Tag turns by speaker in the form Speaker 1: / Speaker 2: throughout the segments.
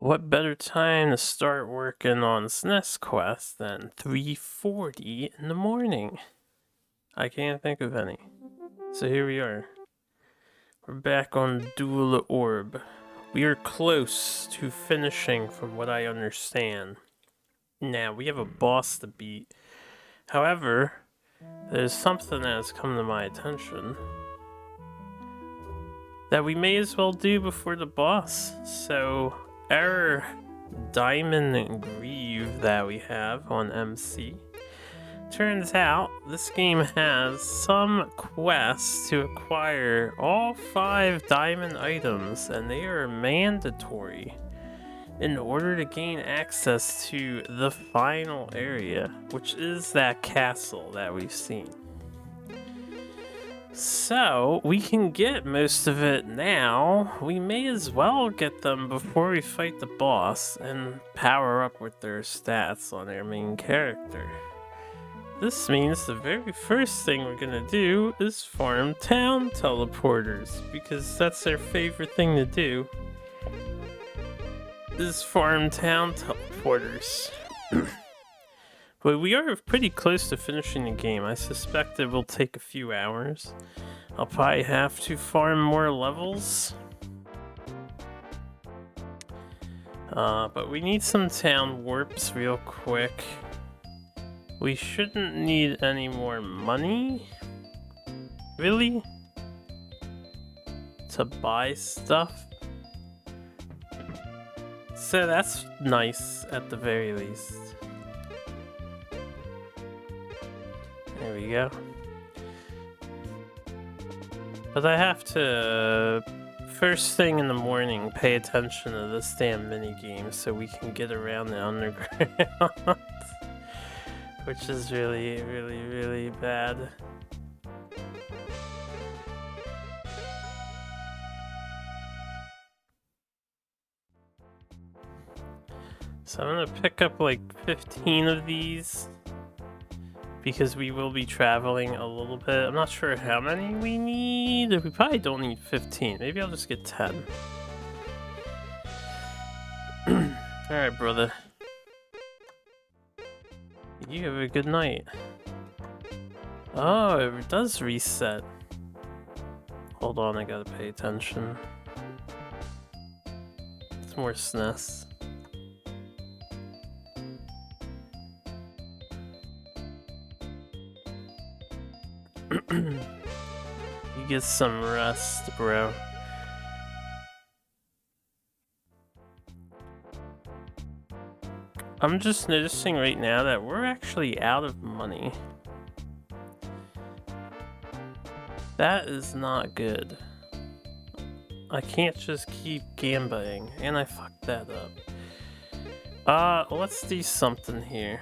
Speaker 1: What better time to start working on SNES Quest than 3:40 in the morning? I can't think of any. So here we are. We're back on Dual Orb. We are close to finishing from what I understand. Now, we have a boss to beat. However, there's something that has come to my attention that we may as well do before the boss. So, our Diamond Greave that we have on MC. Turns out this game has some quests to acquire all 5 diamond items, and they are mandatory in order to gain access to the final area, which is that castle that we've seen. So, we can get most of it now. We may as well get them before we fight the boss and power up with their stats on our main character. This means the very first thing we're gonna do is farm town teleporters, because that's their favorite thing to do, is farm town teleporters. But we are pretty close to finishing the game. I suspect it will take a few hours. I'll probably have to farm more levels. But we need some town warps real quick. We shouldn't need any more money, really, to buy stuff. So that's nice at the very least. There we go. But I have to, first thing in the morning, pay attention to this damn minigame so we can get around the underground. Which is really, really, really bad. So I'm gonna pick up like 15 of these, because we will be traveling a little bit. I'm not sure how many we need. We probably don't need 15. Maybe I'll just get 10. Alright, brother. You have a good night. Oh, it does reset. Hold on, I gotta pay attention. It's more SNES. You get some rest, bro. I'm just noticing right now that we're actually out of money. That is not good. I can't just keep gambling, and I fucked that up. Let's do something here.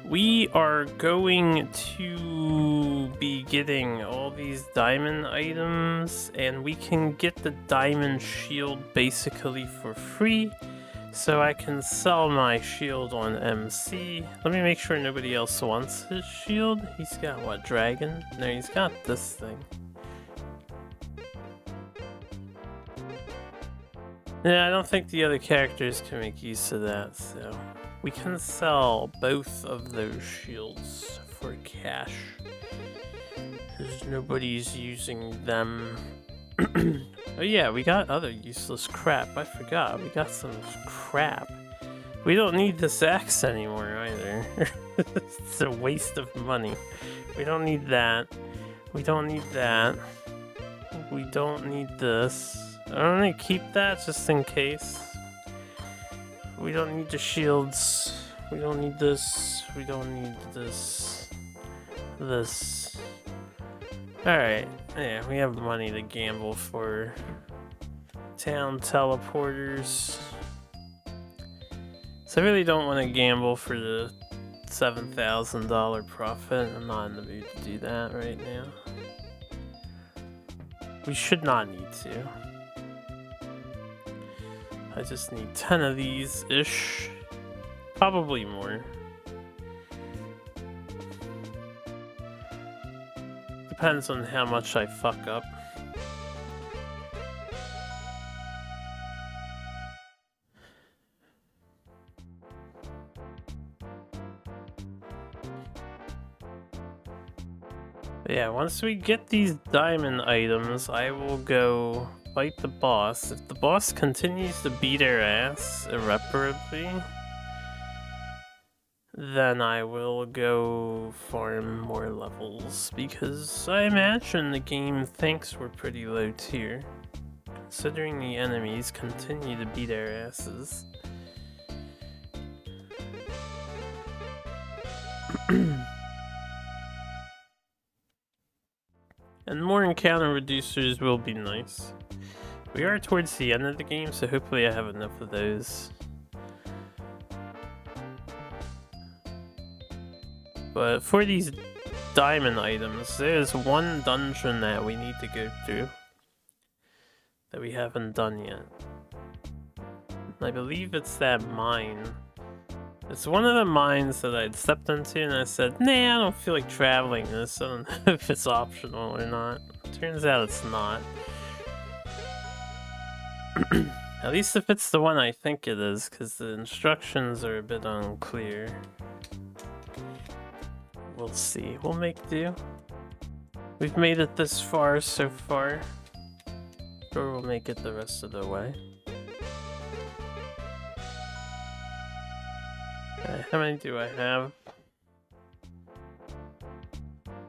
Speaker 1: We are going to be getting all these diamond items, and we can get the diamond shield basically for free, so I can sell my shield on MC. Let me make sure nobody else wants his shield. He's got what, dragon? No, he's got this thing. Yeah, I don't think the other characters can make use of that, so we can sell both of those shields for cash, because nobody's using them. Oh yeah, we got other useless crap. I forgot, we got some crap. We don't need this axe anymore either. It's a waste of money. We don't need that. We don't need that. We don't need this. I'm gonna keep that just in case. We don't need the shields. We don't need this. We don't need this. This. Alright. Yeah, we have money to gamble for town teleporters. So I really don't want to gamble for the $7,000 profit. I'm not in the mood to do that right now. We should not need to. I just need 10 of these-ish. Probably more. Depends on how much I fuck up. But yeah, once we get these diamond items, I will go fight the boss. If the boss continues to beat our ass irreparably, then I will go farm more levels, because I imagine the game thinks we're pretty low tier, considering the enemies continue to beat our asses. And more encounter reducers will be nice. We are towards the end of the game, so hopefully I have enough of those. But for these diamond items, there's one dungeon that we need to go through that we haven't done yet. I believe it's that mine. It's one of the mines that I'd stepped into and I said, nah, I don't feel like traveling this. I don't know if it's optional or not. Turns out it's not. At least if it's the one I think it is, because the instructions are a bit unclear. We'll see. We'll make do. We've made it this far so far. Or we'll make it the rest of the way. Okay, how many do I have?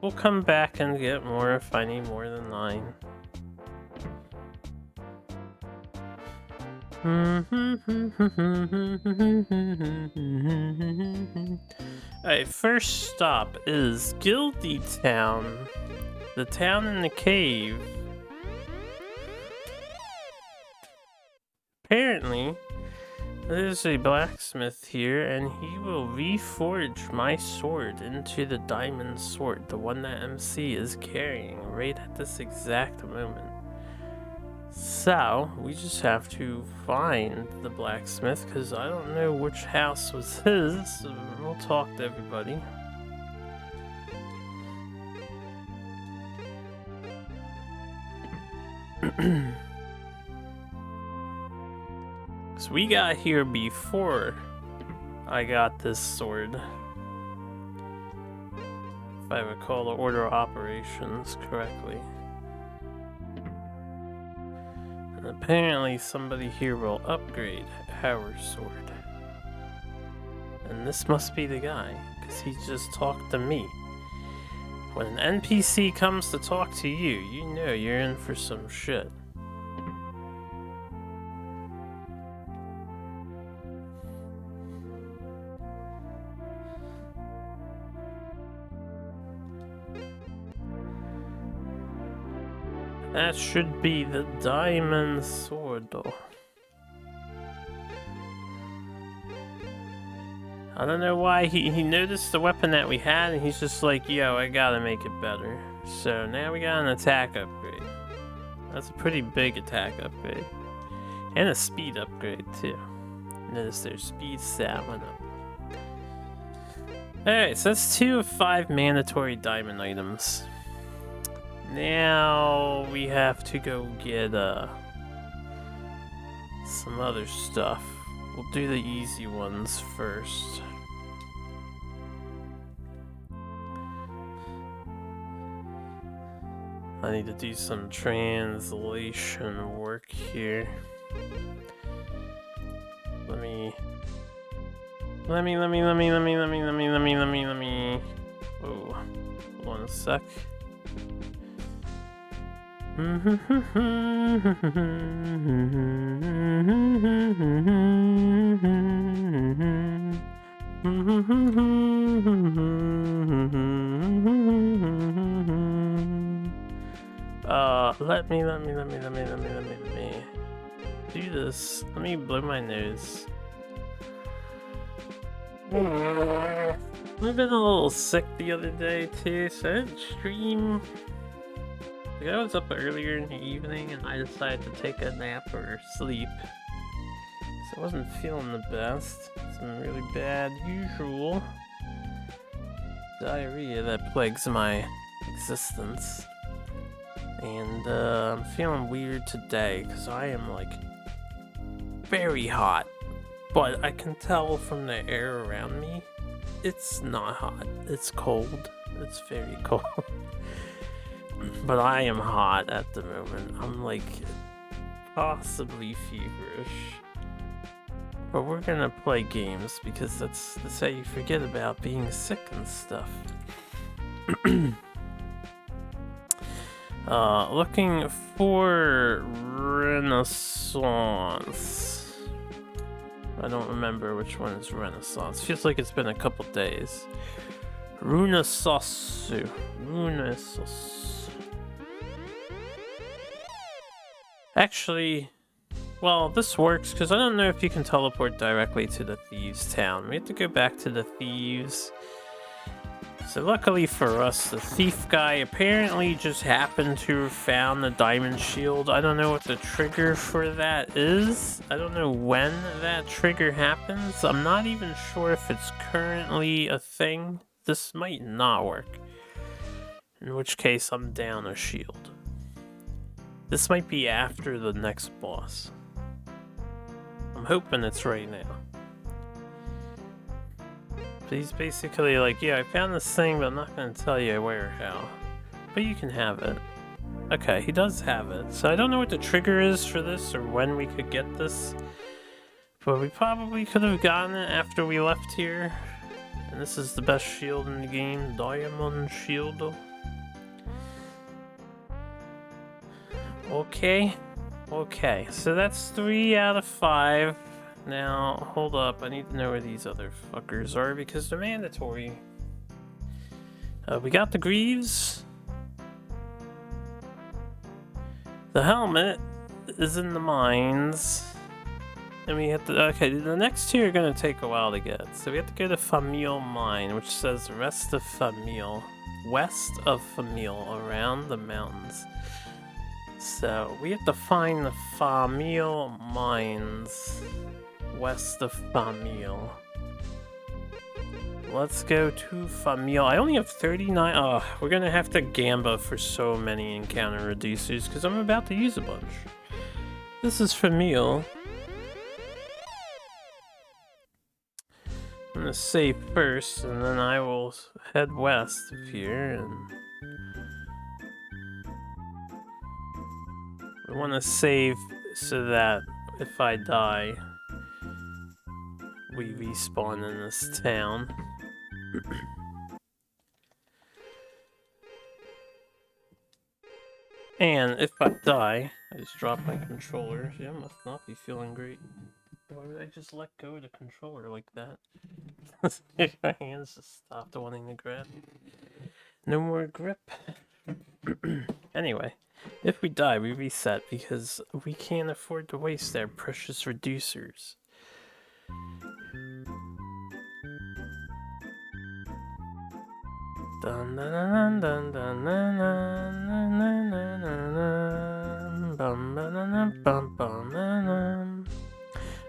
Speaker 1: We'll come back and get more if I need more than 9. Alright, first stop is Guilty Town. The town in the cave. Apparently, there's a blacksmith here, and he will reforge my sword into the diamond sword, the one that MC is carrying right at this exact moment. So, we just have to find the blacksmith, because I don't know which house was his, so we'll talk to everybody. So we got here before I got this sword. If I recall the order of operations correctly. And apparently somebody here will upgrade our sword. And this must be the guy, because he just talked to me. When an NPC comes to talk to you, you know you're in for some shit. That should be the diamond sword, though. I don't know why he noticed the weapon that we had, and he's just like, yo, I gotta make it better. So now we got an attack upgrade. That's a pretty big attack upgrade. And a speed upgrade, too. Notice their speed stat went up. Alright, so that's 2 of 5 mandatory diamond items. Now we have to go get some other stuff. We'll do the easy ones first. I need to do some translation work here. Let me. Oh, hold on a sec. Let me do this. Let me blow my nose. I've been a little sick the other day too, so I didn't stream. I was up earlier in the evening and I decided to take a nap or sleep. So I wasn't feeling the best. Some really bad usual diarrhea that plagues my existence. And I'm feeling weird today because I am like very hot. But I can tell from the air around me, it's not hot, it's cold. It's very cold. But I am hot at the moment. I'm like possibly feverish. But we're gonna play games because that's how you forget about being sick and stuff. Looking for Renaissance. I don't remember which one is Renaissance. Feels like it's been a couple days. Renaissance. Actually, well, this works because I don't know if you can teleport directly to the Thieves' Town. We have to go back to the Thieves. So luckily for us, the thief guy apparently just happened to have found the diamond shield. I don't know what the trigger for that is. I don't know when that trigger happens. I'm not even sure if it's currently a thing. This might not work. In which case, I'm down a shield. This might be after the next boss. I'm hoping it's right now. But he's basically like, yeah, I found this thing, but I'm not going to tell you where or how. But you can have it. Okay, he does have it. So I don't know what the trigger is for this or when we could get this. But we probably could have gotten it after we left here. And this is the best shield in the game, Diamond Shield. Okay, so that's 3 out of 5. Now, hold up, I need to know where these other fuckers are because they're mandatory. We got the greaves. The helmet is in the mines. And we have to, okay, the next two are gonna take a while to get. So we have to go to Famille Mine, which says west of Famille, around the mountains. So we have to find the Famille Mines west of Famille. Let's go to Famille. I only have 39. Oh, we're gonna have to gamba for so many encounter reducers because I'm about to use a bunch. This is Famille. I'm gonna save first, and then I will head west of here. And I want to save so that if I die, we respawn in this town. And if I die, I just drop my controller. Yeah, I must not be feeling great. Why would I just let go of the controller like that? My hands just stopped wanting to grab. No more grip. Anyway, if we die, we reset because we can't afford to waste our precious reducers. Dun dun dun dun dun dun dun dun dun dun.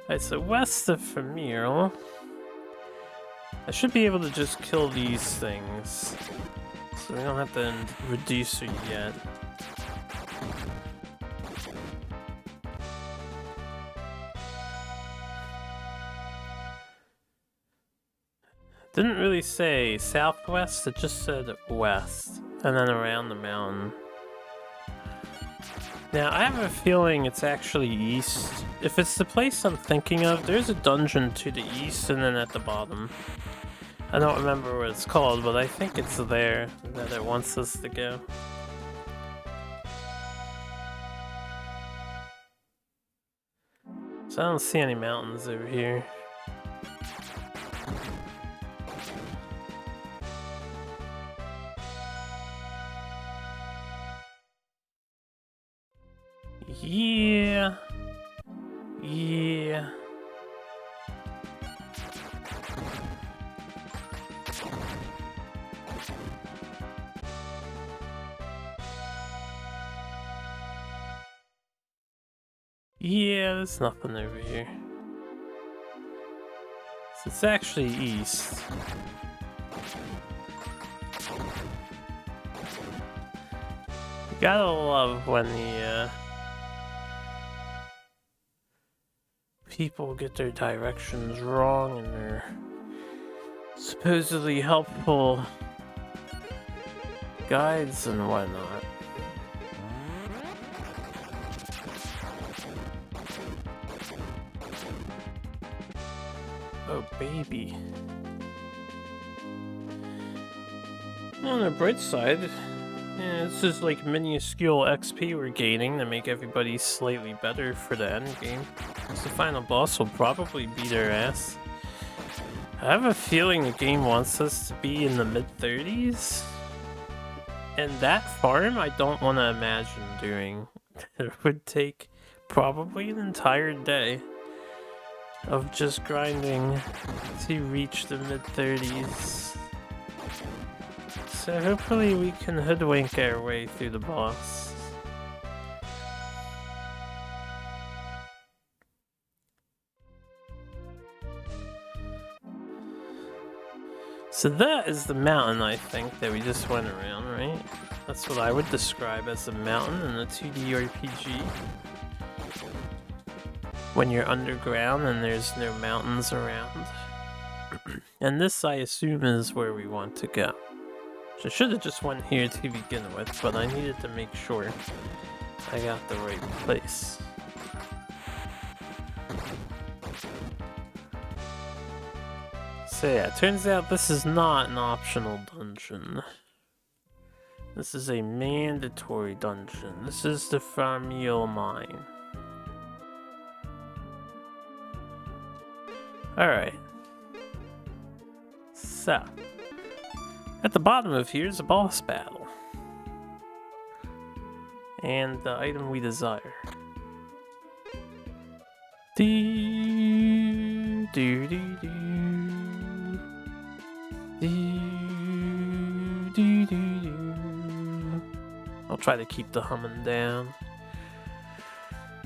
Speaker 1: Alright, so west of Famille, I should be able to just kill these things. So we don't have to reduce it yet. Didn't really say southwest, it just said west. And then around the mountain. Now, I have a feeling it's actually east. If it's the place I'm thinking of, there's a dungeon to the east and then at the bottom. I don't remember what it's called, but I think it's there that it wants us to go. So I don't see any mountains over here. Yeah. Yeah. Yeah, there's nothing over here. So it's actually east. You gotta love when the people get their directions wrong and they're supposedly helpful guides and whatnot. Oh, baby. On the bright side, yeah, this is like minuscule XP we're gaining to make everybody slightly better for the end game. So the final boss will probably beat our ass. I have a feeling the game wants us to be in the mid-30s. And that farm, I don't want to imagine doing. It would take probably an entire day of just grinding to reach the mid-30s. So hopefully we can hoodwink our way through the boss. So that is the mountain, I think, that we just went around, right? That's what I would describe as a mountain in a 2D RPG. When you're underground and there's no mountains around. And this, I assume, is where we want to go. So I should have just went here to begin with, but I needed to make sure I got the right place. So yeah, it turns out this is not an optional dungeon. This is a mandatory dungeon. This is the Farmeal Mine. Alright. So, at the bottom of here is a boss battle. And the item we desire. Do, do, do, do. I'll try to keep the humming down.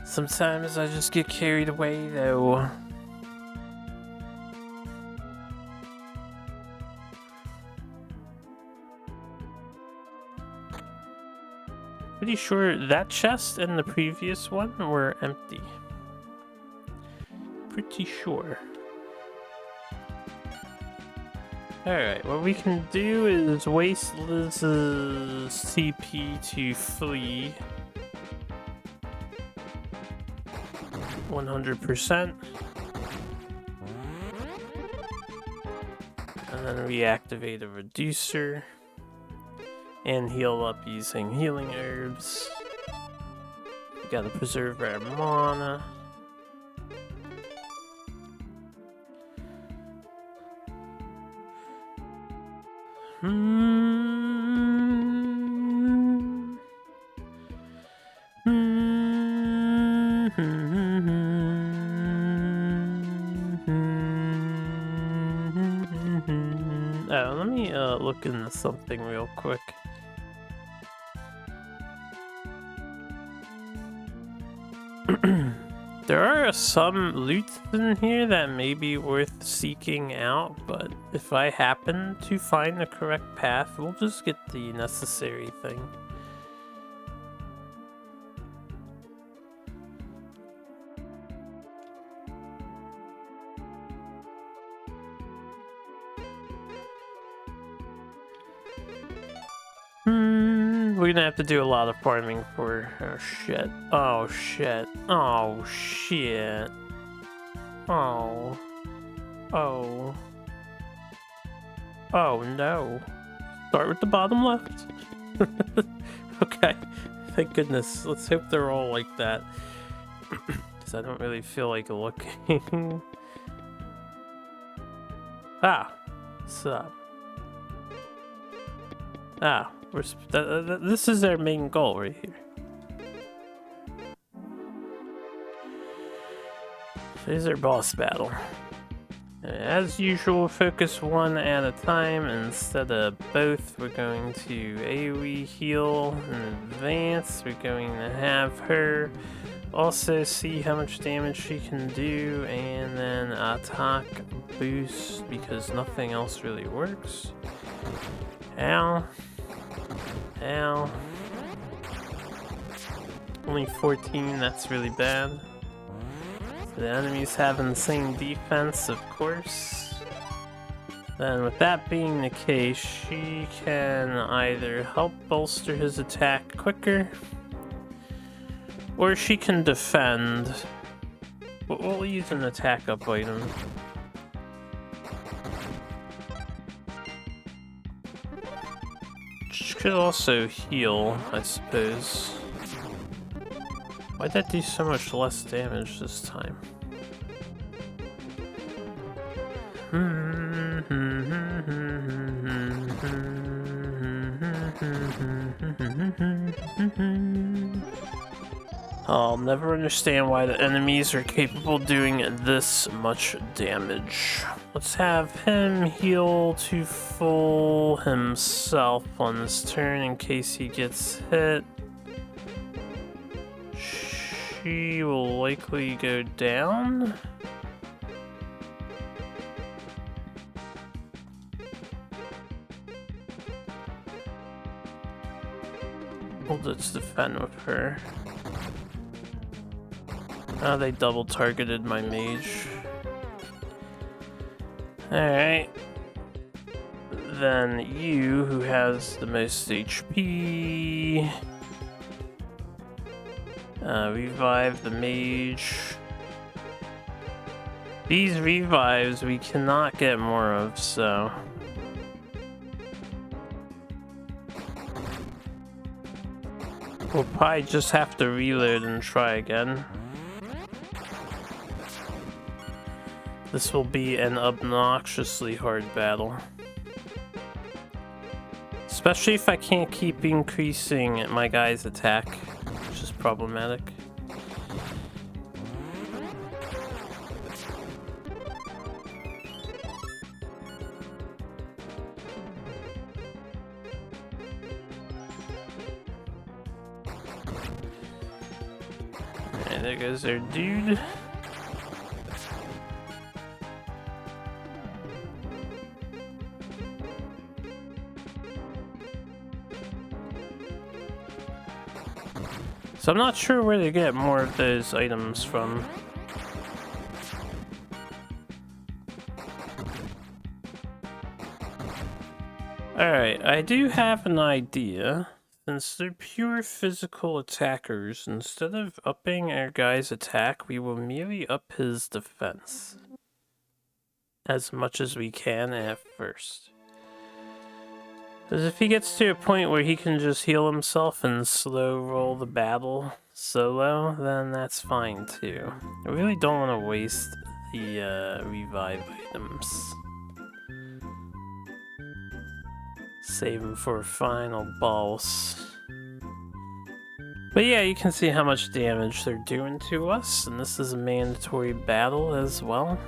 Speaker 1: Sometimes I just get carried away though. Pretty sure that chest and the previous one were empty. Pretty sure. Alright, what we can do is waste Liz's CP to flee 100%. And then reactivate a reducer. And heal up using healing herbs. We gotta preserve our mana. Oh, let me look into something real quick. There are some loots in here that may be worth seeking out, but if I happen to find the correct path, we'll just get the necessary thing. We're gonna have to do a lot of farming for... Oh shit. Oh shit. Oh shit. Oh. Oh. Oh no. Start with the bottom left. Okay. Thank goodness. Let's hope they're all like that. Because I don't really feel like looking. Ah. What's up? Ah. This is our main goal right here. Here's our boss battle. As usual, focus one at a time instead of both. We're going to AoE heal in advance. We're going to have her also see how much damage she can do, and then attack boost because nothing else really works. Ow. Ow. Only 14, that's really bad. So the enemies have insane defense, of course. Then with that being the case, she can either help bolster his attack quicker, or she can defend. We'll use an attack up item. She could also heal, I suppose. Why'd that do so much less damage this time? I'll never understand why the enemies are capable of doing this much damage. Let's have him heal to full himself on this turn in case he gets hit. She will likely go down. Let's defend with her. Oh, they double targeted my mage. Alright. Then you, who has the most HP, revive the mage. These revives we cannot get more of, so... we'll probably just have to reload and try again. This will be an obnoxiously hard battle. Especially if I can't keep increasing my guy's attack, which is problematic. Alright, there goes our dude. So I'm not sure where to get more of those items from. Alright, I do have an idea. Since they're pure physical attackers, instead of upping our guy's attack, we will merely up his defense. As much as we can at first. Because if he gets to a point where he can just heal himself and slow roll the battle solo, then that's fine too. I really don't want to waste the revive items. Save them for a final boss. But yeah, you can see how much damage they're doing to us, and this is a mandatory battle as well.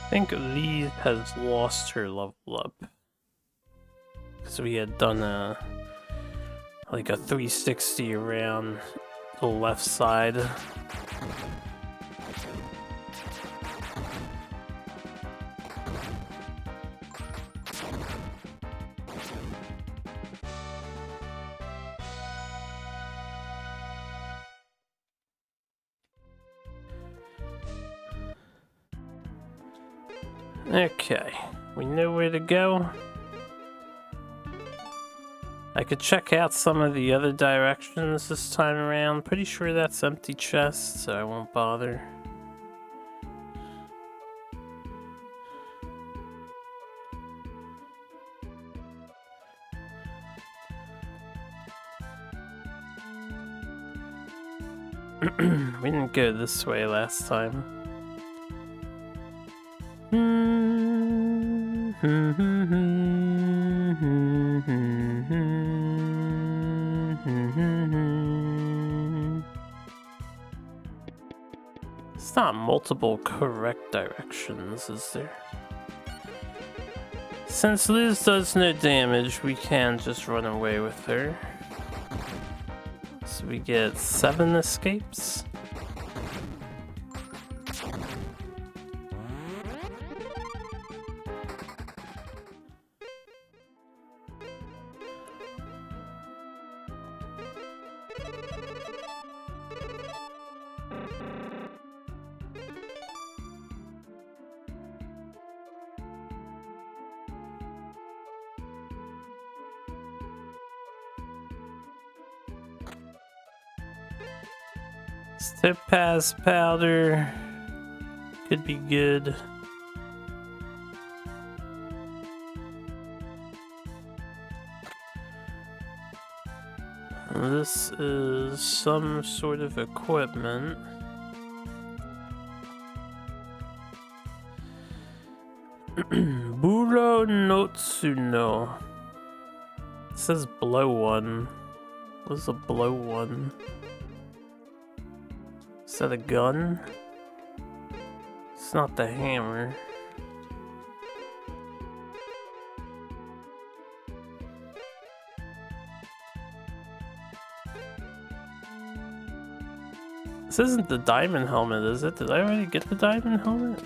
Speaker 1: I think Lee has lost her level up. Because we had done like a 360 around the left side. Okay, we know where to go. I could check out some of the other directions this time around. Pretty sure that's empty chest, so I won't bother. We didn't go this way last time. It's not multiple correct directions, is there? Since Liz does no damage, we can just run away with her. So we get 7 escapes. Topaz powder could be good. This is some sort of equipment. Buro Notsuno. It says blow one. What's a blow one? Is that a gun? It's not the hammer. This isn't the diamond helmet, is it? Did I already get the diamond helmet?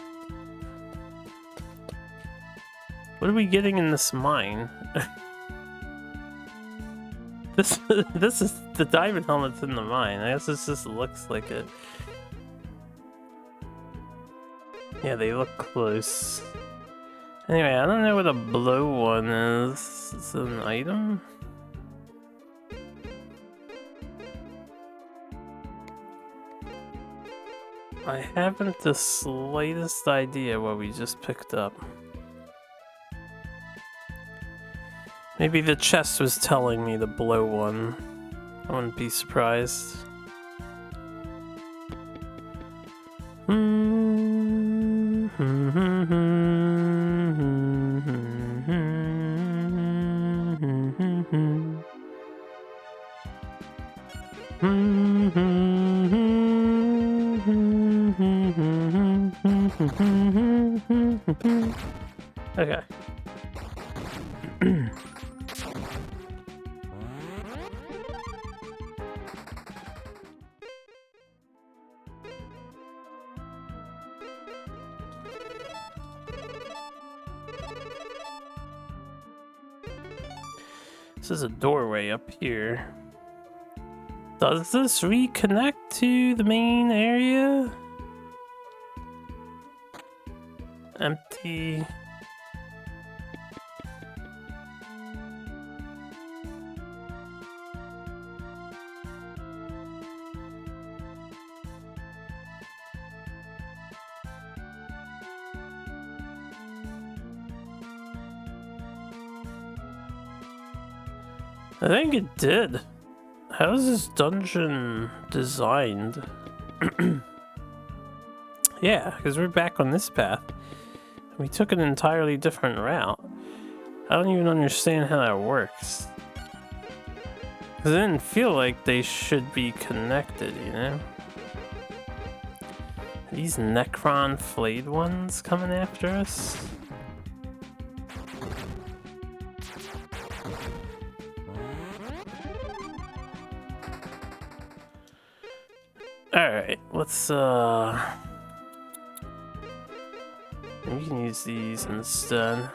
Speaker 1: What are we getting in this mine? This is the diamond helmet's in the mine. I guess this just looks like it. Yeah, they look close. Anyway, I don't know what a blow one is. It's an item? I haven't the slightest idea what we just picked up. Maybe the chest was telling me to blow one. I wouldn't be surprised. Okay. This is a doorway up here. Does this reconnect to the main area? Empty. I think it did. How is this dungeon designed? Yeah, because we're back on this path. We took an entirely different route. I don't even understand how that works. Because it didn't feel like they should be connected, you know? Are these Necron flayed ones coming after us? Alright, let's we can use these instead.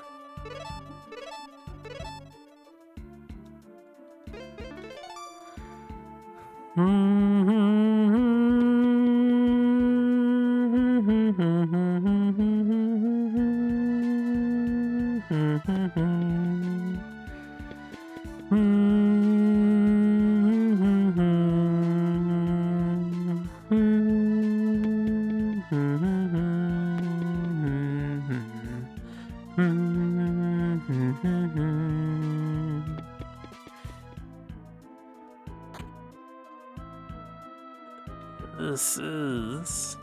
Speaker 1: This is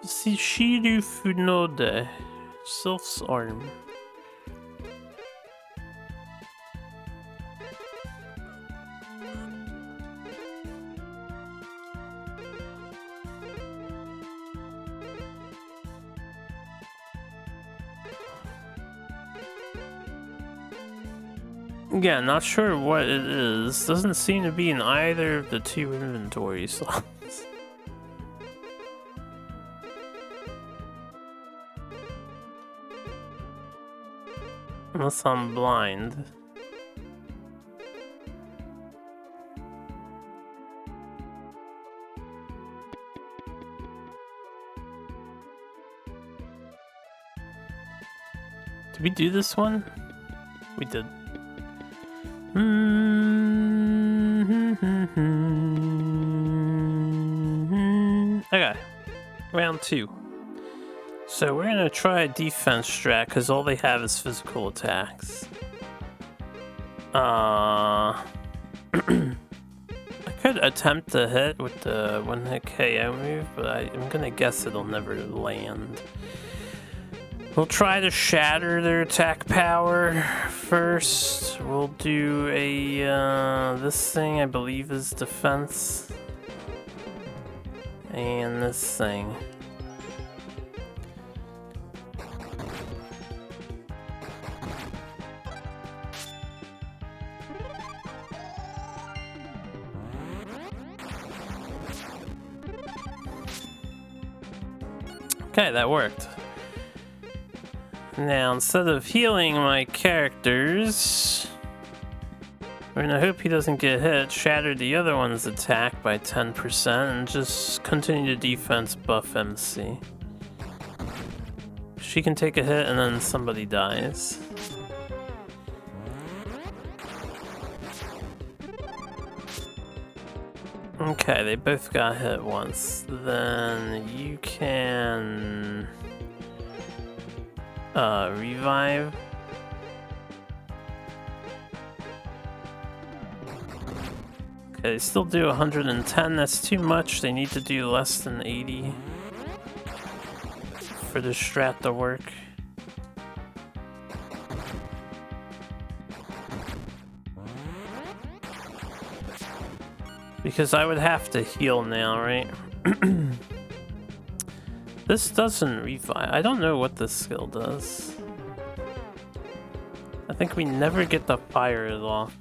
Speaker 1: Shishiru Funode, Sylph's arm. Yeah, not sure what it is. Doesn't seem to be in either of the two inventory slots. Unless I'm blind. Did we do this one? We did. Okay, round 2. So we're gonna try a defense strat because all they have is physical attacks. I could attempt to hit with the 1-hit KO move, but I'm gonna guess it'll never land. We'll try to shatter their attack power first. We'll do a, this thing I believe is defense. And this thing. Okay, that worked. Now, instead of healing my characters, we're gonna hope he doesn't get hit, shatter the other one's attack by 10%, and just continue to defense buff MC. She can take a hit and then somebody dies. Okay, they both got hit once. Then you can revive. Okay, they still do 110. That's too much. They need to do less than 80 for the strat to work. Because I would have to heal now, right? This doesn't revive. I don't know what this skill does. I think we never get to fire it off.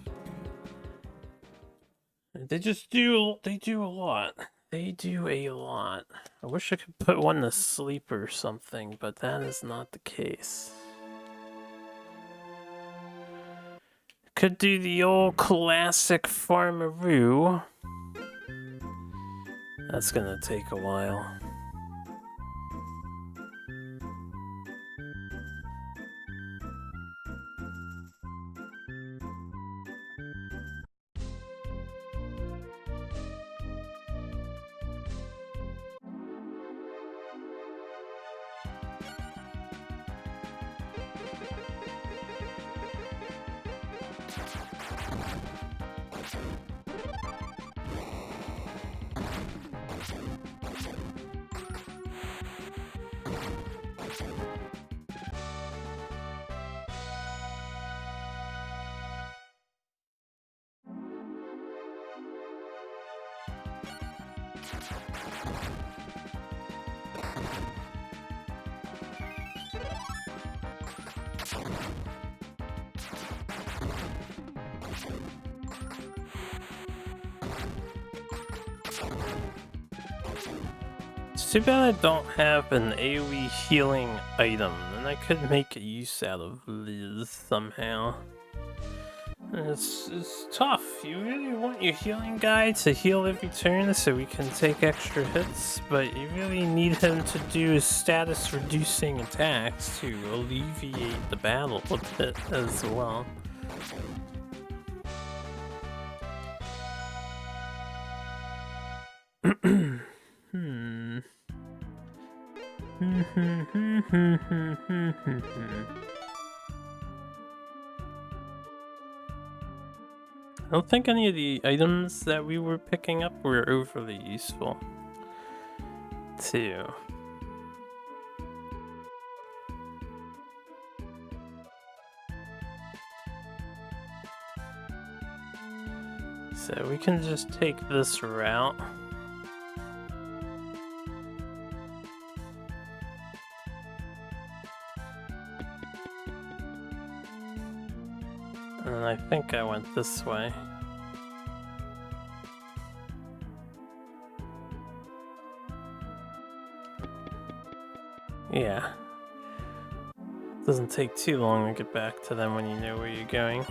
Speaker 1: They just do, they do a lot. They do a lot. I wish I could put one to sleep or something, but that is not the case. Could do the old classic farmaroo. That's gonna take a while. It's too bad I don't have an AoE healing item, and I could make use out of Liz somehow. It's tough. You really want your healing guy to heal every turn so we can take extra hits, but you really need him to do status reducing attacks to alleviate the battle a bit as well. I don't think any of the items that we were picking up were overly useful, too. So we can just take this route. And I think I went this way. Yeah. Doesn't take too long to get back to them when you know where you're going.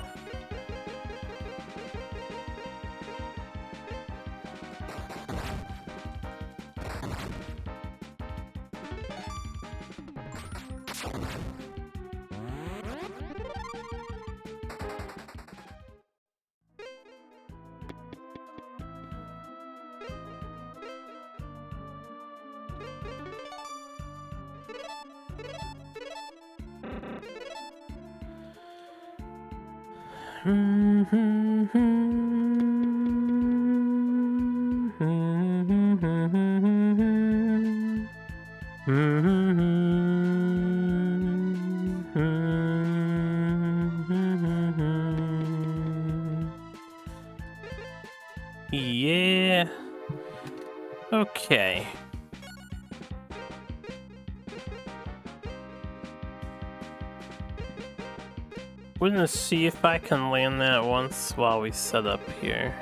Speaker 1: Yeah. Okay. We're gonna see if I can land that once while we set up here.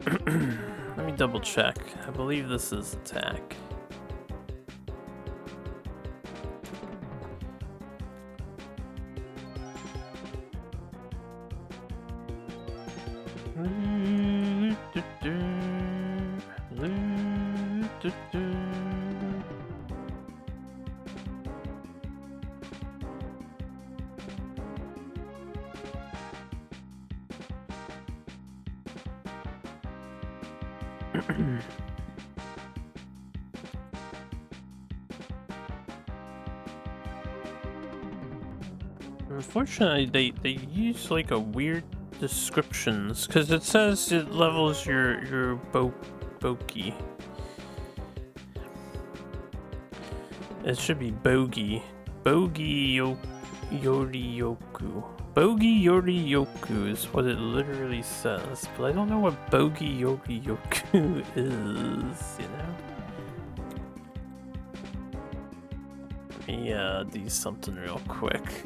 Speaker 1: Let me double check. I believe this is attack. Unfortunately, they use like a weird descriptions because it says it levels your bogey. It should be bogey. Bogey Yorioku. Bogey Yorioku is what it literally says, but I don't know what Bogey Yorioku is, you know? Let me do something real quick.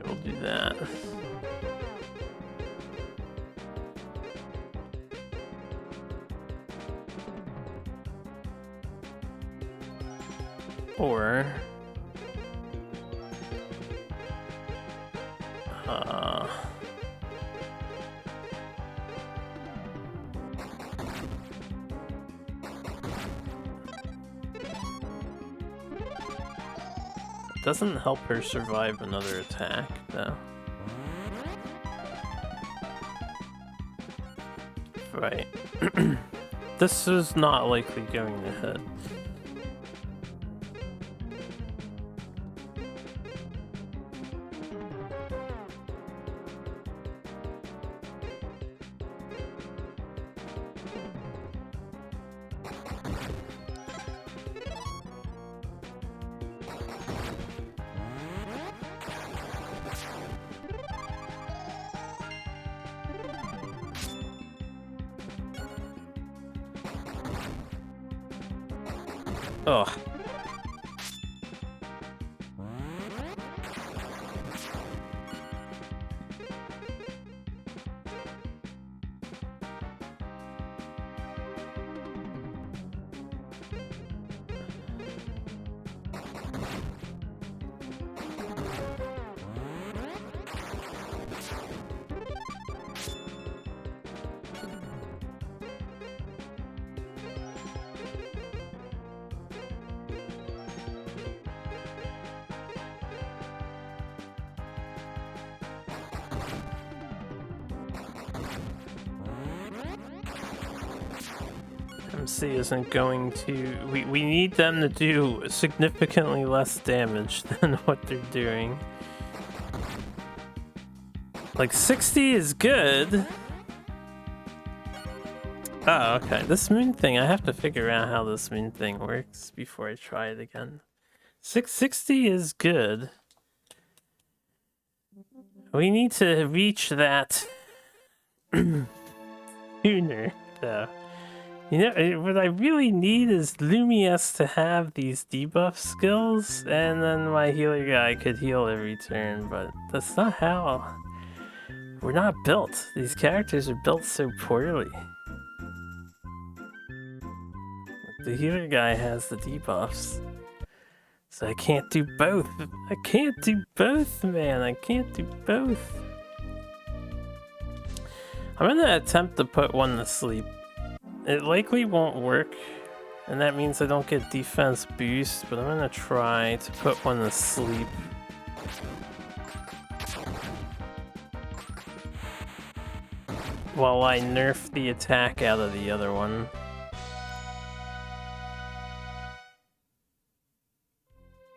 Speaker 1: We'll do that. Or doesn't help her survive another attack, though. Right. This is not likely going to hit. Ugh. MC isn't going to... We need them to do significantly less damage than what they're doing. Like, 60 is good. Oh, okay. This moon thing, I have to figure out how this moon thing works before I try it again. 660 is good. We need to reach that sooner. So, you know, what I really need is Lumius to have these debuff skills, and then my healer guy could heal every turn, but that's not how... We're not built. These characters are built so poorly. The healer guy has the debuffs. So I can't do both. I can't do both, man. I can't do both. I'm gonna attempt to put one to sleep. It likely won't work, and that means I don't get defense boost, but I'm gonna try to put one to sleep. While I nerf the attack out of the other one.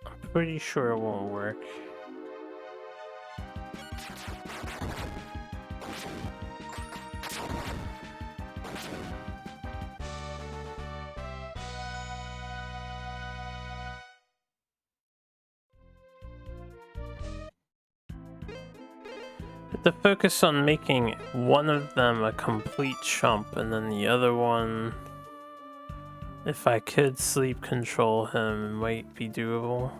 Speaker 1: I'm pretty sure it won't work. To focus on making one of them a complete chump, and then the other one, if I could sleep control him, it might be doable.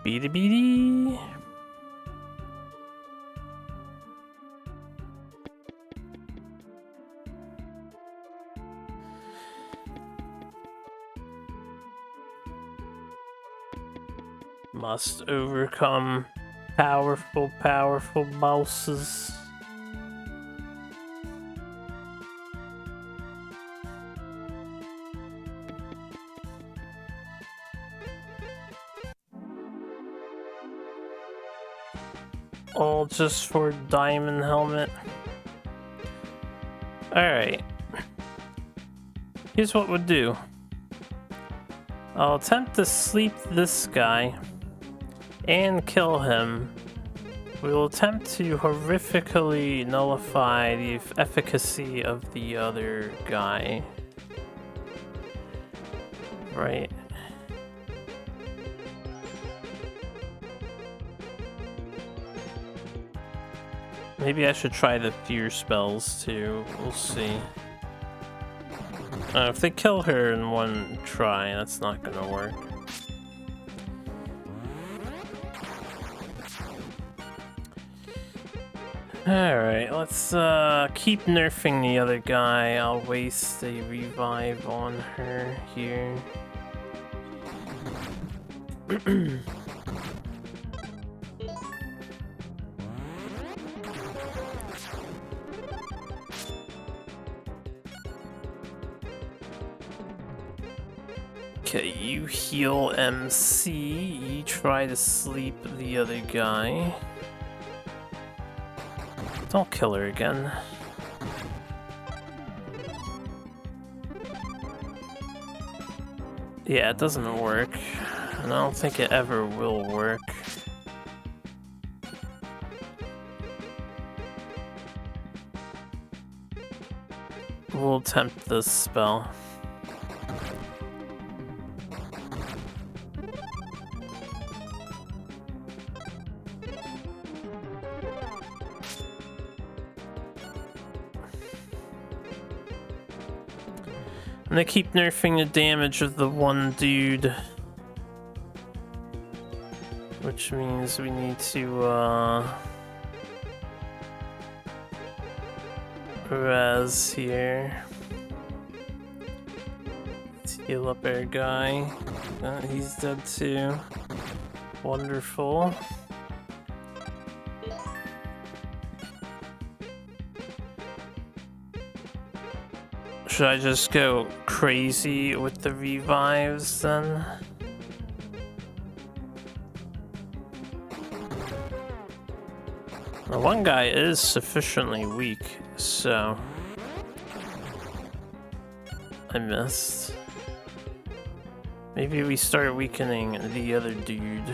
Speaker 1: Beady beady. Must overcome powerful bosses. All just for Diamond Helmet. Alright. Here's what we'll do. I'll attempt to sleep this guy and kill him. We will attempt to horrifically nullify the efficacy of the other guy. Right. Maybe I should try the fear spells too. We'll see. If they kill her in one try, that's not gonna work. Alright, let's keep nerfing the other guy. I'll waste a revive on her here. Okay, you heal MC, you try to sleep the other guy. Don't kill her again. Yeah, it doesn't work. And I don't think it ever will work. We'll attempt this spell. I'm gonna keep nerfing the damage of the one dude. Which means we need to, res here. Let's heal up our guy. He's dead too. Wonderful. Should I just go crazy with the revives then? The one guy is sufficiently weak, so I missed. Maybe we start weakening the other dude.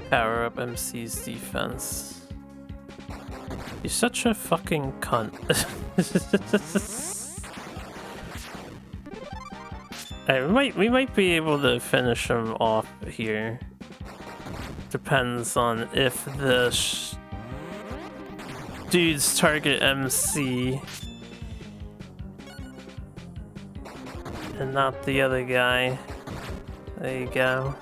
Speaker 1: Power up MC's defense. He's such a fucking cunt. We might be able to finish him off here. Depends on if the dudes target MC and not the other guy. There you go.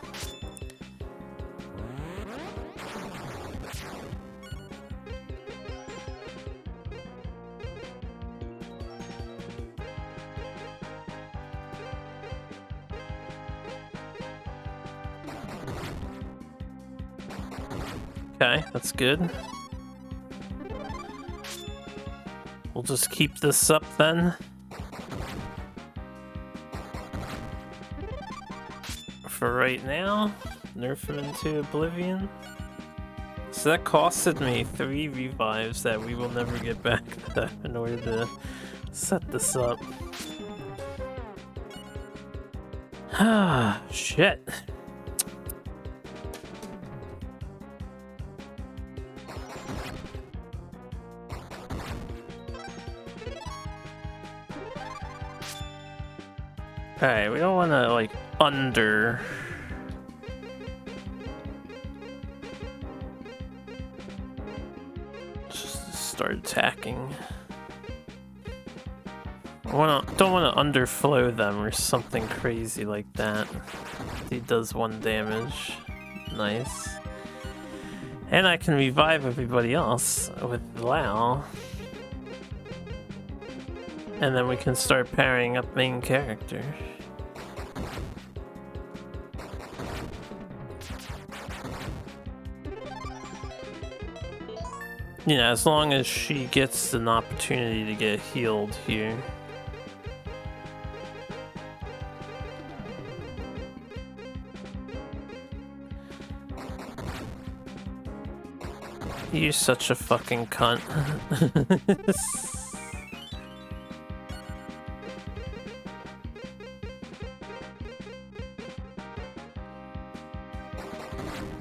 Speaker 1: Okay, that's good. We'll just keep this up then. For right now, nerf him into oblivion. So that costed me 3 revives that we will never get back in order to set this up. Ah, shit. Alright, we don't want to, like, just start attacking. Don't want to underflow them or something crazy like that. He does 1 damage. Nice. And I can revive everybody else with Lao. And then we can start pairing up main character. You know, as long as she gets an opportunity to get healed here. You're such a fucking cunt.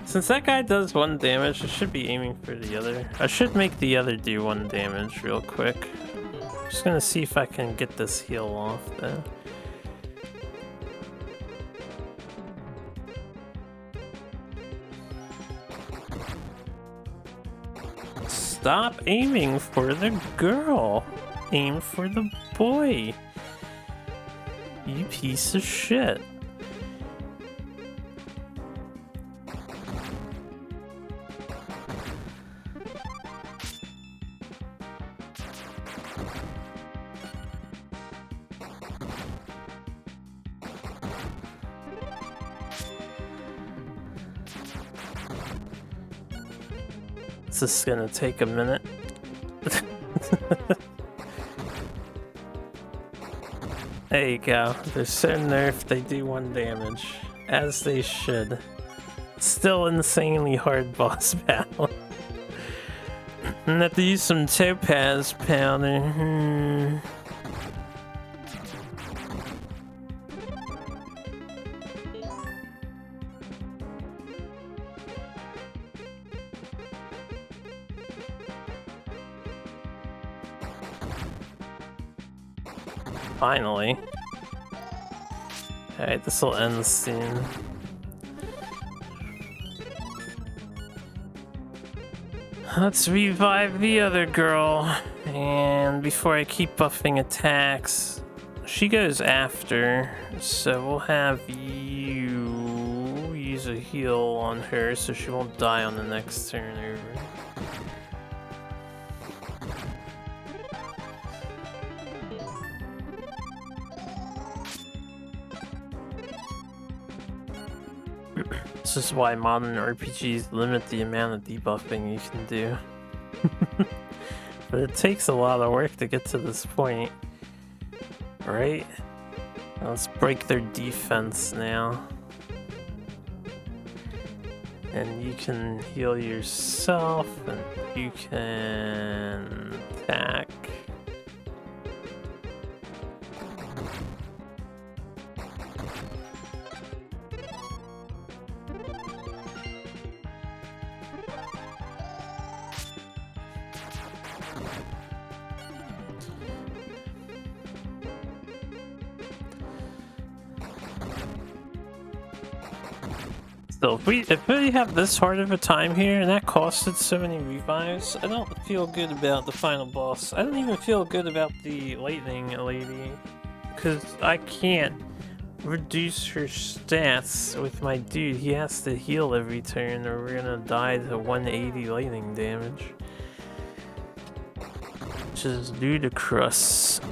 Speaker 1: Since that guy does 1 damage, I should be aiming for the other. I should make the other do 1 damage real quick. Just gonna see if I can get this heal off though. Stop aiming for the girl. Aim for the boy. You piece of shit. This is gonna take a minute. There you go. They're so nerfed they do 1 damage. As they should. Still insanely hard boss battle. And have to use some topaz powder. Finally. Alright, this will end soon. Let's revive the other girl. And before I keep buffing attacks, she goes after. So we'll have you use a heal on her so she won't die on the next turn over. This is why modern RPGs limit the amount of debuffing you can do. But it takes a lot of work to get to this point. Right? Let's break their defense now. And you can heal yourself, and you can attack. Still, if we have this hard of a time here, and that costed so many revives, I don't feel good about the final boss. I don't even feel good about the lightning lady, because I can't reduce her stats with my dude. He has to heal every turn, or we're gonna die to 180 lightning damage, which is ludicrous.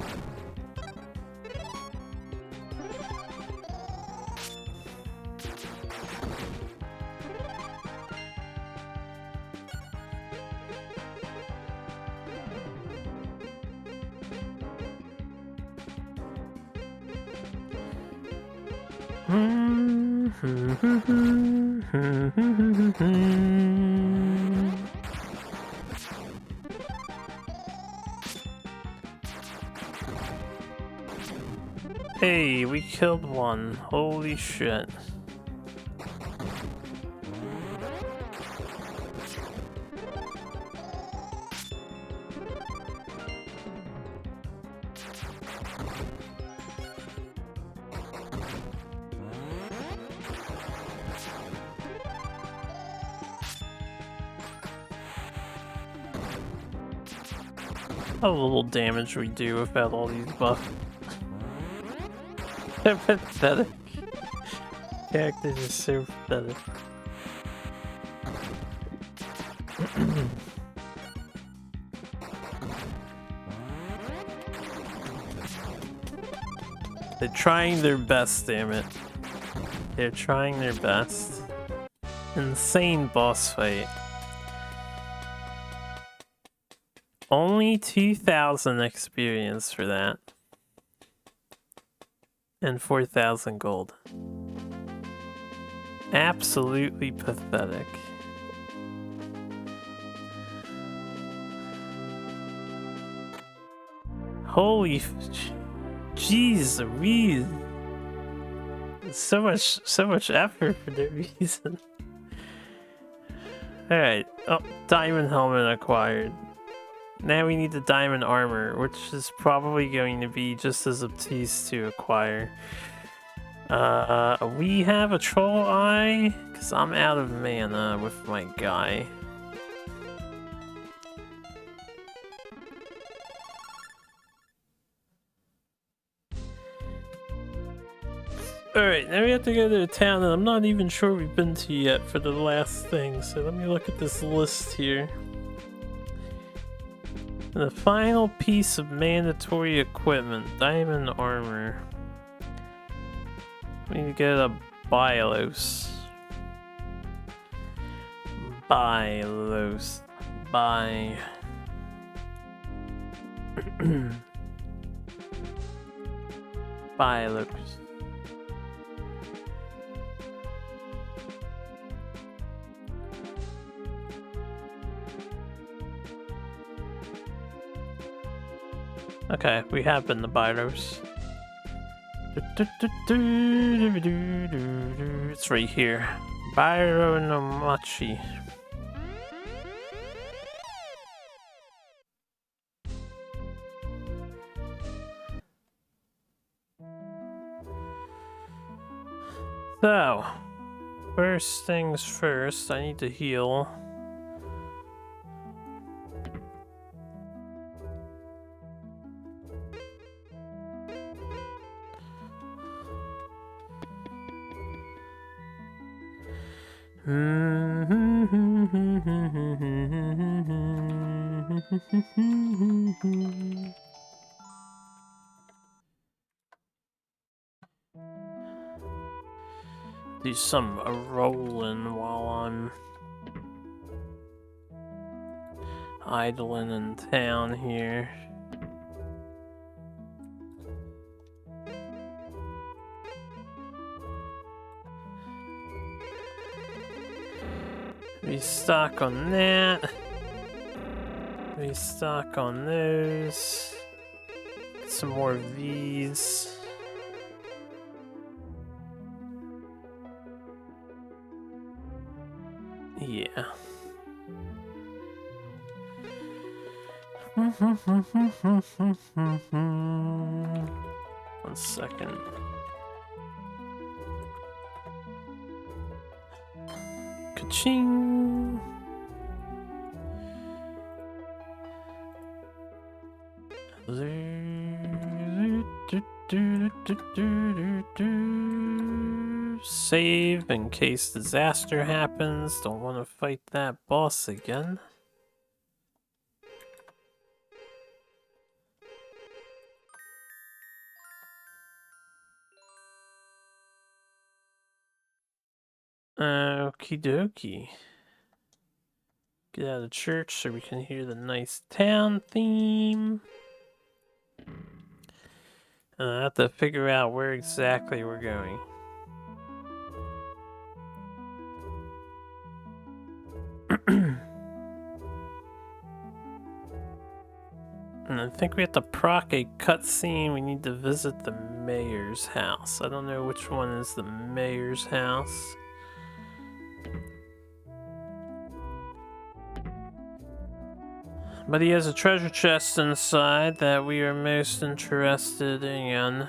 Speaker 1: Hey, we killed one. Holy shit. How little damage we do without all these buffs. They're pathetic. Characters are so pathetic. They're trying their best, damn it. They're trying their best. Insane boss fight. Only 2,000 experience for that. And 4,000 gold. Absolutely pathetic. Holy jeez Louise. So much effort for no reason. Alright. Oh, diamond helmet acquired. Now we need the diamond armor, which is probably going to be just as obtuse to acquire. We have a troll eye, because I'm out of mana with my guy. Alright, now we have to go to a town that I'm not even sure we've been to yet for the last thing, so let me look at this list here. The final piece of mandatory equipment, diamond armor. We need to get a Biolos. Biolos. Biolos. Okay, we have been the Biolos. It's right here. Byro no Machi. So, first things first, I need to heal. Do some rolling while I'm idling in town here. Restock on that. Restock on those. Get some more of these. Yeah. 1 second. Ka-ching! Save in case disaster happens. Don't want to fight that boss again. Okie dokie. Get out of church so we can hear the nice town theme. And I have to figure out where exactly we're going. And I think we have to proc a cutscene. We need to visit the mayor's house. I don't know which one is the mayor's house. But he has a treasure chest inside that we are most interested in.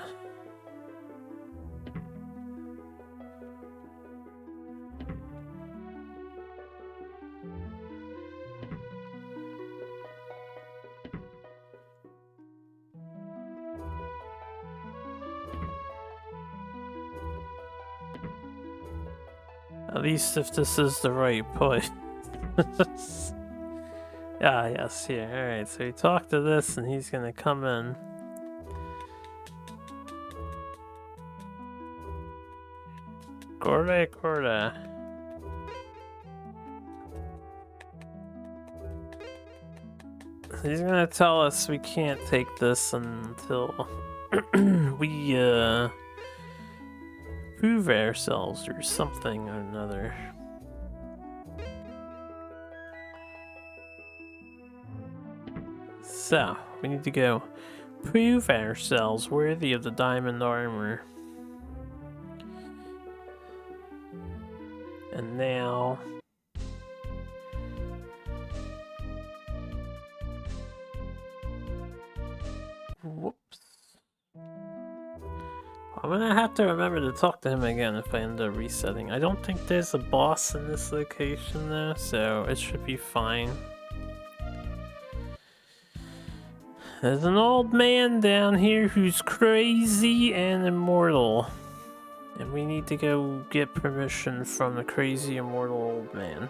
Speaker 1: At least if this is the right place. Ah, yes, here. Alright, so we talk to this and he's gonna come in. Corda. He's gonna tell us we can't take this until we prove ourselves or something or another. So, we need to go prove ourselves worthy of the diamond armor. And now... Whoops. I'm gonna have to remember to talk to him again if I end up resetting. I don't think there's a boss in this location though, so it should be fine. There's an old man down here who's crazy and immortal. And we need to go get permission from the crazy immortal old man.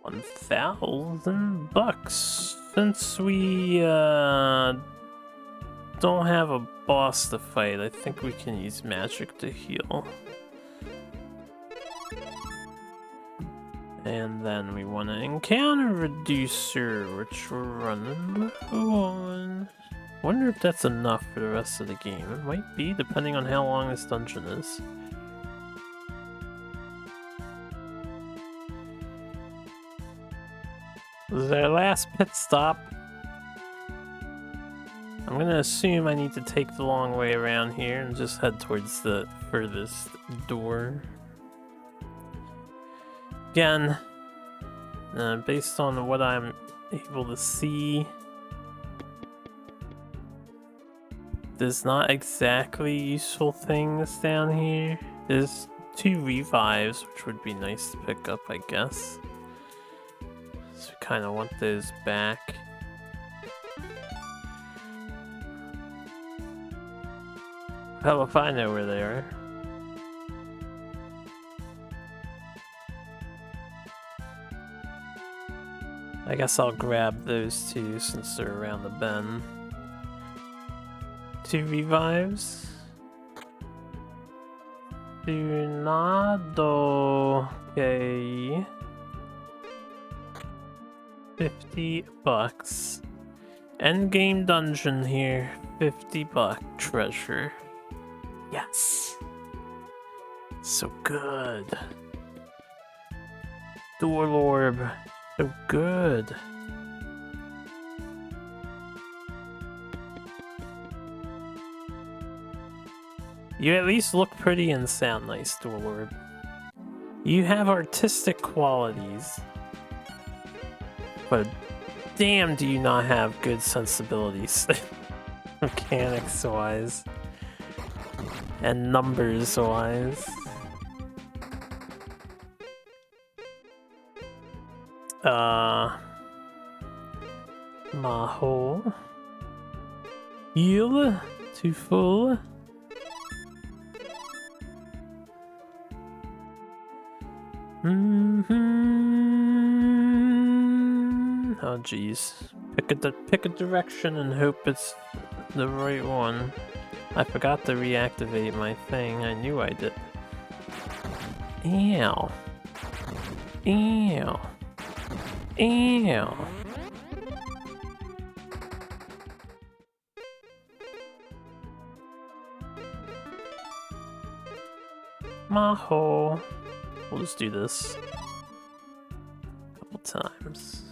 Speaker 1: $1,000. Since we don't have a boss to fight, I think we can use magic to heal. And then we want to encounter Reducer, which we're running low on. Wonder if that's enough for the rest of the game. It might be, depending on how long this dungeon is. This is our last pit stop. I'm gonna assume I need to take the long way around here and just head towards the furthest door. Again, based on what I'm able to see, there's not exactly useful things down here. There's 2 revives, which would be nice to pick up, I guess. So we kind of want those back. Hell if I know where they are. I guess I'll grab those 2 since they're around the bend. 2 revives. Afortunado. Okay. $50. Endgame dungeon here. $50 treasure. Yes. So good. Door orb. So good. You at least look pretty and sound nice, Door Orb. You have artistic qualities. But damn, do you not have good sensibilities. Mechanics-wise. And numbers-wise. Maho. Heal to full. Oh jeez. Pick a direction and hope it's the right one. I forgot to reactivate my thing. I knew I did. Ew. Ew. Ew. Maho. We'll just do this a couple times.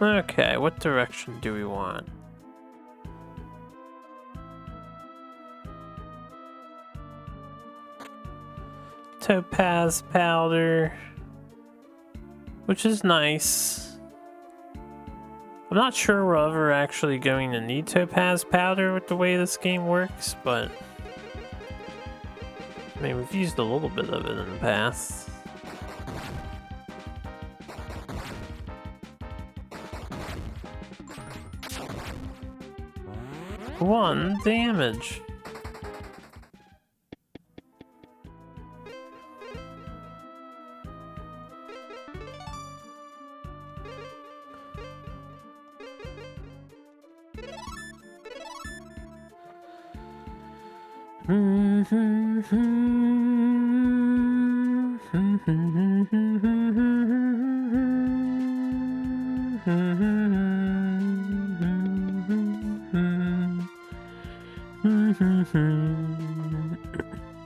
Speaker 1: Okay, what direction do we want? Topaz powder, which is nice. I'm not sure we're ever actually going to need topaz powder with the way this game works, but I mean, we've used a little bit of it in the past. One damage.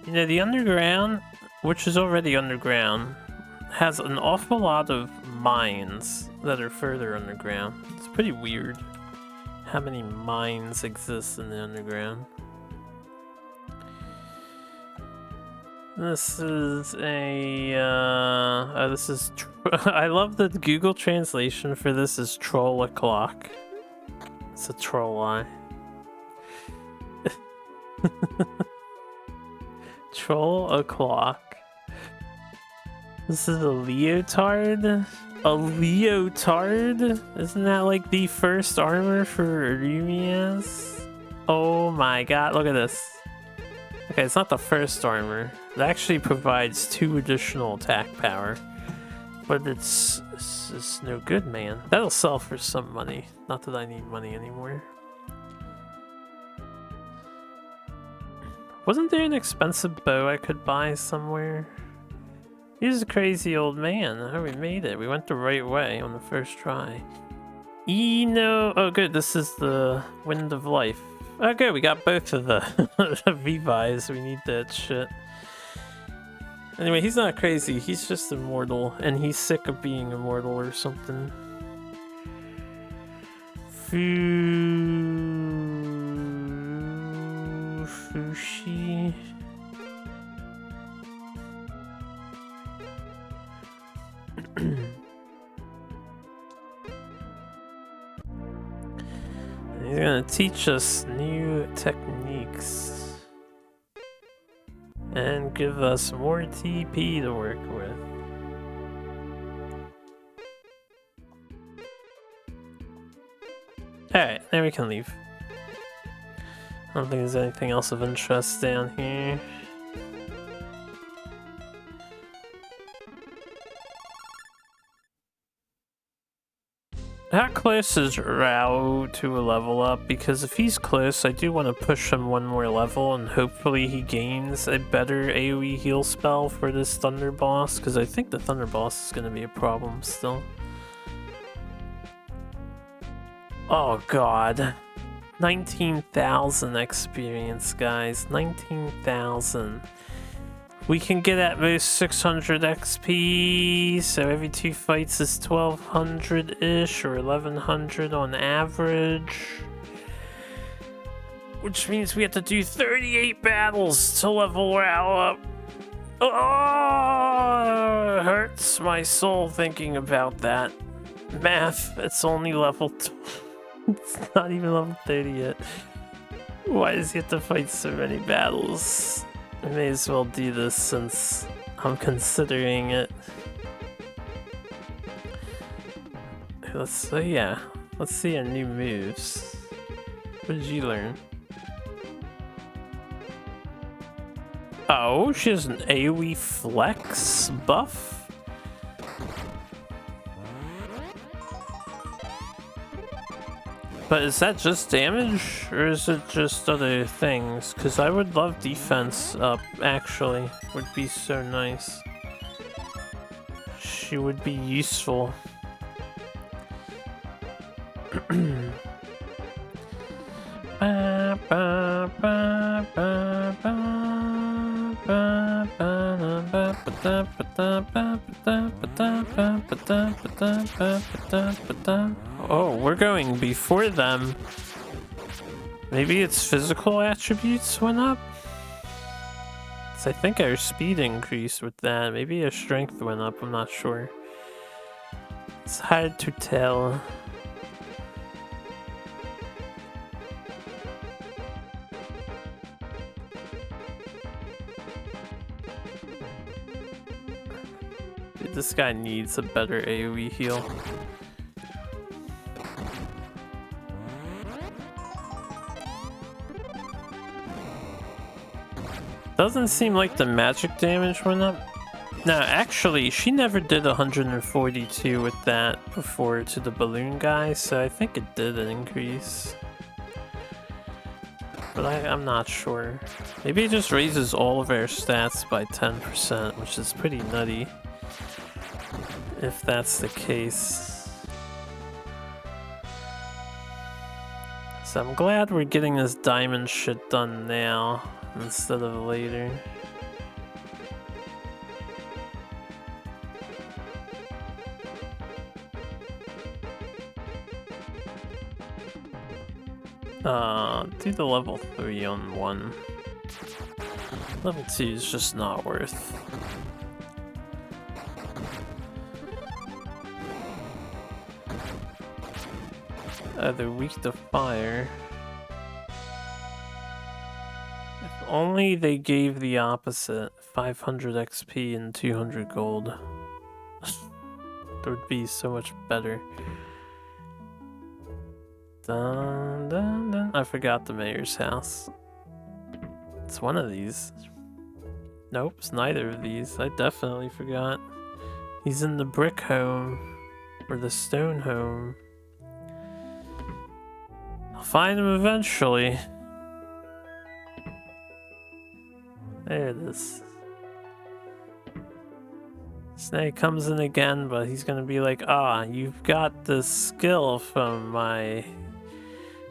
Speaker 1: You know, the underground, which is already underground, has an awful lot of mines that are further underground. It's pretty weird how many mines exist in the underground. This is a, I love that Google translation for this is troll o'clock. It's a troll eye. Troll o'clock. This is a leotard? A leotard? Isn't that like the first armor for Rumias? Oh my god, look at this. Okay, it's not the first armor. It actually provides 2 additional attack power. But it's no good, man. That'll sell for some money. Not that I need money anymore. Wasn't there an expensive bow I could buy somewhere? He's a crazy old man. Oh, we made it. We went the right way on the first try. No. Oh, good. This is the Wind of Life. Oh, good. We got both of the Revives. We need that shit. Anyway, he's not crazy. He's just immortal. And he's sick of being immortal or something. Fushi. He's gonna teach us new techniques and give us more TP to work with. Alright, now we can leave. I don't think there's anything else of interest down here. How close is Rao to a level up? Because if he's close, I do want to push him one more level and hopefully he gains a better AoE heal spell for this Thunder Boss, because I think the Thunder Boss is going to be a problem still. Oh god. 19,000 experience, guys. 19,000. We can get at most 600 XP, so every 2 fights is 1,200-ish or 1,100 on average. Which means we have to do 38 battles to level Rao up. Oh, it hurts my soul thinking about that. Math, it's only level 2. It's not even level 30 yet. Why does he have to fight so many battles? I may as well do this since I'm considering it. Let's see our new moves. What did you learn? Oh, she has an AoE flex buff? But is that just damage, or is it just other things? Because I would love defense up, actually. Would be so nice. She would be useful. Oh, we're going before them. Maybe its physical attributes went up? So I think our speed increased with that. Maybe our strength went up, I'm not sure. It's hard to tell. Dude, this guy needs a better AoE heal. Doesn't seem like the magic damage went up. No, actually, she never did 142 with that before to the balloon guy, so I think it did an increase. But I'm not sure. Maybe it just raises all of our stats by 10%, which is pretty nutty. If that's the case. So I'm glad we're getting this diamond shit done now instead of later. Do the level 3 on 1. Level 2 is just not worth. They're weak to fire. If only they gave the opposite, 500 XP and 200 gold. That would be so much better. Dun, dun, dun. I forgot the mayor's house. It's one of these. Nope, it's neither of these. I definitely forgot. He's in the brick home. Or the stone home. I'll find him eventually. There it is. Snake comes in again, but he's gonna be like, ah, you've got this skill from my...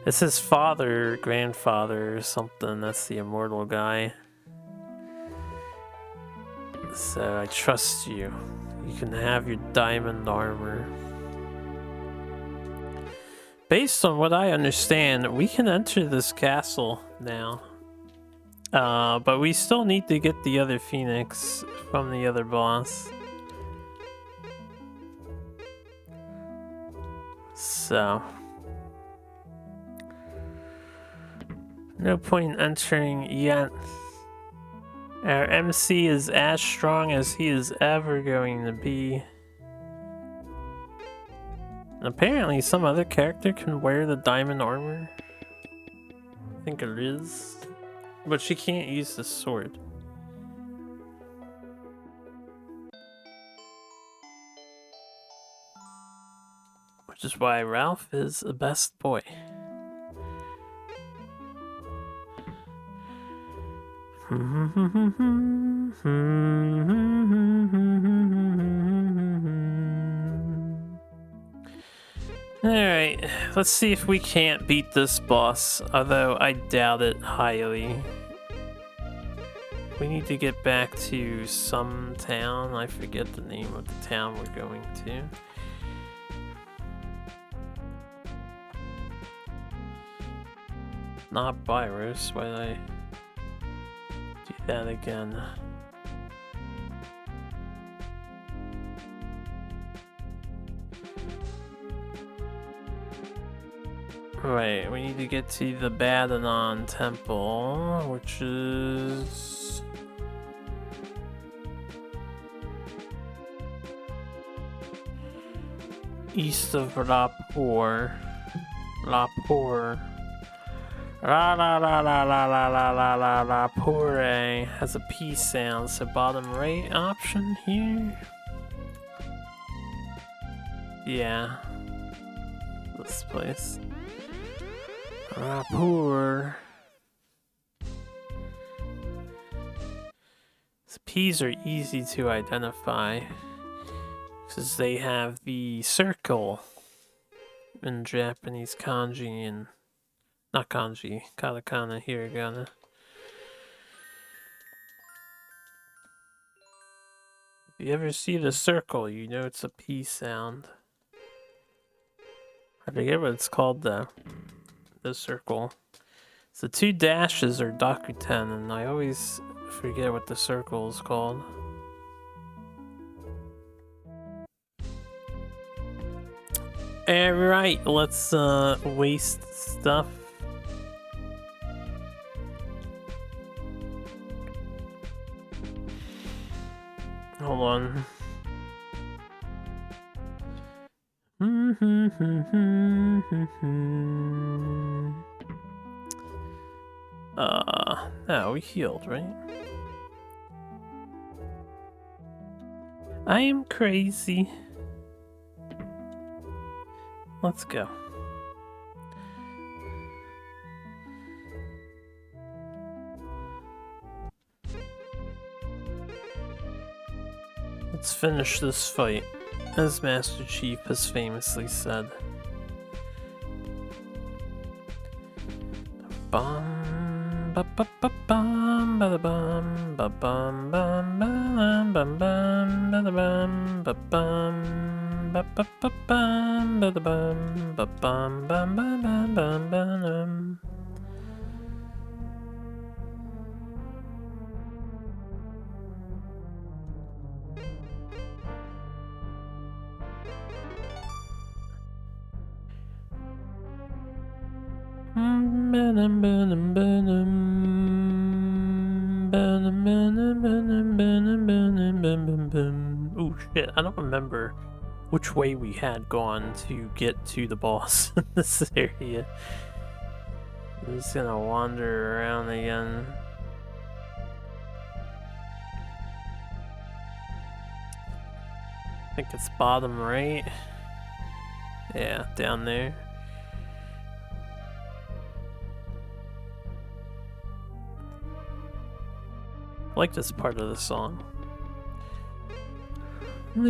Speaker 1: It's his father, grandfather, or something. That's the immortal guy. So I trust you. You can have your diamond armor. Based on what I understand, we can enter this castle now. But we still need to get the other phoenix from the other boss. So... no point in entering yet. Our MC is as strong as he is ever going to be. And apparently some other character can wear the diamond armor. I think it is. But she can't use the sword. Which is why Ralph is the best boy. Alright, let's see if we can't beat this boss, although I doubt it highly. We need to get back to some town. I forget the name of the town we're going to. Not Byros, why did I do that again? Right, we need to get to the Badanon Temple, which is... east of Lapur. Lapur. La la la la la la la la la Lapure has a P sound, so bottom right option here. Yeah. This place. Lapur. The P's are easy to identify because they have the circle in Japanese kanji and not kanji, katakana, hiragana. If you ever see the circle, you know it's a P sound. I forget what it's called though. The circle. So 2 dashes are Dakuten, and I always forget what the circle is called. Alright, let's waste stuff. Hold on. No, we healed, right? I am crazy. Let's go. Let's finish this fight, as Master Chief has famously said. Bum ba ba ba bum ba da bum ba bum bum bum bum bum ba da bum ba bum ba ba ba bum ba da bum ba bum bum bum bum bum. Oh shit, I don't remember which way we had gone to get to the boss in this area. I'm just gonna wander around again. I think it's bottom right. Yeah, down there. I like this part of the song. I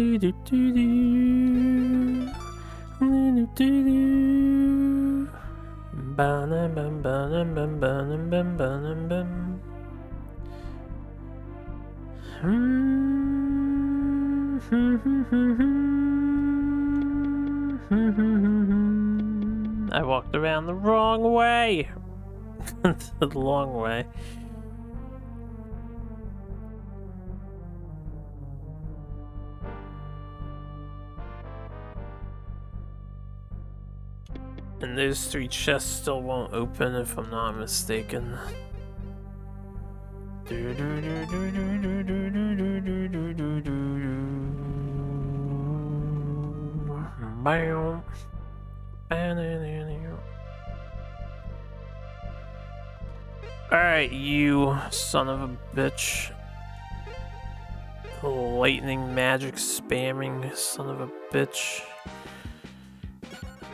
Speaker 1: walked around the wrong way. The long way. And those 3 chests still won't open if I'm not mistaken. Alright, you son of a bitch. Lightning magic spamming son of a bitch.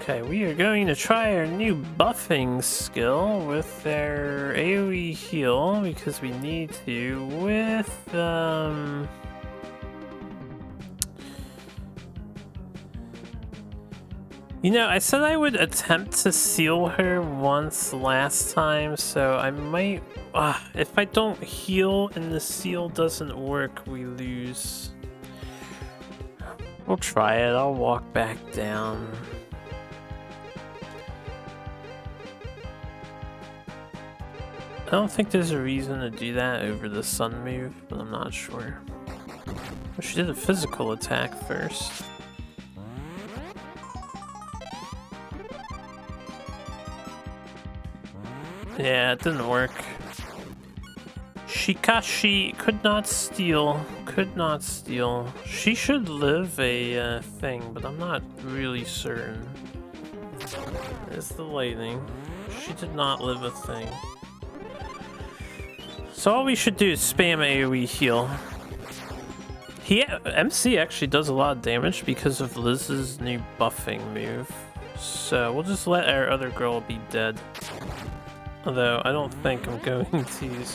Speaker 1: Okay, we are going to try our new buffing skill with our AoE heal because we need to with you know, I said I would attempt to seal her once last time, so I might if I don't heal and the seal doesn't work, we lose. We'll try it. I'll walk back down. I don't think there's a reason to do that over the sun move, but I'm not sure. Well, she did a physical attack first. Yeah, it didn't work. Shikashi could not steal. Could not steal. She should live a thing, but I'm not really certain. There's the lightning. She did not live a thing. So all we should do is spam AoE heal. MC actually does a lot of damage because of Liz's new buffing move. So we'll just let our other girl be dead. Although I don't think I'm going to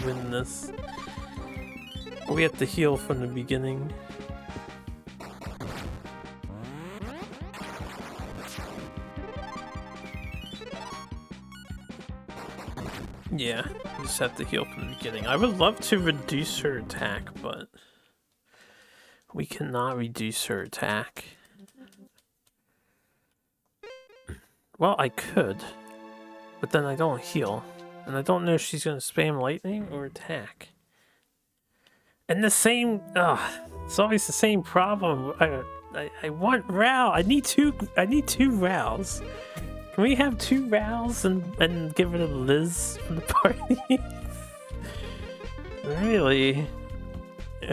Speaker 1: win this. We have to heal from the beginning. Yeah, we just have to heal from the beginning. I would love to reduce her attack, but we cannot reduce her attack. Well, I could, but then I don't heal. And I don't know if she's gonna spam lightning or attack. And the same, it's always the same problem. I want Rao. I need two Raos. Can we have 2 Raos and get rid of Liz from the party? Really?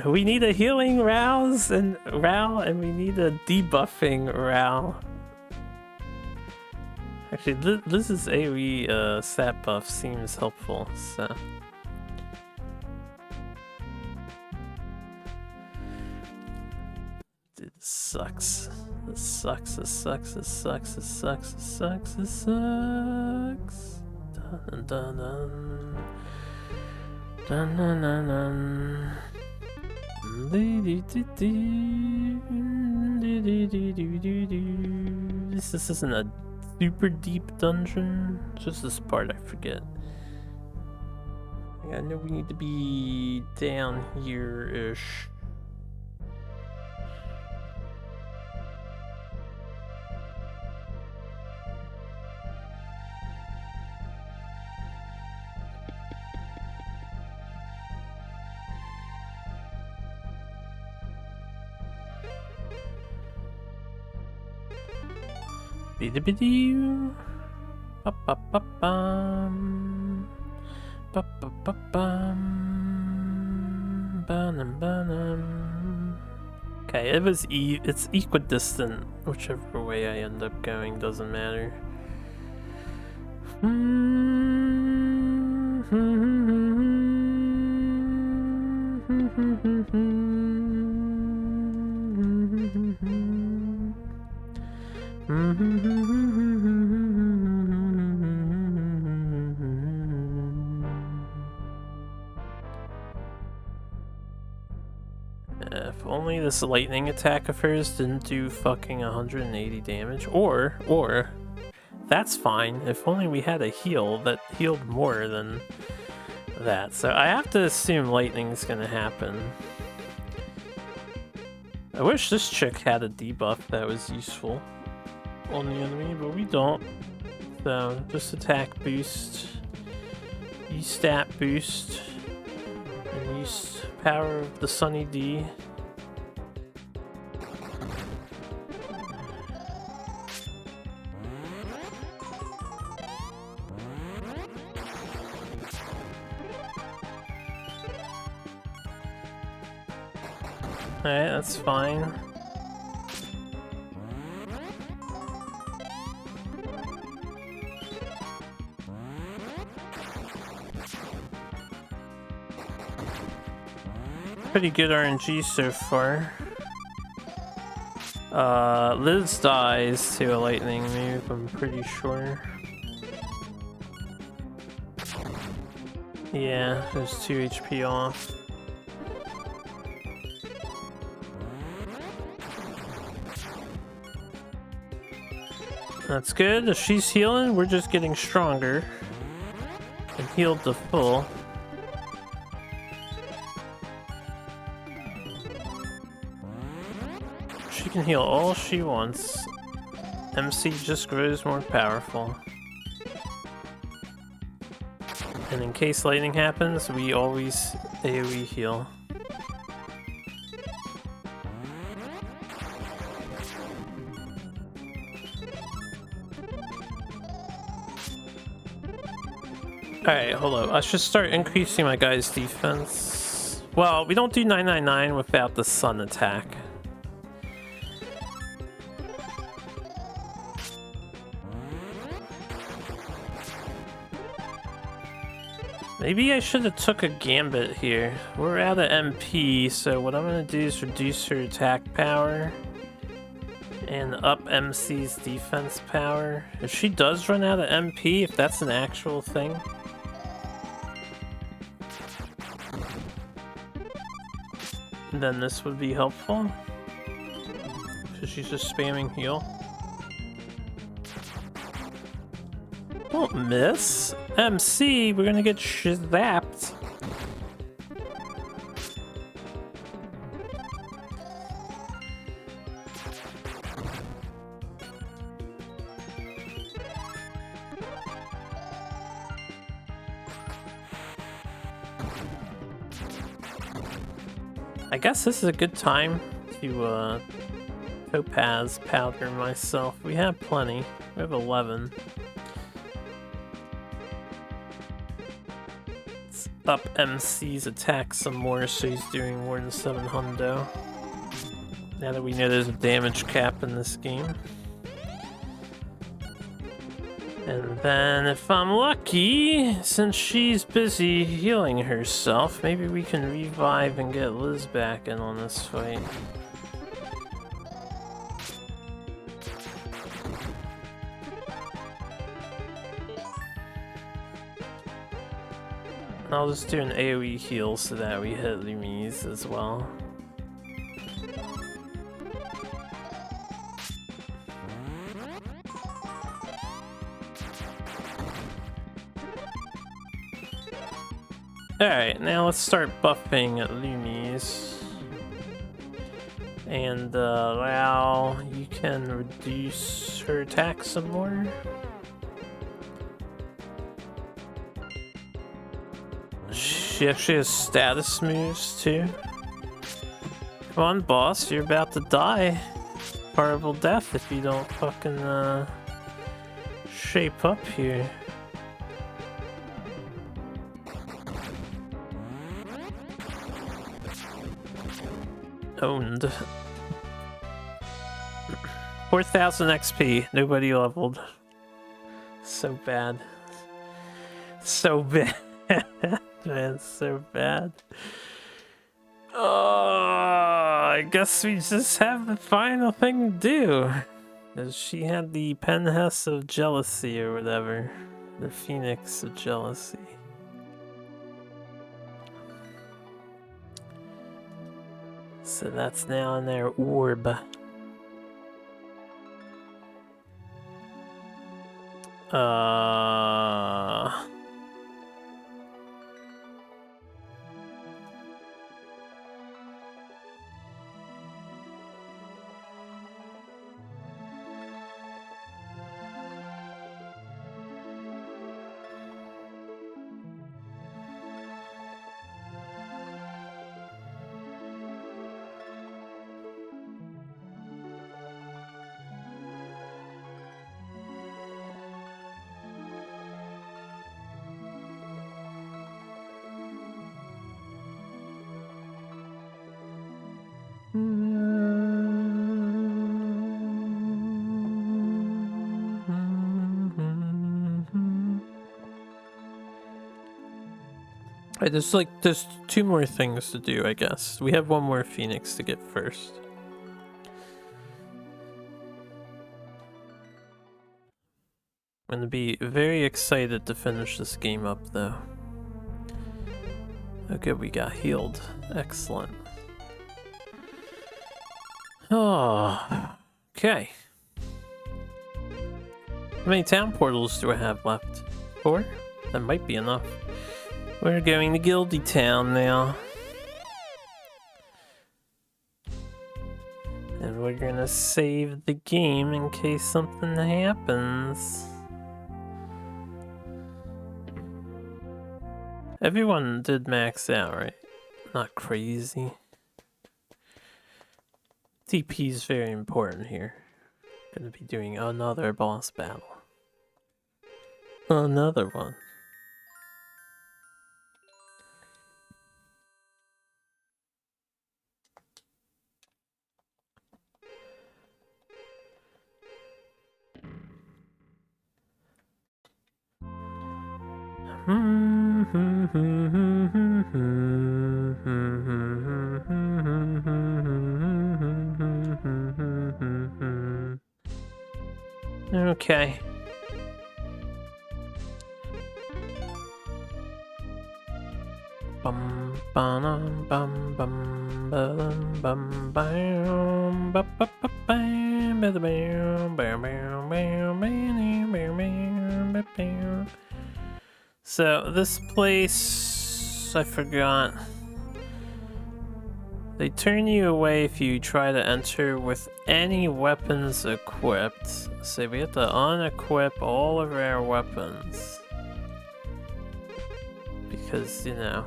Speaker 1: We need a healing Rao and we need a debuffing Rao. Actually, Liz's AoE stat buff seems helpful, so. Dude, this sucks. This sucks, this sucks, this sucks, this sucks, this sucks, this sucks. Dun dun dun. Dun dun dun dun. This isn't a super deep dungeon. It's just this part I forget. I know we need to be down here-ish. Bidibidoo. Ba-ba-ba-bum. Ba-ba-ba-bum. Ba-num-ba-num. Okay, it's equidistant. Whichever way I end up going doesn't matter. If only this lightning attack of hers didn't do fucking 180 damage, or that's fine. If only we had a heal that healed more than that. So I have to assume lightning's gonna happen. I wish this chick had a debuff that was useful on the enemy, but we don't. So just attack boost, use stat boost, and use power of the Sunny D. Alright, that's fine. Pretty good RNG so far. Liz dies to a lightning move, I'm pretty sure. Yeah, there's 2 HP off. That's good. If she's healing, we're just getting stronger. And healed to full. She can heal all she wants. MC just grows more powerful. And in case lightning happens, we always AoE heal. Alright, hold up. I should start increasing my guy's defense. Well, we don't do 999 without the sun attack. Maybe I should have took a gambit here. We're out of MP, so what I'm gonna do is reduce her attack power and up MC's defense power. If she does run out of MP, if that's an actual thing, then this would be helpful. Because she's just spamming heal. Don't miss. MC, we're gonna get zapped. I guess this is a good time to topaz powder myself. We have plenty. We have 11. Let's up MC's attack some more so he's doing more than 700. Now that we know there's a damage cap in this game. And then if I'm lucky, since she's busy healing herself, maybe we can revive and get Liz back in on this fight. I'll just do an AoE heal so that we hit Lumise as well. Alright, now let's start buffing at Lumise. And Lau, you can reduce her attack some more. She actually has status moves too. Come on, boss, you're about to die. Horrible death if you don't fucking shape up here. Owned. 4,000 XP. Nobody leveled. So bad. So bad. Man, so bad. Oh, I guess we just have the final thing to do. Because she had the Penhess of Jealousy or whatever. The Phoenix of Jealousy. So that's now in their orb. Alright, there's 2 more things to do, I guess. We have 1 more Phoenix to get first. I'm gonna be very excited to finish this game up, though. Okay, we got healed. Excellent. Oh, okay. How many town portals do I have left? 4? That might be enough. We're going to Gildy Town now. And we're gonna save the game in case something happens. Everyone did max out, right? Not crazy. TP is very important here. Gonna be doing another boss battle. Another one. Okay. Bum bum bum bum bum bum bam ba ba ba bam ba bam bam bam bam bam bam. So this place, I forgot. They turn you away if you try to enter with any weapons equipped. So we have to unequip all of our weapons. Because, you know,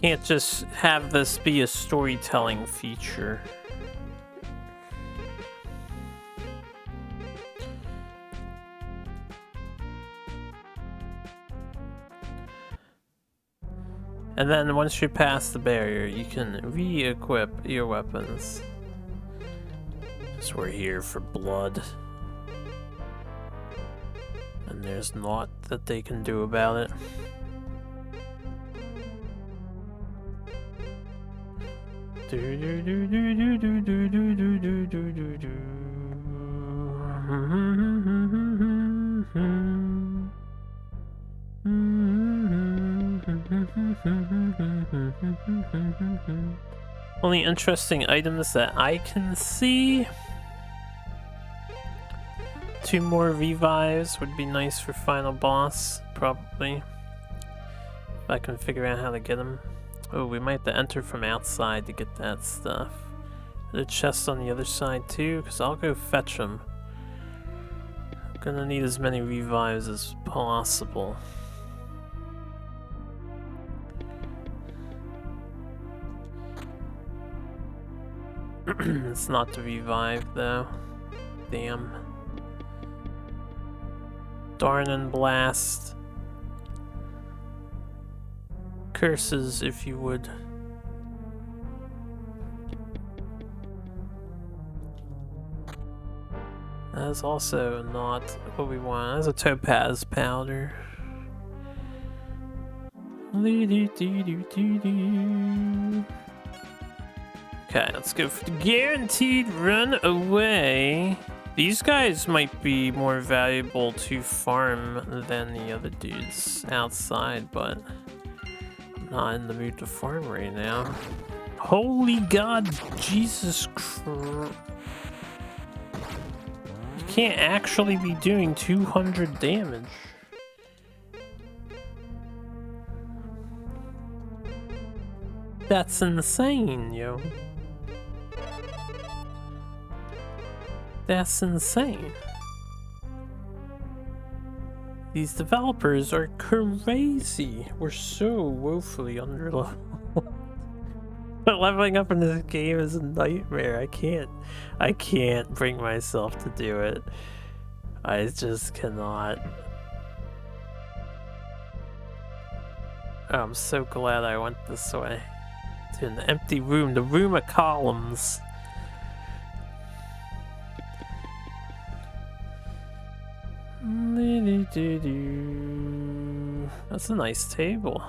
Speaker 1: can't just have this be a storytelling feature. And then once you pass the barrier, you can re-equip your weapons. So we're here for blood. And there's naught that they can do about it. Only interesting items that I can see. 2 more revives would be nice for final boss, probably. If I can figure out how to get them. Oh, we might have to enter from outside to get that stuff. The chest on the other side too, because I'll go fetch them. I'm gonna need as many revives as possible. It's not to revive though. Damn. Darn and blast. Curses, if you would. That's also not what we want. That's a topaz powder. Okay, let's go for the guaranteed run away. These guys might be more valuable to farm than the other dudes outside, but I'm not in the mood to farm right now. Holy God, Jesus Christ. You can't actually be doing 200 damage. That's insane, yo. That's insane. These developers are crazy. We're so woefully underleveled. But leveling up in this game is a nightmare. I can't bring myself to do it. I just cannot. Oh, I'm so glad I went this way. To an empty room, the room of columns. That's a nice table.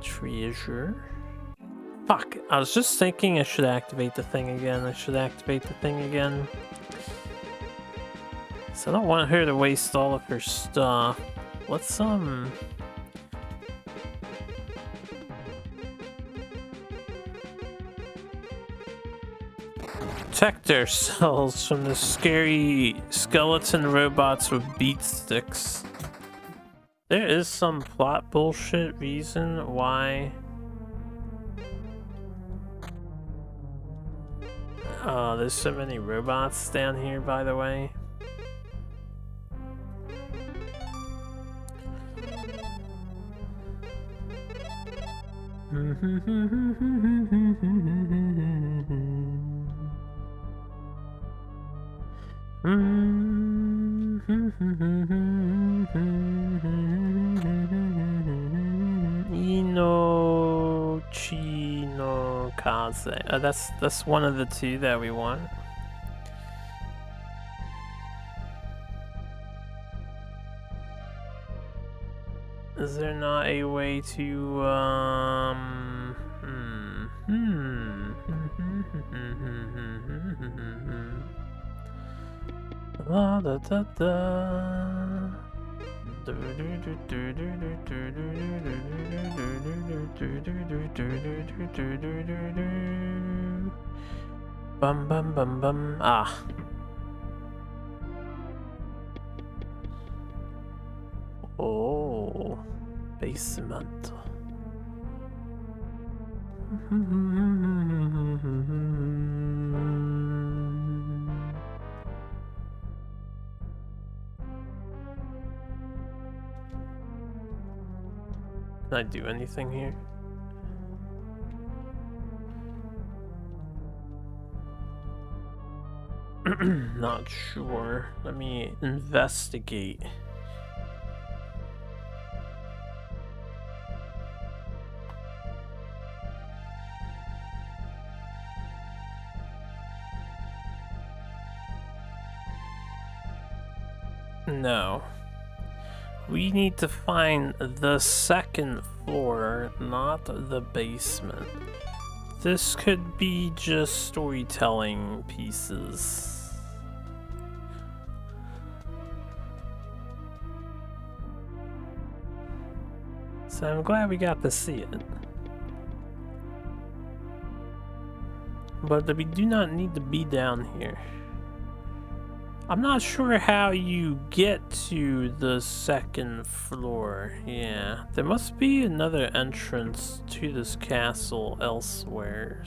Speaker 1: Treasure. Fuck, I was just thinking I should activate the thing again. So I don't want her to waste all of her stuff. Let's, protect ourselves from the scary skeleton robots with beat sticks. There is some plot bullshit reason why. Oh, there's so many robots down here, by the way. Inochi no Kaze. That's one of the two that we want. Is there not a way to la da da da. Bum bum bum bum. Ah. Oh, basement. Can I do anything here? Not sure. Let me investigate. No. We need to find the second floor, not the basement. This could be just storytelling pieces. So I'm glad we got to see it. But we do not need to be down here. I'm not sure how you get to the second floor. Yeah, there must be another entrance to this castle elsewhere.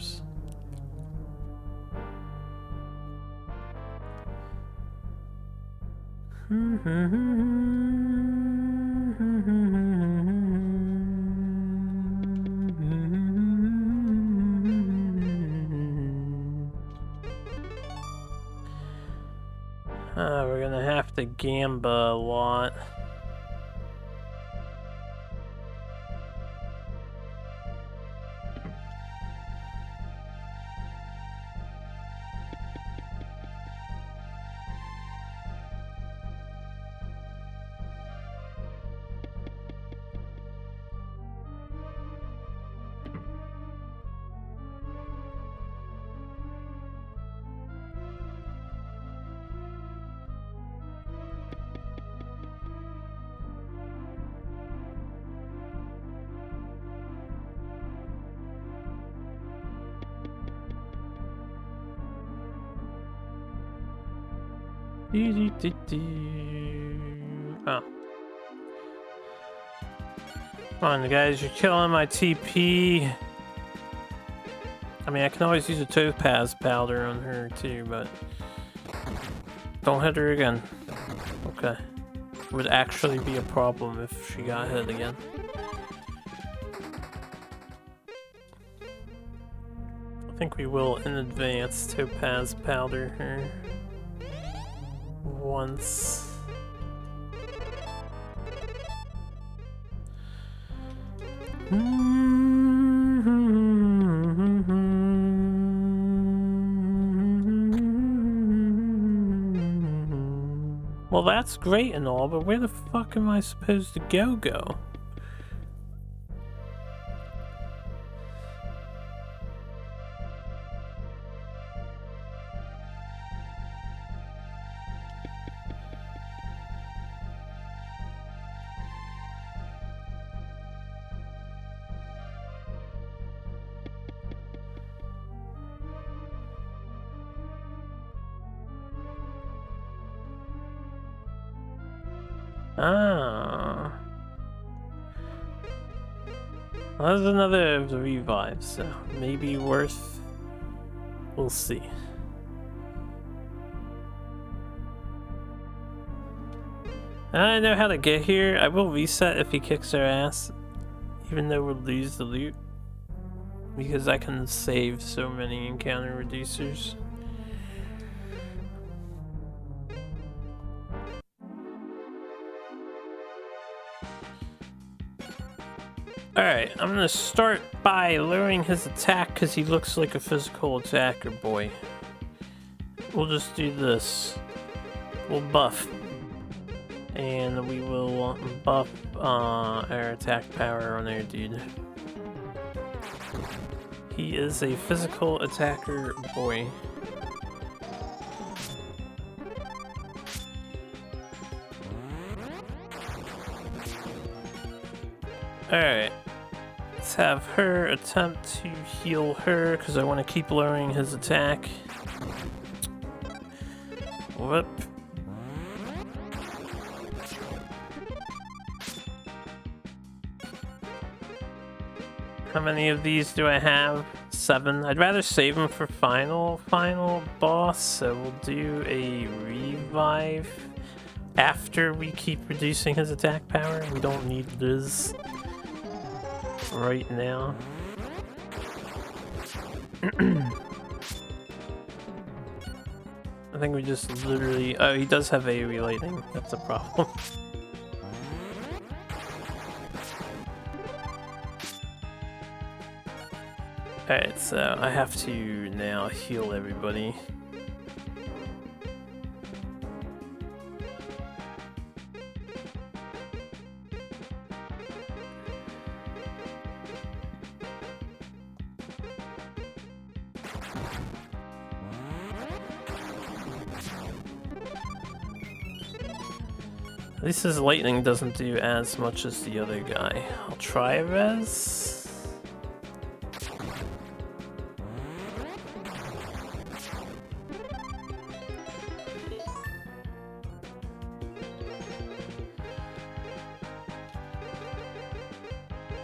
Speaker 1: We're gonna have to gamba a lot. Oh. Come on, guys, you're killing my TP. I mean, I can always use a topaz powder on her too, but don't hit her again. Okay. Would actually be a problem if she got hit again. I think we will in advance topaz powder her once. Well, that's great and all, but where the fuck am I supposed to go? Ah. Well, there's another of the revives, so maybe worth... We'll see. I know how to get here. I will reset if he kicks our ass, even though we'll lose the loot, because I can save so many encounter reducers. Alright, I'm gonna start by lowering his attack because he looks like a physical attacker boy. We'll just do this. We'll buff. And we will buff our attack power on our dude. He is a physical attacker boy. Alright. Let's have her attempt to heal her, because I want to keep lowering his attack. Whoop. How many of these do I have? 7. I'd rather save them for final boss, so we'll do a revive after we keep reducing his attack power. We don't need this right now. I think we just literally... Oh, he does have AoE lighting. That's a problem. Alright, so I have to now heal everybody. At least his lightning doesn't do as much as the other guy. I'll try a res.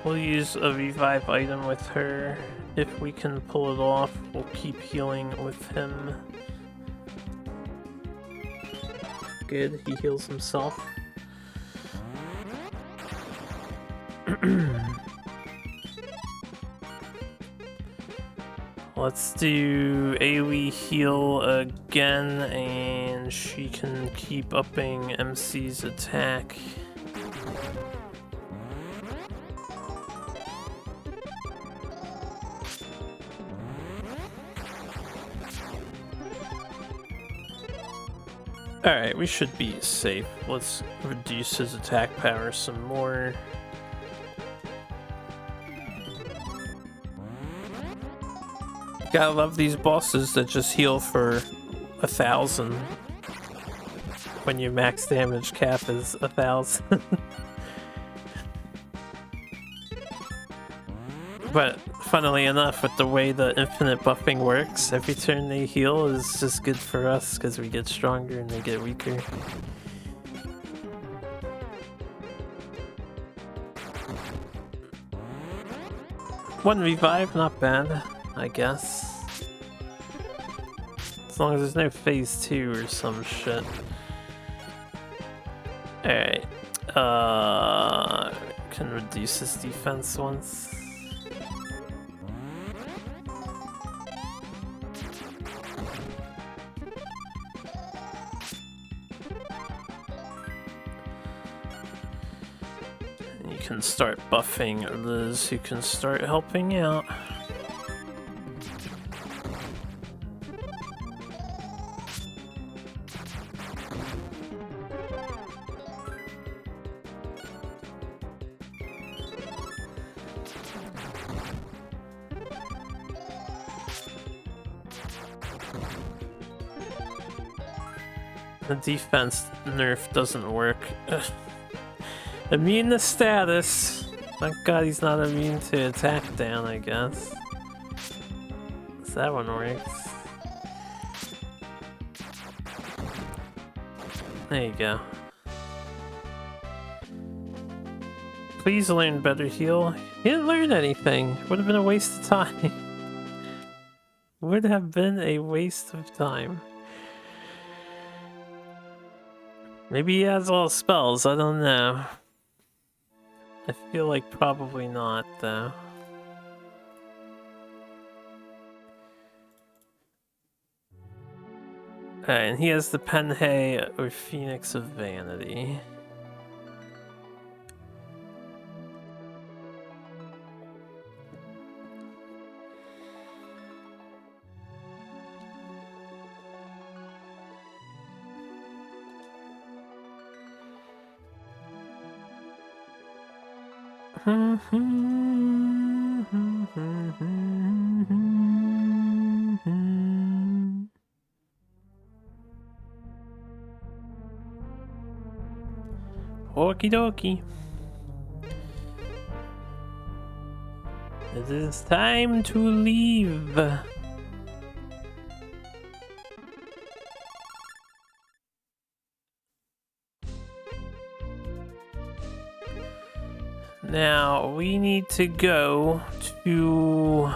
Speaker 1: We'll use a revive item with her. If we can pull it off, we'll keep healing with him. Good, he heals himself. Let's do AoE heal again, and she can keep upping MC's attack. Alright, we should be safe. Let's reduce his attack power some more. Gotta love these bosses that just heal for 1,000 when your max damage cap is 1,000. But funnily enough, with the way the infinite buffing works, every turn they heal is just good for us because we get stronger and they get weaker. One revive, not bad, I guess. As long as there's no phase 2 or some shit. Alright. Can reduce his defense once. can start buffing Liz, who can start helping out. The defense nerf doesn't work. Immune to status. Thank God he's not immune to attack down, I guess. So that one works. There you go. Please learn better heal. He didn't learn anything. Would have been a waste of time. Would have been a waste of time. Maybe he has all spells, I don't know. I feel like probably not, though. Alright, and he has the Penhei or Phoenix of Vanity. Okie dokie. It is time to leave. Now, we need to go to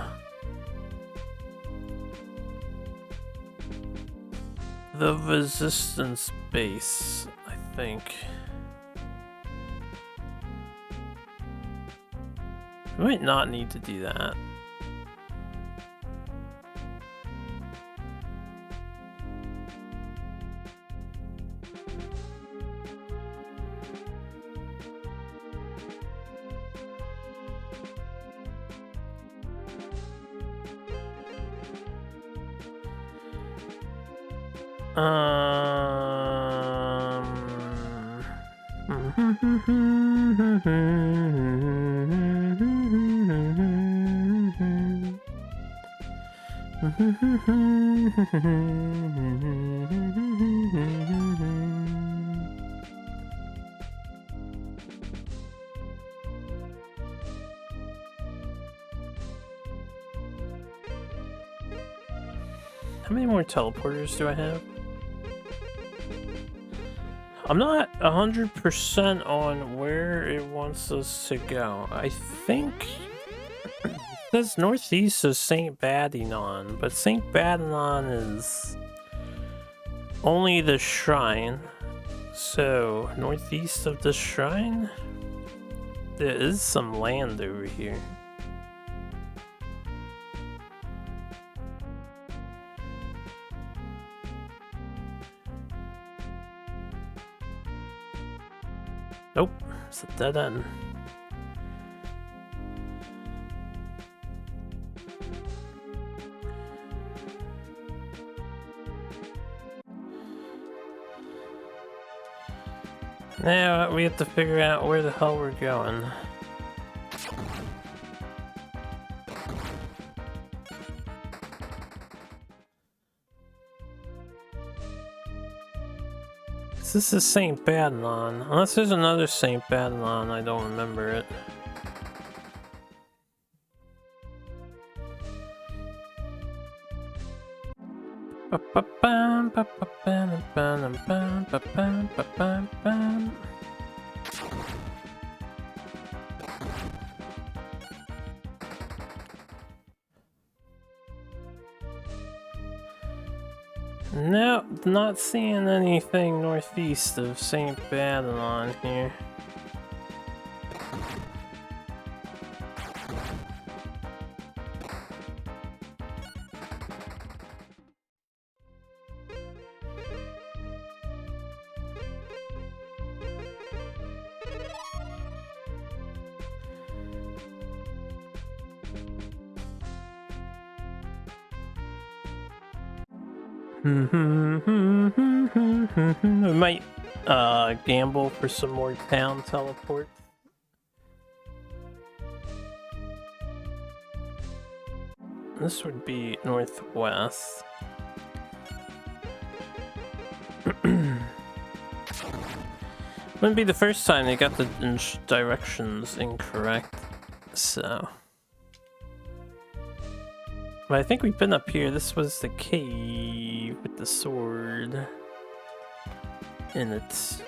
Speaker 1: the resistance base, I think. We might not need to do that. How many more teleporters do I have? I'm not 100% on where it wants us to go. I think it says northeast of St. Badinon, but St. Badinon is only the shrine. So, northeast of the shrine? There is some land over here. Nope, it's a dead end. Now we have to figure out where the hell we're going. This is St. Badinon. Unless there's another St. Badinon, I don't remember it. Nope, not seeing anything northeast of St. Badinon here. We might gamble for some more town teleports. This would be northwest. Wouldn't be the first time they got the directions incorrect, so. But I think we've been up here. This was the cave with the sword in it.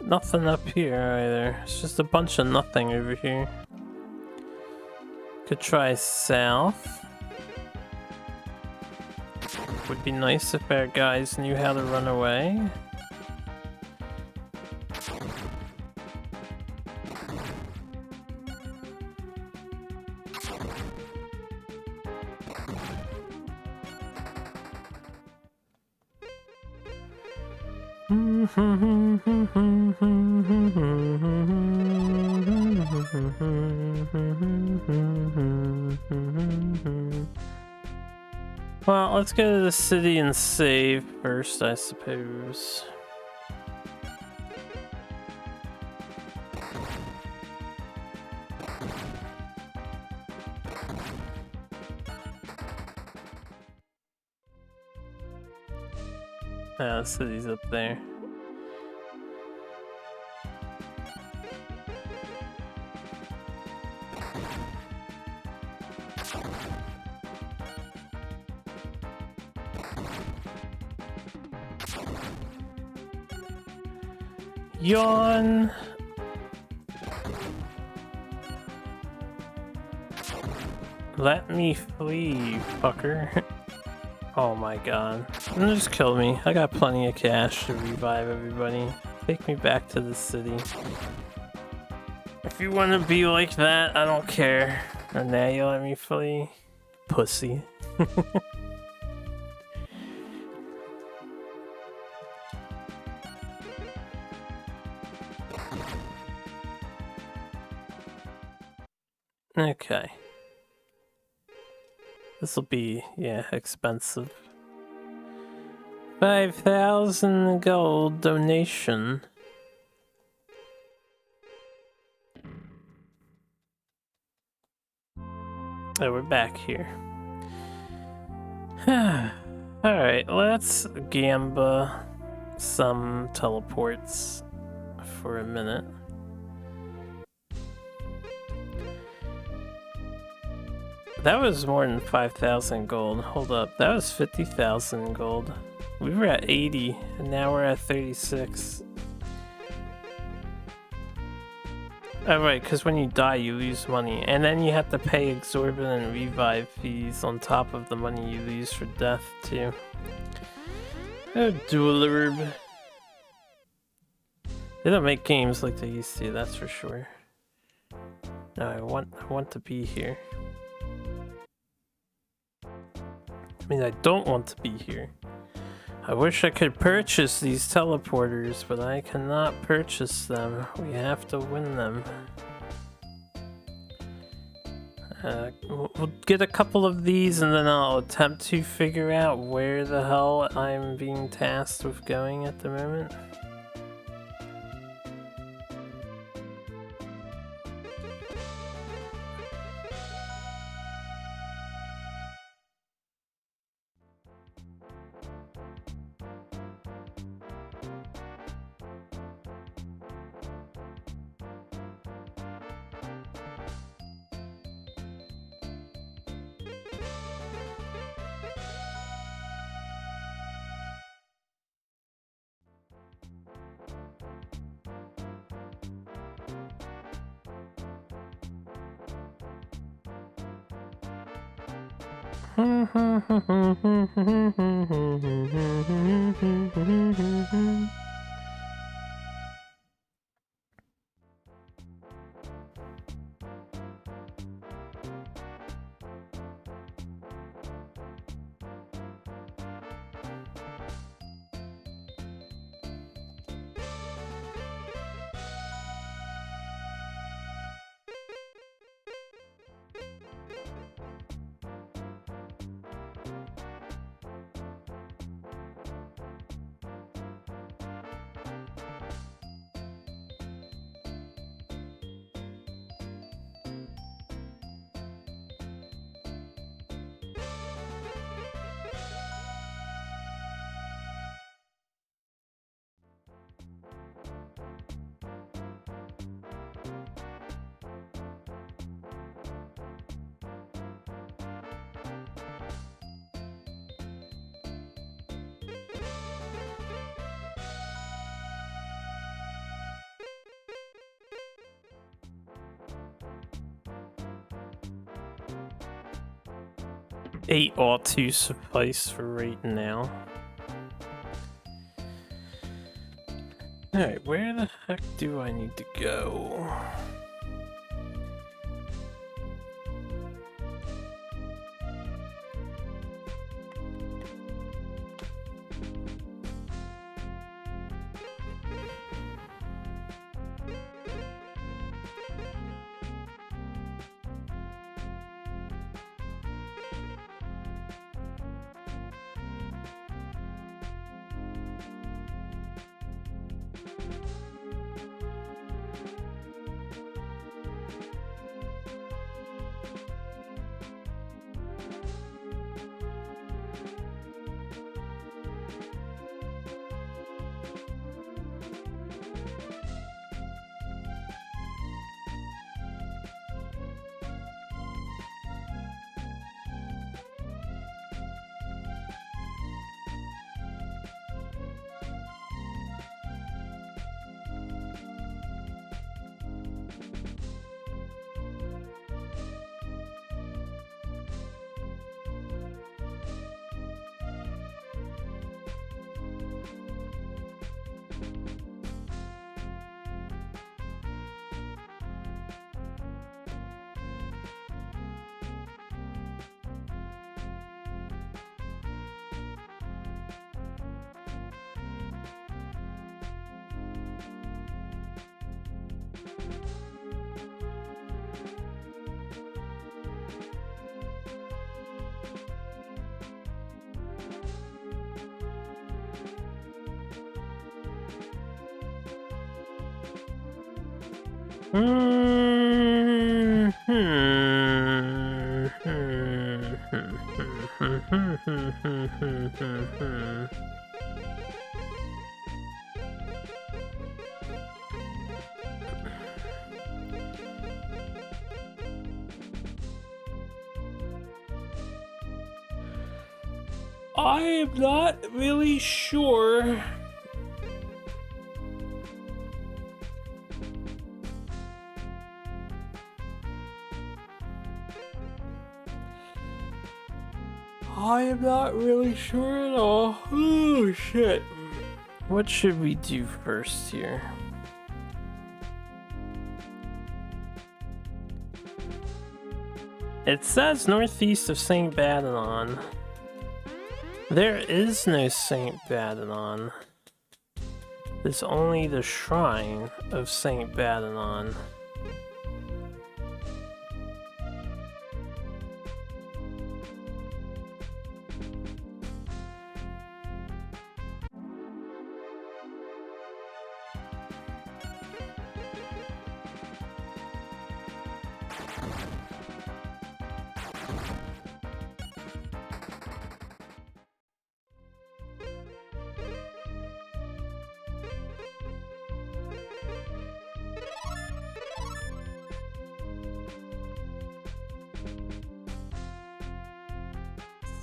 Speaker 1: Nothing up here either. It's just a bunch of nothing over here. Could try south. Would be nice if our guys knew how to run away. Well, let's go to the city and save first, I suppose. Yeah, the city's up there. Yawn. Let me flee, fucker. Oh my god. Just kill me. I got plenty of cash to revive everybody. Take me back to the city. If you want to be like that, I don't care. And now you let me flee? Pussy. Okay. This'll be, yeah, expensive. 5,000 gold donation. Oh, we're back here. Alright, let's gamba some teleports for a minute. That was more than 5,000 gold. Hold up, that was 50,000 gold. We were at 80, and now we're at 36. Oh right, because when you die you lose money, and then you have to pay exorbitant revive fees on top of the money you lose for death too. Oh, dual herb. They don't make games like they used to, that's for sure. No, I want to be here. I mean, I don't want to be here. I wish I could purchase these teleporters, but I cannot purchase them. We have to win them. We'll get a couple of these and then I'll attempt to figure out where the hell I'm being tasked with going at the moment. 8 ought to suffice for right now. Alright, where the heck do I need to go? I am not really sure. I am not really sure at all. Oh shit. What should we do first here? It says northeast of St. Badanon. There is no St. Badanon. There's only the shrine of St. Badanon.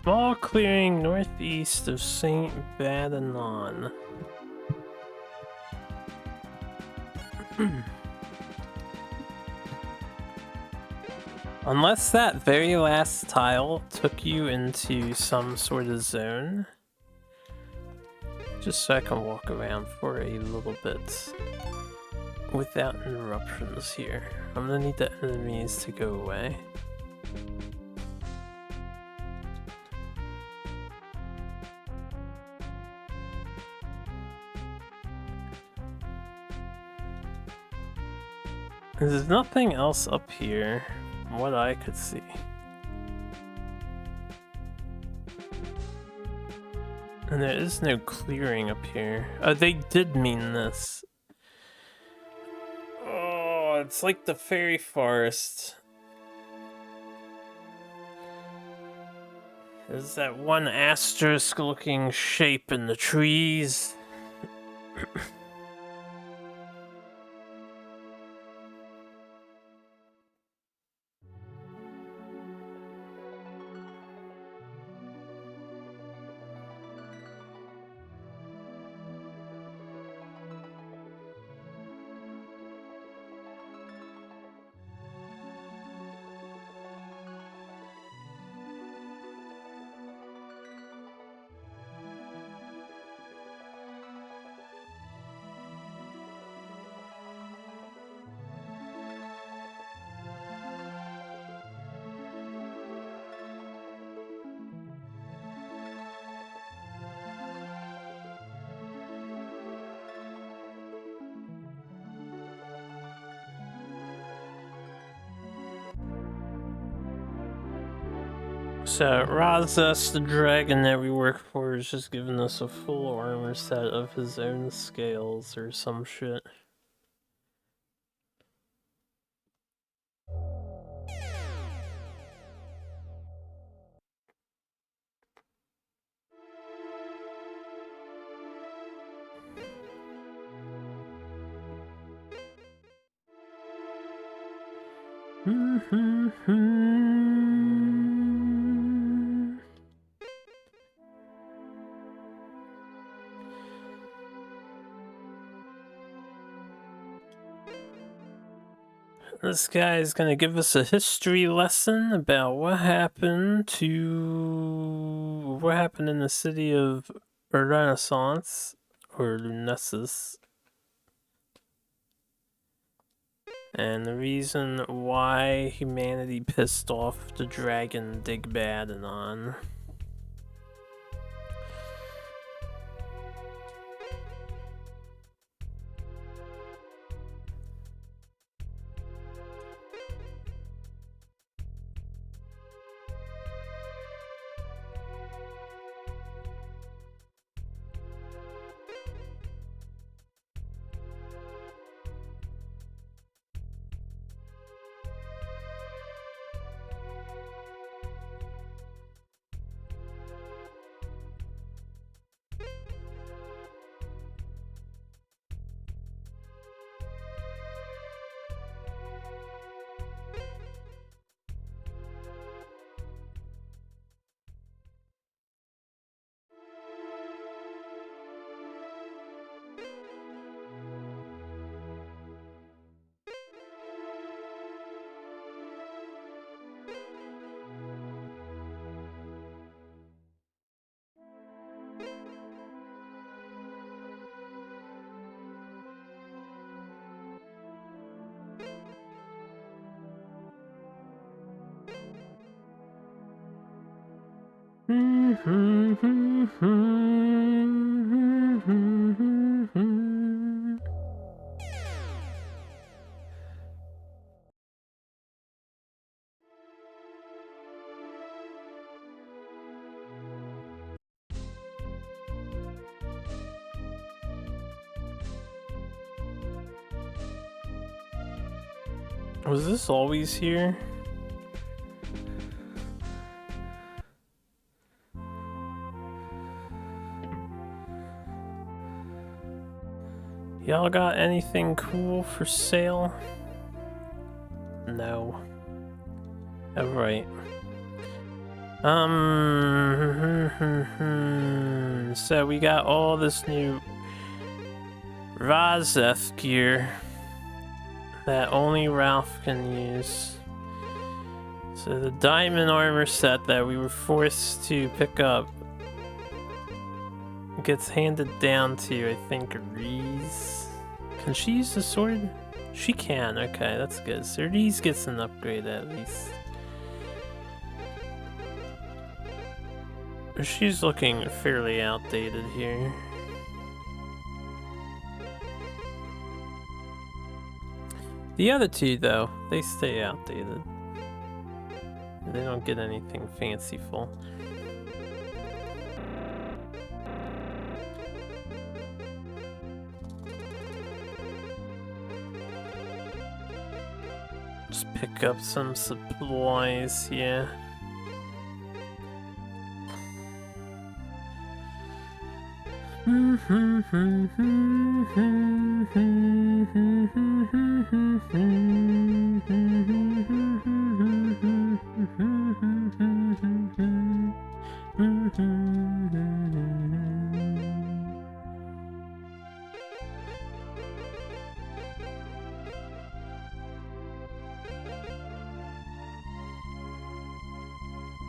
Speaker 1: Small clearing northeast of St. Badanon. Unless that very last tile took you into some sort of zone. Just so I can walk around for a little bit without interruptions here. I'm gonna need the enemies to go away. There's nothing else up here, from what I could see. And there is no clearing up here. Oh, they did mean this. Oh, it's like the fairy forest. There's that one asterisk-looking shape in the trees. So, Razes, the dragon that we work for, is just giving us a full armor set of his own scales or some shit. This guy is gonna give us a history lesson about what happened in the city of Renaissance, or Lunesis, and the reason why humanity pissed off the dragon Digbaddon. Was this always here? Y'all got anything cool for sale? No. Oh, right. So we got all this new Razeth gear that only Ralph can use. So the diamond armor set that we were forced to pick up gets handed down to, I think, Reese. Can she use the sword? She can, okay, that's good. So Reese gets an upgrade at least. She's looking fairly outdated here. The other two, though, they stay outdated. They don't get anything fanciful. Just pick up some supplies, yeah.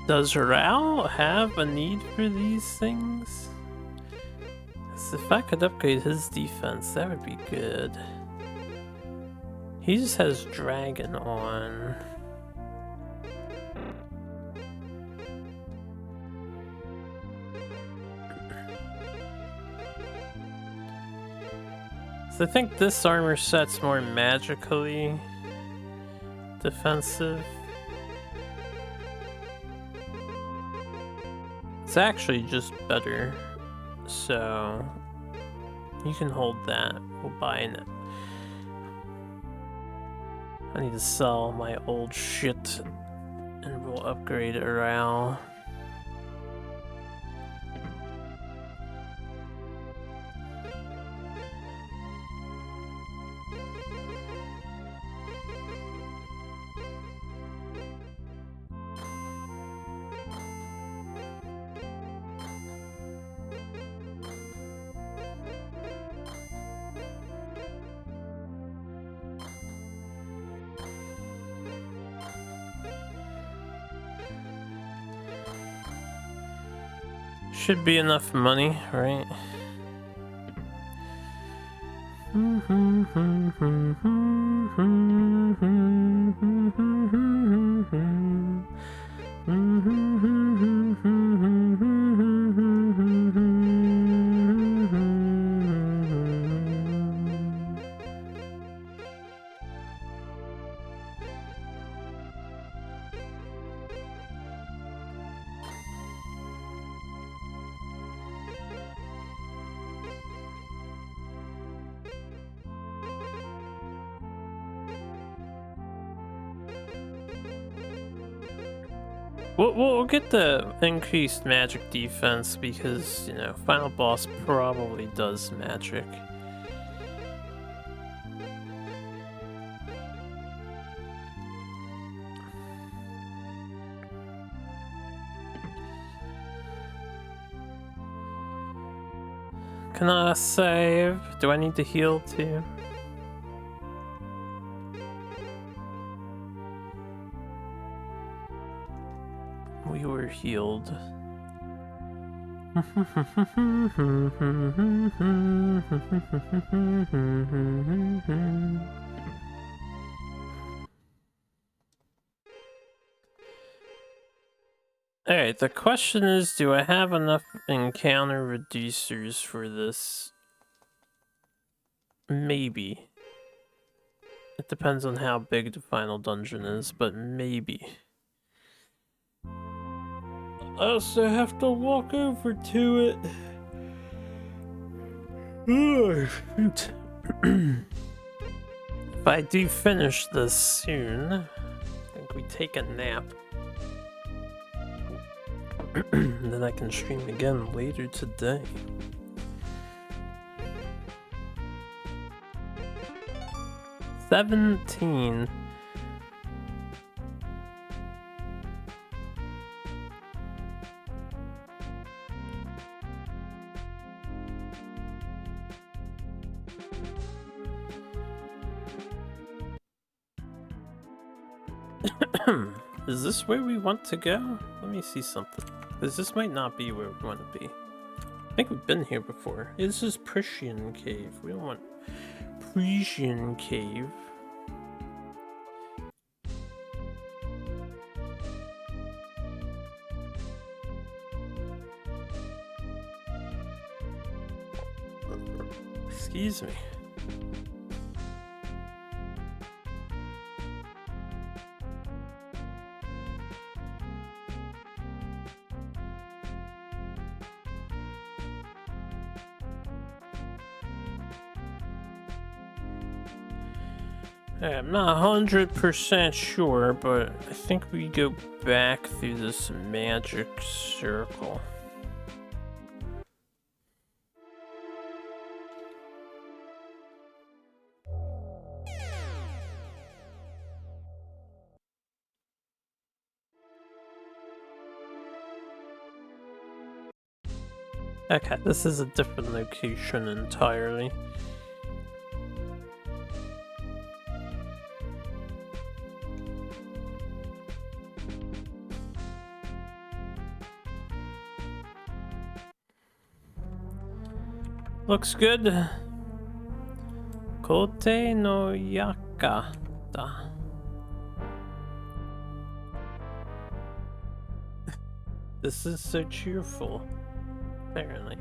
Speaker 1: Does Rao have a need for these things? If I could upgrade his defense, that would be good. He just has dragon on. So I think this armor set's more magically defensive. It's actually just better. So you can hold that. We'll buy it. I need to sell my old shit and we'll upgrade it around. Should be enough money, right? We'll get the increased magic defense because, you know, final boss probably does magic. Can I save? Do I need to heal too? We were healed. Alright, the question is, do I have enough encounter reducers for this? Maybe. It depends on how big the final dungeon is, but maybe. I also have to walk over to it. Oh, shoot. If I do finish this soon, I think we take a nap. And then I can stream again later today. $17. Is this where we want to go? Let me see something. Because this might not be where we want to be. I think we've been here before. This is Prussian Cave. We don't want Prussian Cave. Excuse me. I'm not 100% sure, but I think we go back through this magic circle. Okay, this is a different location entirely. Looks good. Kote no Yakata. This is so cheerful, apparently.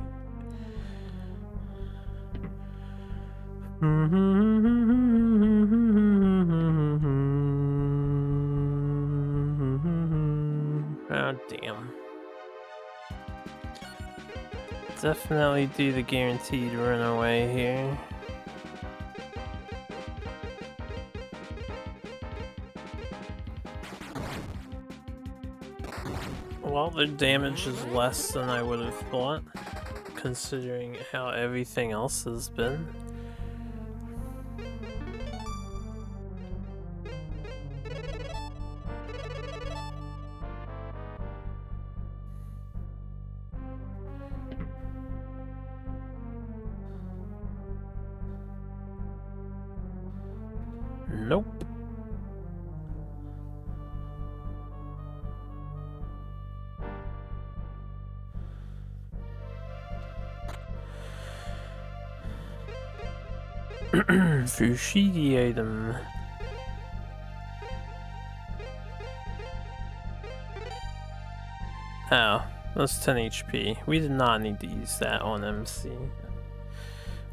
Speaker 1: Oh, damn. definitely do the guaranteed runaway here. Well, their damage is less than I would have thought, considering how everything else has been. Nope. Fushigi item. Oh, that's 10 HP. We did not need to use that on MC.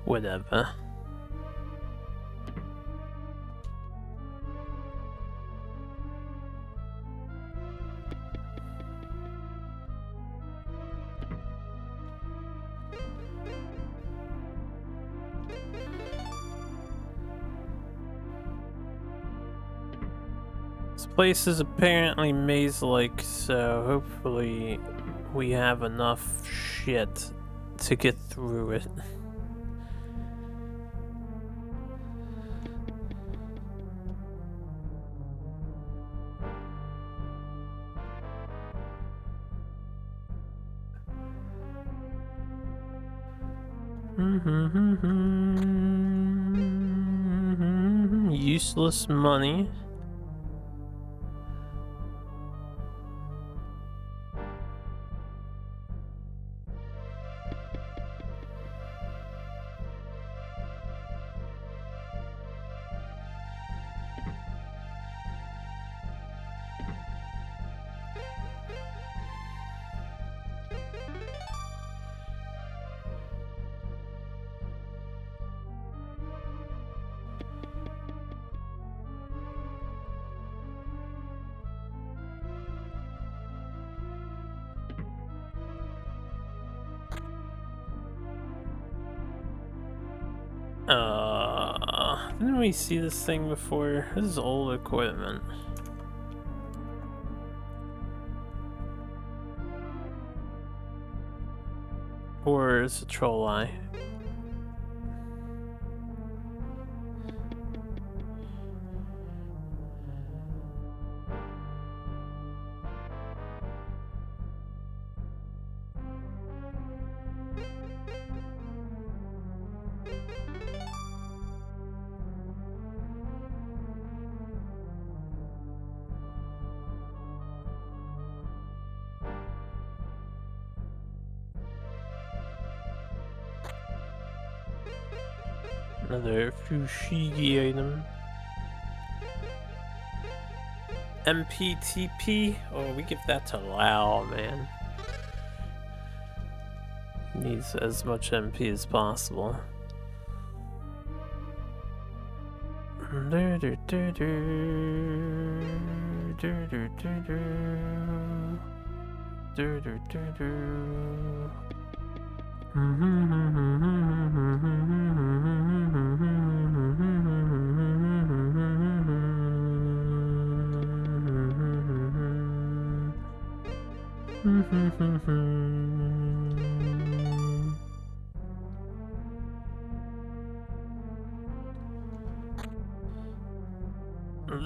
Speaker 1: Whatever. This place is apparently maze-like, so hopefully we have enough shit to get through it. Useless money. Didn't we see this thing before? This is old equipment. Or is it troll eye? Another Fushigi item. MPTP? Oh, we give that to Lao, man. Needs as much MP as possible.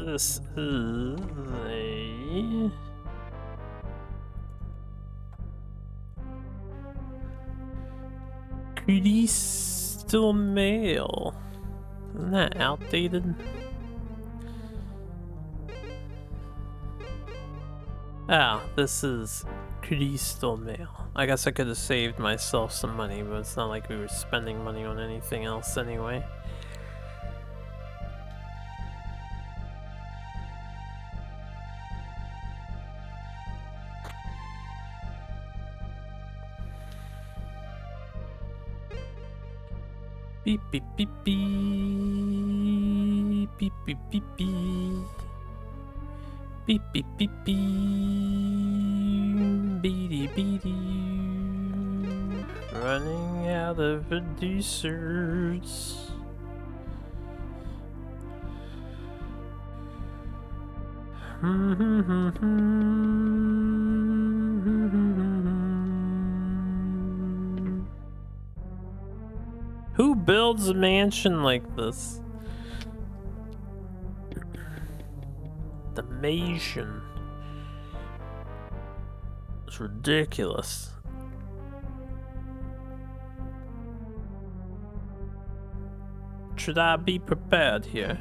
Speaker 1: This is a crystal mail. Isn't that outdated? Ah, this is crystal mail. I guess I could have saved myself some money, but it's not like we were spending money on anything else anyway. Beep beep beep beep beep beep beep beep beep beep beep beep beady beady. running out of desserts. Who builds a mansion like this? The mansion. It's ridiculous. Should I be prepared here?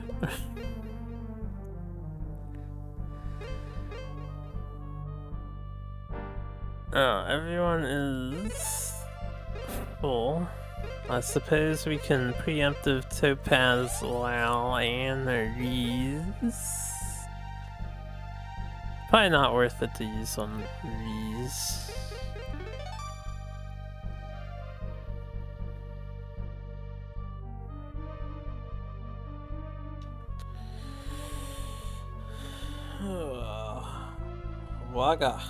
Speaker 1: Oh, everyone is full. I suppose we can preemptive topaz Lao and Reese. Probably not worth it to use on Reese. Waga.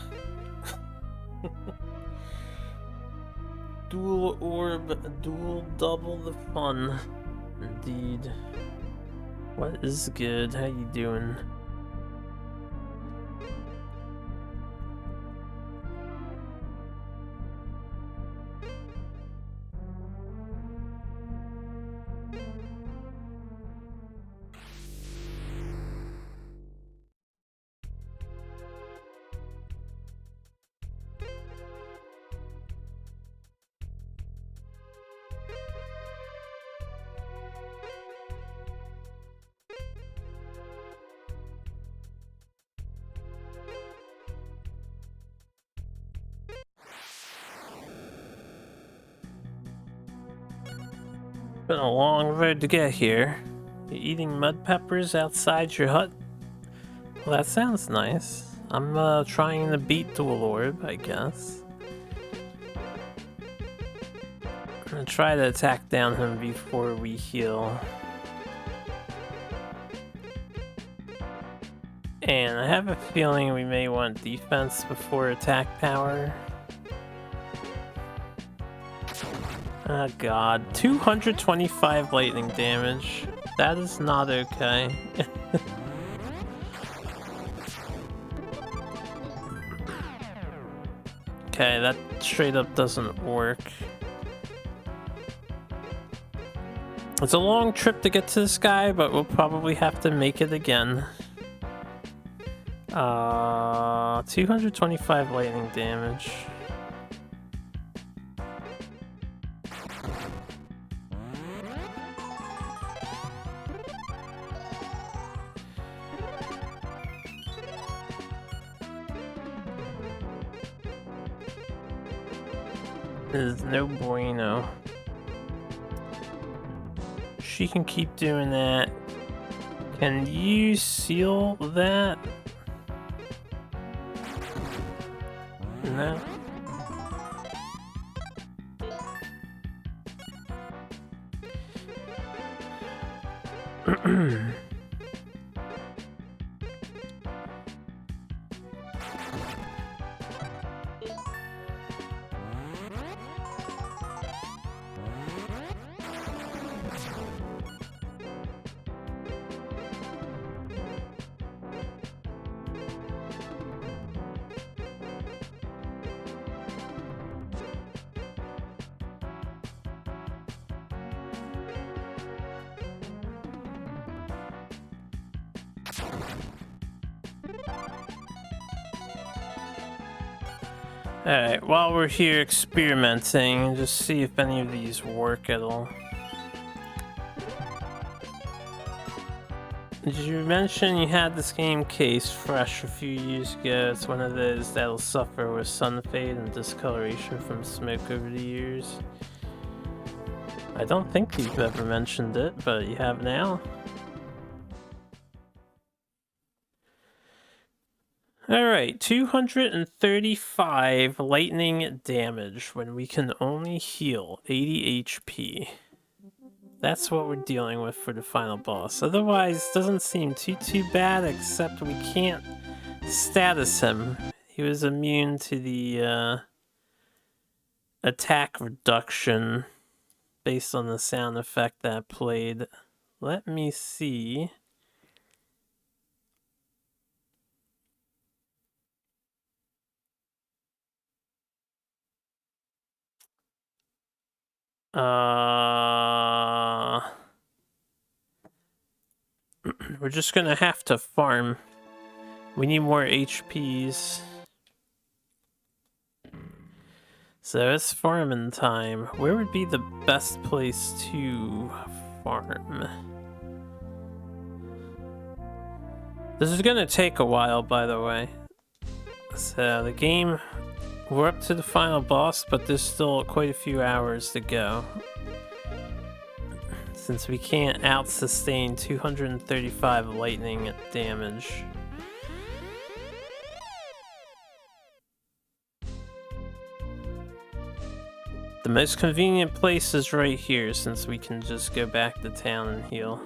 Speaker 1: Dual orb, dual double the fun. Indeed. What is good? How you doing? Been a long road to get here. You eating mud peppers outside your hut? Well, that sounds nice. I'm trying to beat Dual Orb, I guess. I'm gonna try to attack down him before we heal. And I have a feeling we may want defense before attack power. Oh god, 225 lightning damage. That is not okay. Okay, that straight up doesn't work. It's a long trip to get to this guy, but we'll probably have to make it again. 225 lightning damage. Is no bueno. She can keep doing that. Can you seal that? No. Alright, while we're here experimenting, just see if any of these work at all. Did you mention you had this game case fresh a few years ago? It's one of those that'll suffer with sun fade and discoloration from smoke over the years. I don't think you've ever mentioned it, but you have now. Alright, 235 lightning damage when we can only heal 80 HP. That's what we're dealing with for the final boss. Otherwise, doesn't seem too bad, except we can't status him. He was immune to the attack reduction based on the sound effect that played. Let me see. We're just gonna have to farm. We need more HPs. So it's farming time. Where would be the best place to farm? This is gonna take a while, by the way. So the game, we're up to the final boss, but there's still quite a few hours to go. Since we can't out-sustain 235 lightning damage. The most convenient place is right here, since we can just go back to town and heal.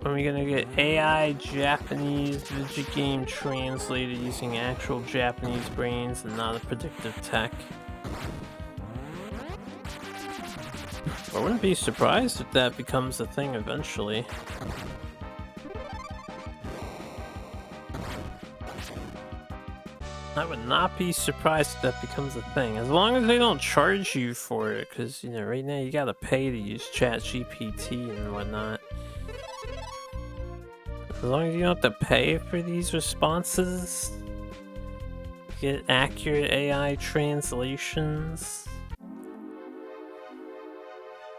Speaker 1: When are we gonna get AI Japanese video game translated using actual Japanese brains and not a predictive tech? I wouldn't be surprised if that becomes a thing eventually. I would not be surprised if that becomes a thing, as long as they don't charge you for it, because, you know, right now you gotta pay to use ChatGPT and whatnot. As long as you don't have to pay for these responses, get accurate AI translations.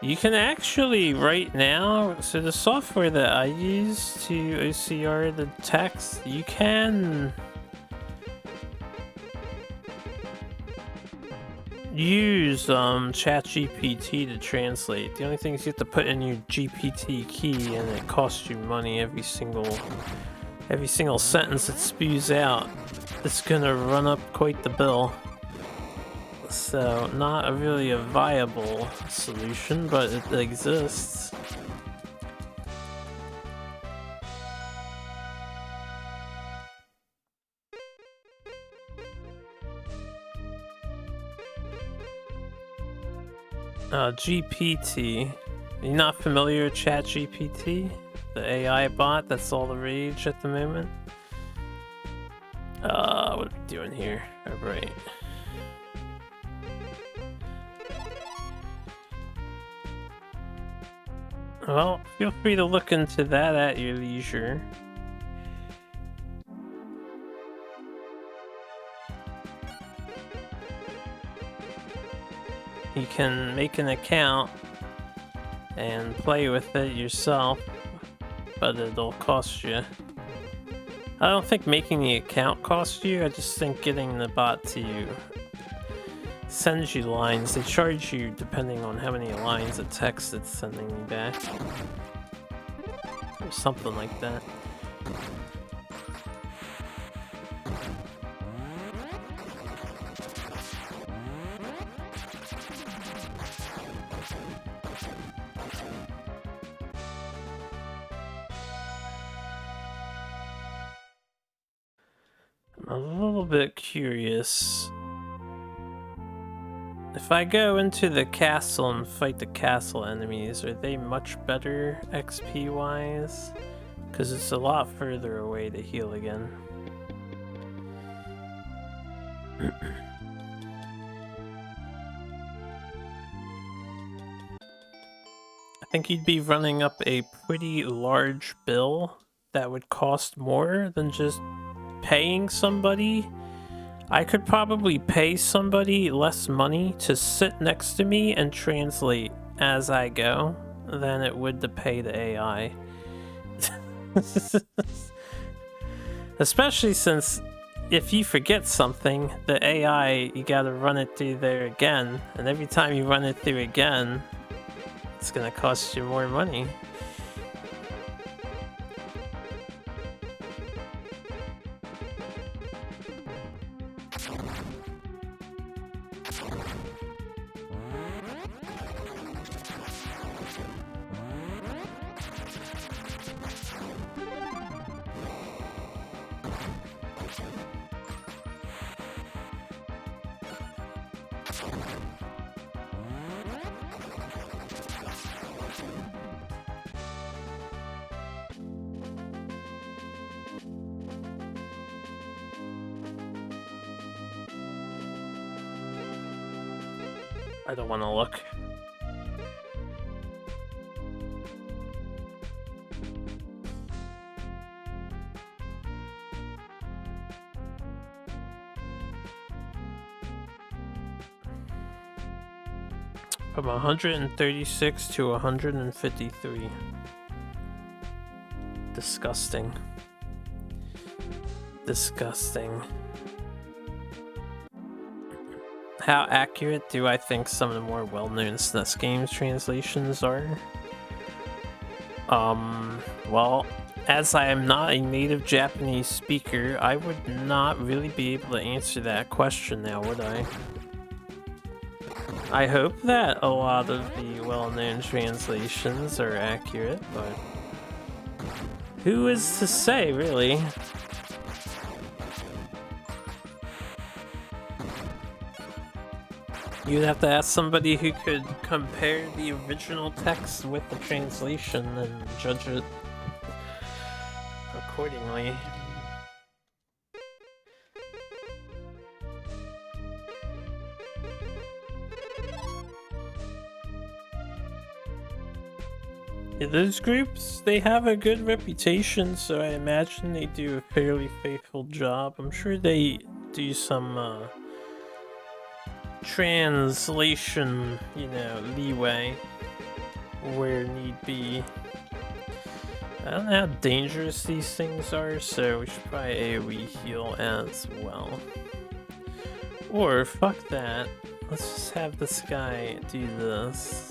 Speaker 1: You can actually, right now, so the software that I use to OCR the text, you can use ChatGPT to translate. The only thing is you have to put in your GPT key, and it costs you money every single sentence it spews out. It's gonna run up quite the bill. So not really a viable solution, but it exists. GPT. Are you not familiar with ChatGPT? The AI bot that's all the rage at the moment? What are we doing here? Alright. Well, feel free to look into that at your leisure. You can make an account and play with it yourself, but it'll cost you. I don't think making the account costs you, I just think getting the bot to send you lines. They charge you depending on how many lines of text it's sending you back. Or something like that. I'm a little bit curious. If I go into the castle and fight the castle enemies, are they much better XP wise? Because it's a lot further away to heal again. I think you'd be running up a pretty large bill that would cost more than just paying somebody. I could probably pay somebody less money to sit next to me and translate as I go than it would to pay the AI. Especially since if you forget something, the AI, you gotta run it through there again, and every time you run it through again, it's gonna cost you more money. I don't want to look. From 136 to 153. Disgusting. Disgusting. How accurate do I think some of the more well-known SNES games translations are? Well, as I am not a native Japanese speaker, I would not really be able to answer that question now, would I? I hope that a lot of the well-known translations are accurate, but who is to say, really? You'd have to ask somebody who could compare the original text with the translation and judge it accordingly. Yeah, those groups, they have a good reputation, so I imagine they do a fairly faithful job. I'm sure they do some translation, you know, leeway where need be. I don't know how dangerous these things are, so we should probably AoE heal as well. Or, fuck that. Let's just have this guy do this.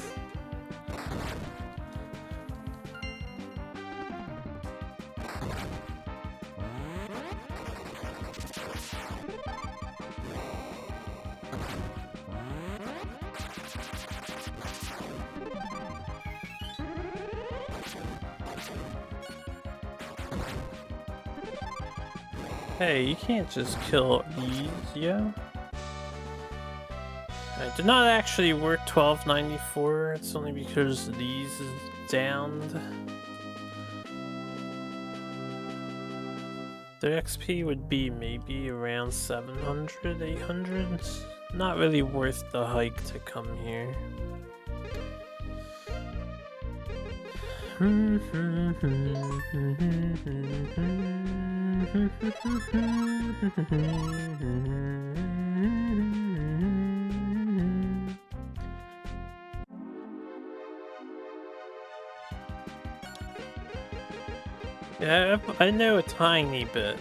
Speaker 1: Hey, you can't just kill these, yo. I did not actually work 1294, it's only because these is downed. Their XP would be maybe around 700, 800. Not really worth the hike to come here. Yeah, I know a tiny bit.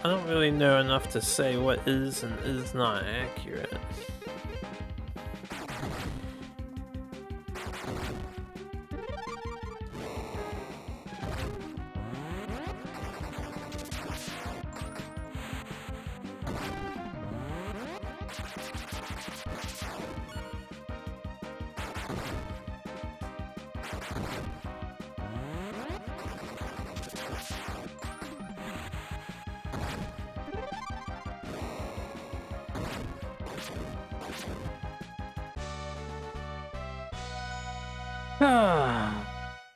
Speaker 1: I don't really know enough to say what is and is not accurate.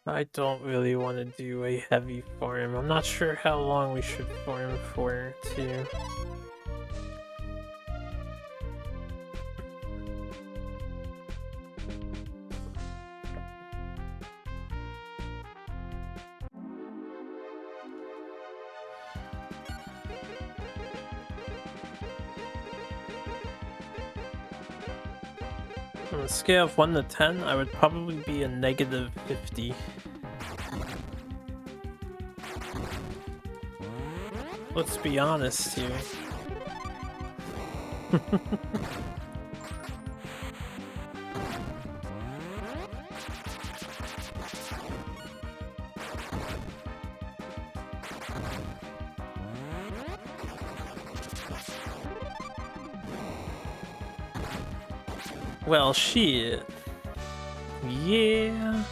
Speaker 1: I don't really want to do a heavy farm. I'm not sure how long we should farm for, too. On a scale of 1 to 10, I would probably be a negative 50. Let's be honest here. Well, shit. Yeah.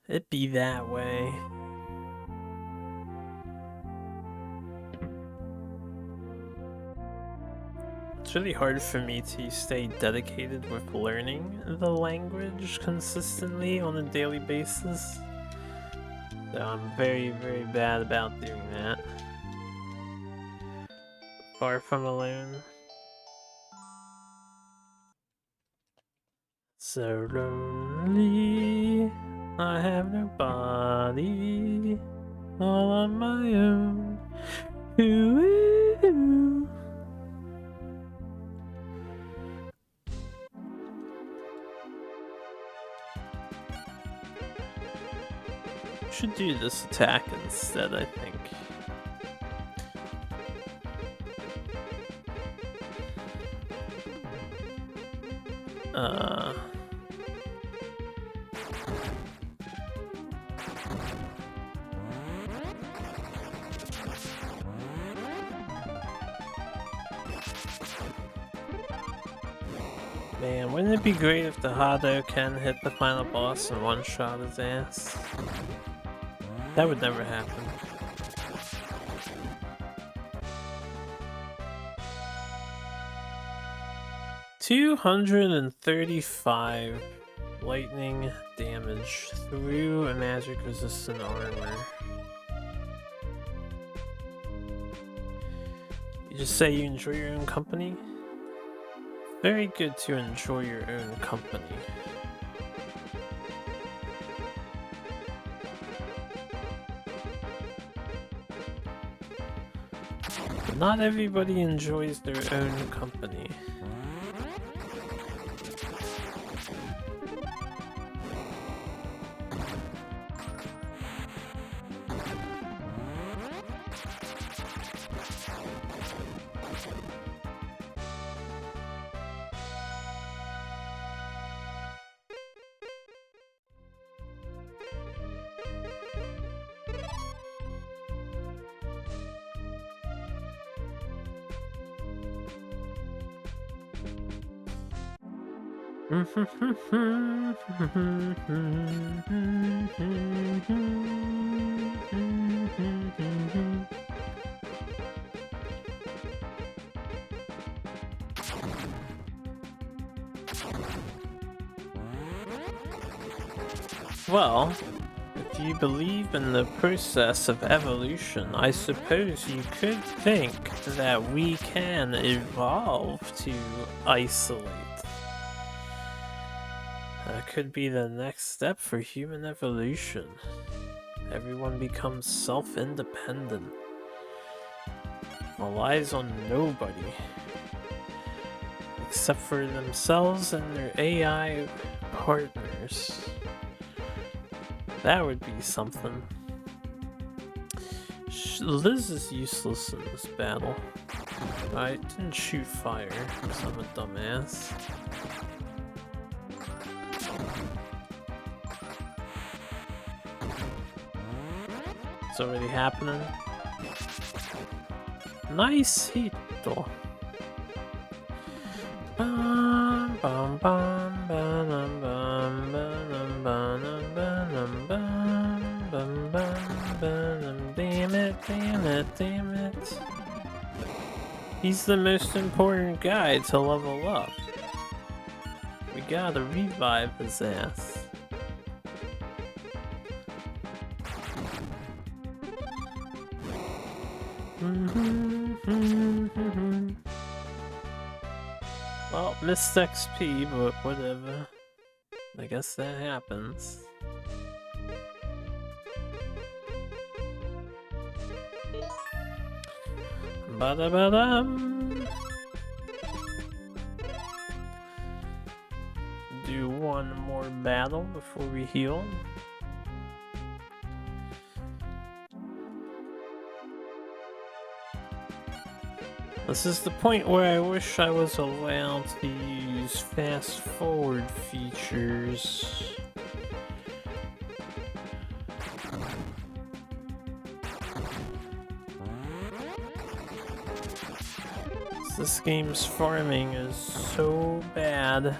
Speaker 1: It be that way. It's really hard for me to stay dedicated with learning the language consistently on a daily basis. So I'm very, very bad about doing that. Far from alone. So lonely, I have nobody, all on my own. Ooh. Should do this attack instead, I think. Man, wouldn't it be great if the Hadoken hit the final boss and one-shot his ass? That would never happen. $235 lightning damage through a magic-resistant armor. You just say you enjoy your own company? Very good to enjoy your own company. But not everybody enjoys their own company. Well, if you believe in the process of evolution, I suppose you could think that we can evolve to isolate. That could be the next step for human evolution. Everyone becomes self-independent, relies on nobody, except for themselves and their AI partners. That would be something. Liz is useless in this battle. I didn't shoot fire because I'm a dumbass. It's already happening. Nice hit though. Bum, bum, bum, bum, bum, bum, bum, bum, bum, damn it, damn it, damn it. He's the most important guy to level up. We gotta revive his ass. Well, missed XP, but whatever. I guess that happens. Ba-da-ba-dum. Do one more battle before we heal. This is the point where I wish I was allowed to use fast forward features. This game's farming is so bad.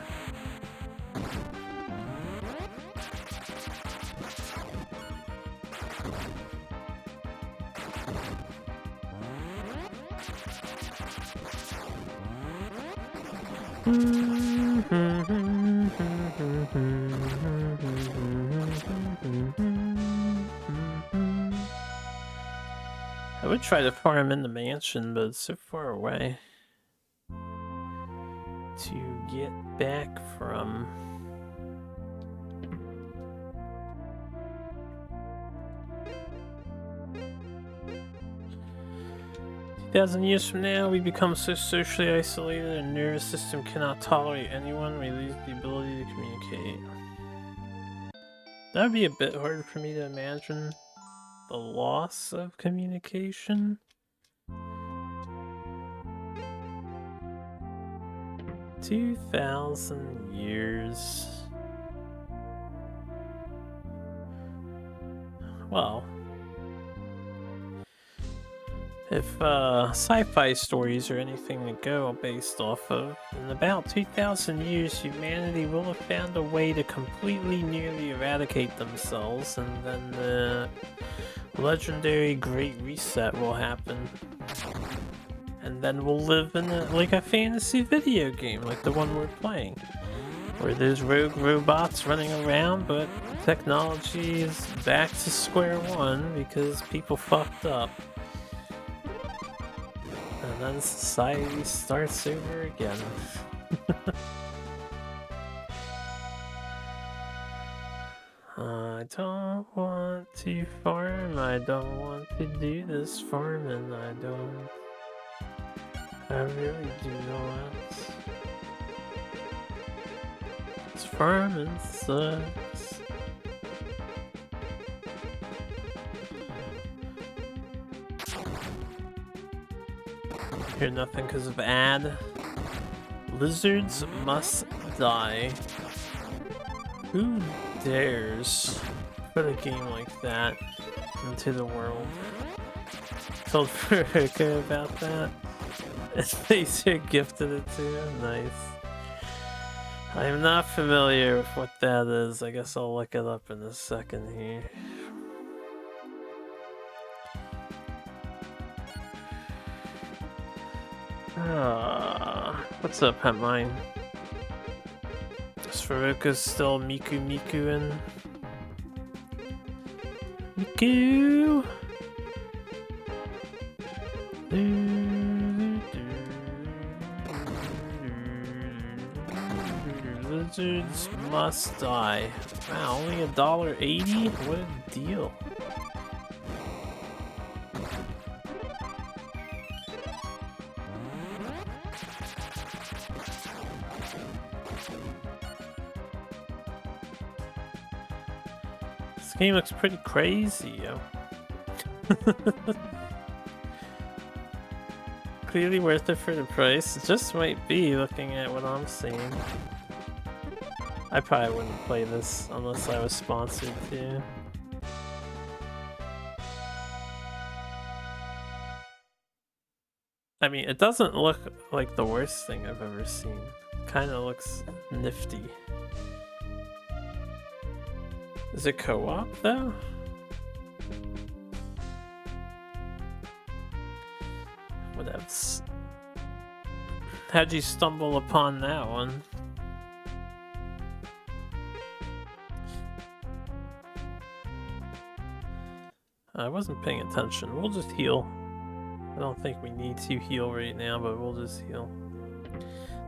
Speaker 1: I would try to farm in the mansion, but it's so far away to get back from. 2,000 years from now, we become so socially isolated our nervous system cannot tolerate anyone. We lose the ability to communicate. That would be a bit hard for me to imagine. The loss of communication. 2,000 years. Well, if sci-fi stories are anything to go based off of, in about 2,000 years, humanity will have found a way to completely nearly eradicate themselves, and then the legendary Great Reset will happen. And then we'll live in like a fantasy video game, like the one we're playing, where there's rogue robots running around, but technology is back to square one because people fucked up. And then society starts over again. I don't want to farm, I don't want to do this farming, I really do not. This farming sucks. Hear nothing because of ad. Lizards must die. Who dares put a game like that into the world? Told Furica about that. Laser gifted it to him. Nice. I am not familiar with what that is. I guess I'll look it up in a second here. What's up, Pet Mine? Faruka's still Miku-in. Miku! Lizards must die. Wow, only $1.80? What a deal. This game looks pretty crazy, yo. Clearly worth it for the price. It just might be, looking at what I'm seeing. I probably wouldn't play this unless I was sponsored to. I mean, it doesn't look like the worst thing I've ever seen. Kinda looks nifty. Is it co-op though? Whatevs. How'd you stumble upon that one? I wasn't paying attention. We'll just heal. I don't think we need to heal right now, but we'll just heal.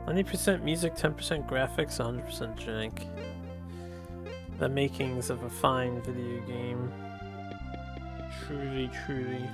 Speaker 1: 90% music, 10% graphics, 100% jank. The makings of a fine video game. Truly, truly.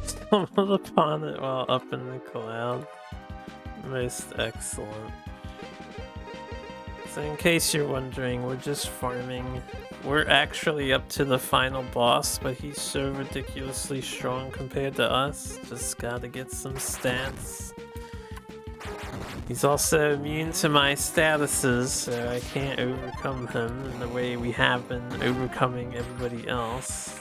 Speaker 1: Stumbled upon it while up in the cloud. Most excellent. So in case you're wondering, we're just farming. We're actually up to the final boss, but he's so ridiculously strong compared to us. Just gotta get some stats. He's also immune to my statuses, so I can't overcome him in the way we have been overcoming everybody else.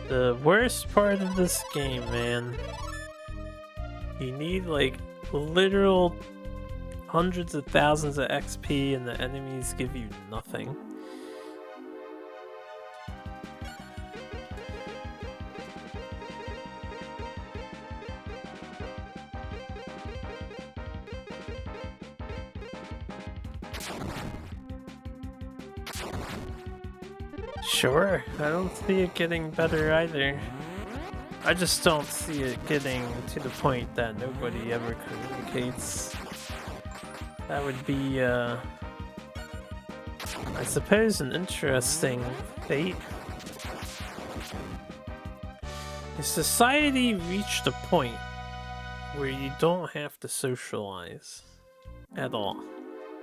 Speaker 1: The worst part of this game, man. You need like literal hundreds of thousands of XP and the enemies give you nothing. Sure, I don't see it getting better either. I just don't see it getting to the point that nobody ever communicates. That would be, I suppose, an interesting fate. If society reached a point where you don't have to socialize at all,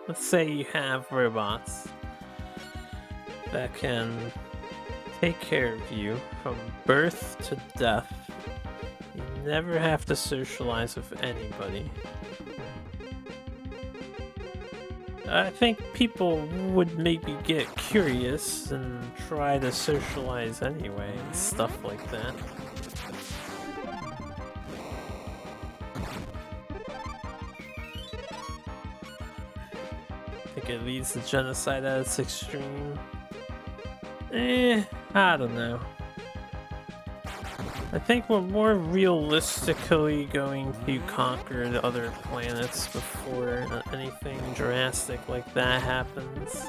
Speaker 1: let's say you have robots that can take care of you from birth to death. You never have to socialize with anybody. I think people would maybe get curious and try to socialize anyway and stuff like that. I think it leads to genocide at its extreme. I don't know. I think we're more realistically going to conquer the other planets before anything drastic like that happens.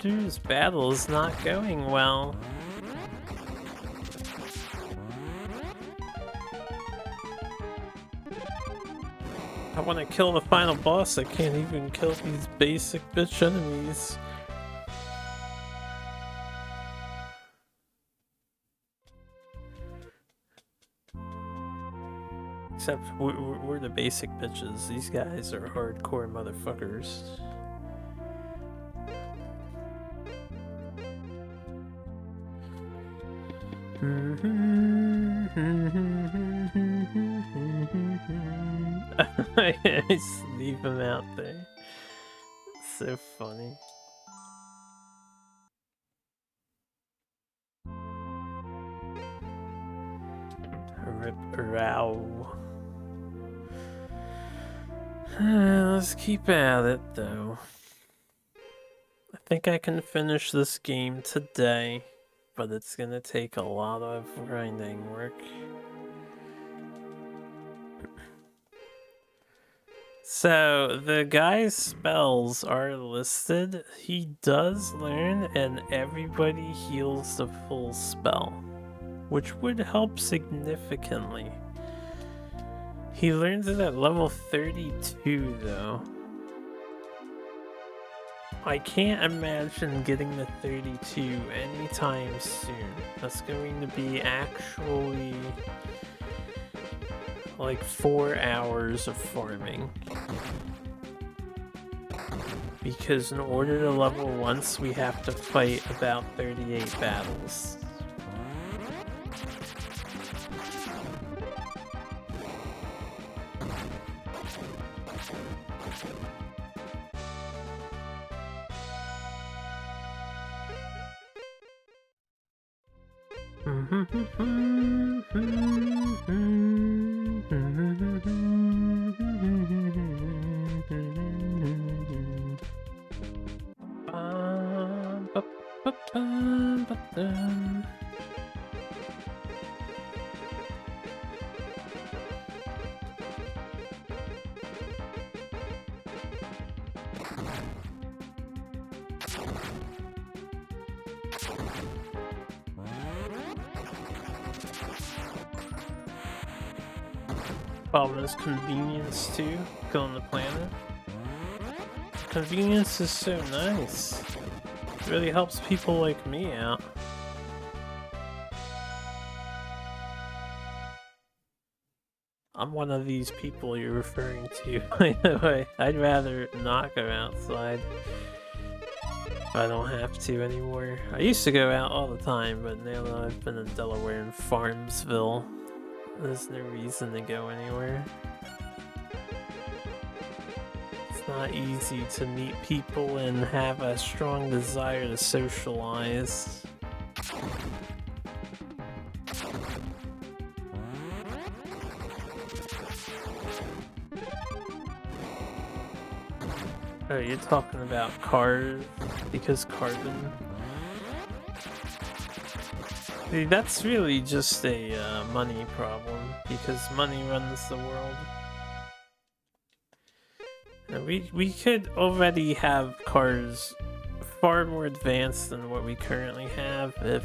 Speaker 1: This battle is not going well. I want to kill the final boss, I can't even kill these basic bitch enemies. Except we're the basic bitches, these guys are hardcore motherfuckers. I just leave him out there. It's so funny. Rip row. Let's keep at it though. I think I can finish this game today, but it's gonna take a lot of grinding work. So, the guy's spells are listed. He does learn and everybody heals the full spell, which would help significantly. He learns it at level 32 though. I can't imagine getting to 32 anytime soon. That's going to be actually like 4 hours of farming. Because in order to level once, we have to fight about 38 battles. Problem is convenience too, killing the planet. Convenience is so nice. It really helps people like me out. I'm one of these people you're referring to. By the way, I'd rather not go outside. I don't have to anymore. I used to go out all the time, but now that I've been in Delaware and Farmsville, there's no reason to go anywhere. It's not easy to meet people and have a strong desire to socialize. Oh, you're talking about cars because carbon. See, that's really just a money problem because money runs the world. And we could already have cars far more advanced than what we currently have if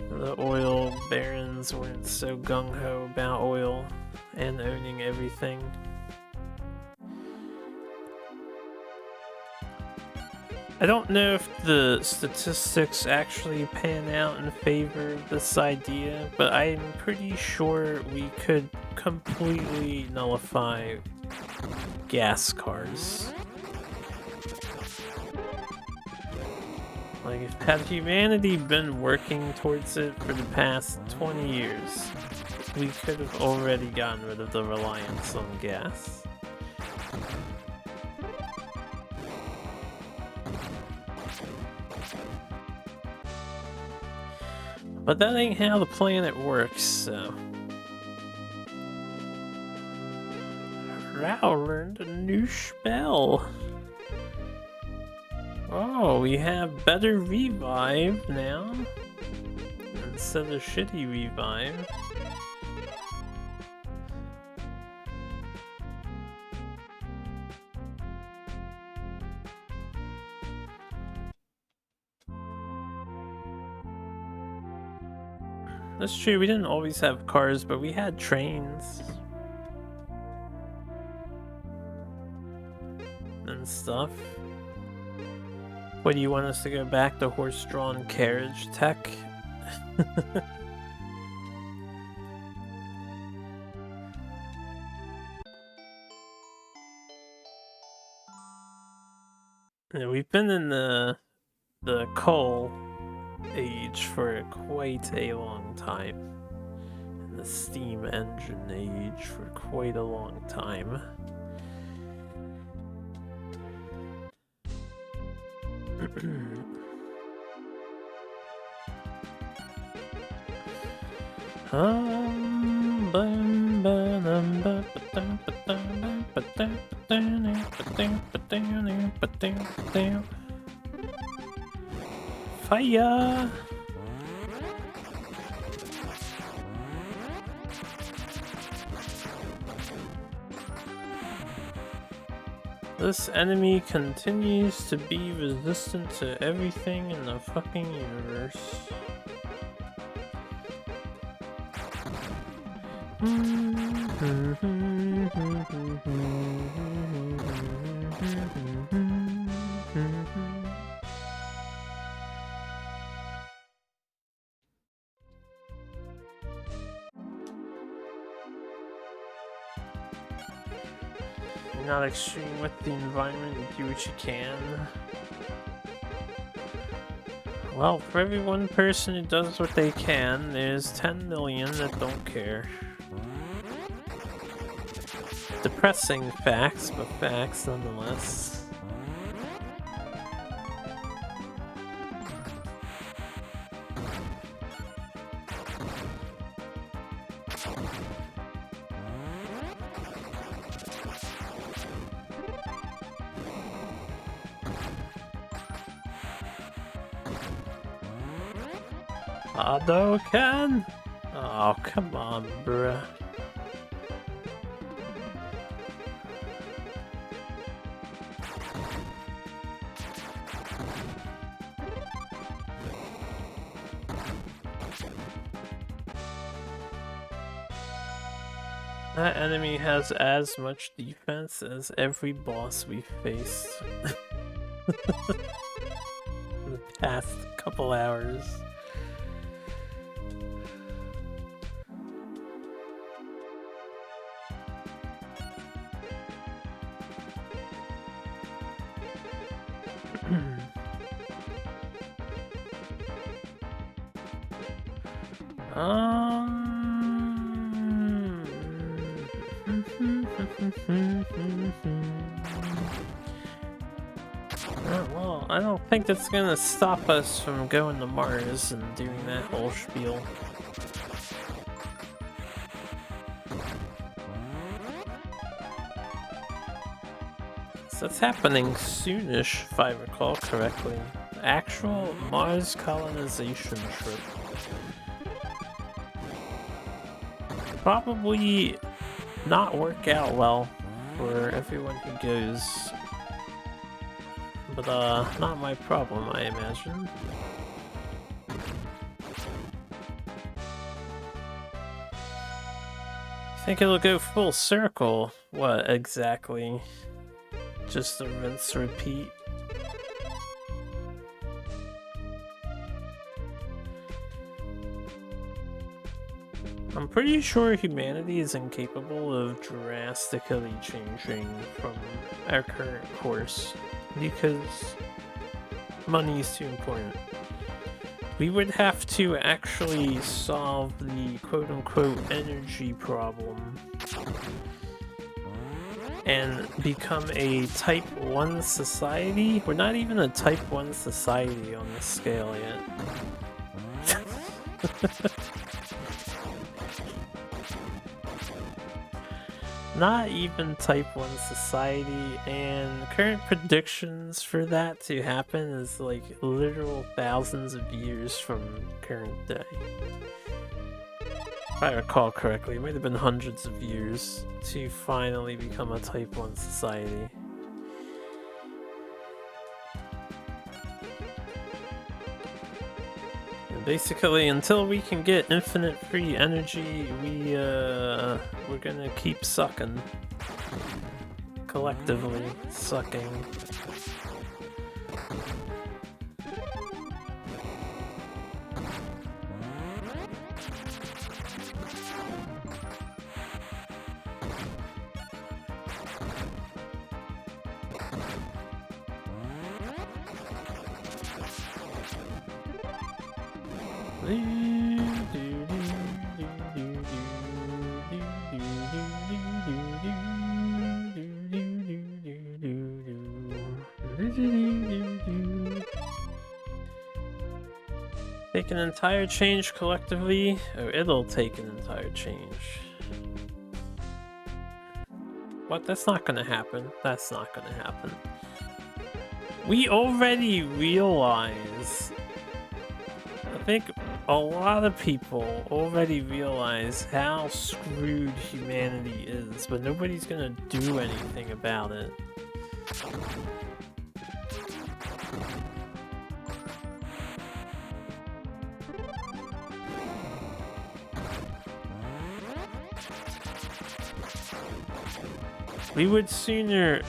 Speaker 1: the oil barons weren't so gung-ho about oil and owning everything. I don't know if the statistics actually pan out in favor of this idea, but I'm pretty sure we could completely nullify gas cars. Like, had humanity been working towards it for the past 20 years, we could have already gotten rid of the reliance on gas. But that ain't how the planet works, so... Rao learned a new spell! Oh, we have better revive now, instead of shitty revive. That's true, we didn't always have cars, but we had trains. And stuff. What, do you want us to go back to horse-drawn carriage tech? Yeah, we've been in the coal age for quite a long time. In the steam engine age for quite a long time. Fire! This enemy continues to be resistant to everything in the fucking universe. You're not extreme with the environment, you do what you can. Well, for every one person who does what they can, there's 10 million that don't care. Depressing facts, but facts nonetheless. Hadouken? Oh, come on, bruh. That enemy has as much defense as every boss we faced in the past couple hours. Well, I don't think that's gonna stop us from going to Mars and doing that whole spiel. So it's happening soonish, if I recall correctly. Actual Mars colonization trip. Probably not work out well for everyone who goes. But not my problem, I imagine. Think it'll go full circle? What exactly? Just a rinse repeat? I'm pretty sure humanity is incapable of drastically changing from our current course because money is too important. We would have to actually solve the quote-unquote energy problem and become a Type 1 society? We're not even a Type 1 society on this scale yet. Not even Type 1 society, and current predictions for that to happen is like literal thousands of years from current day. If I recall correctly, it might have been hundreds of years to finally become a Type 1 society. Basically, until we can get infinite free energy, we're gonna keep sucking. Collectively sucking. Take an entire change collectively, or it'll take an entire change. What? That's not gonna happen. That's not gonna happen. We already realize, I think a lot of people already realize how screwed humanity is, but nobody's gonna do anything about it. We would sooner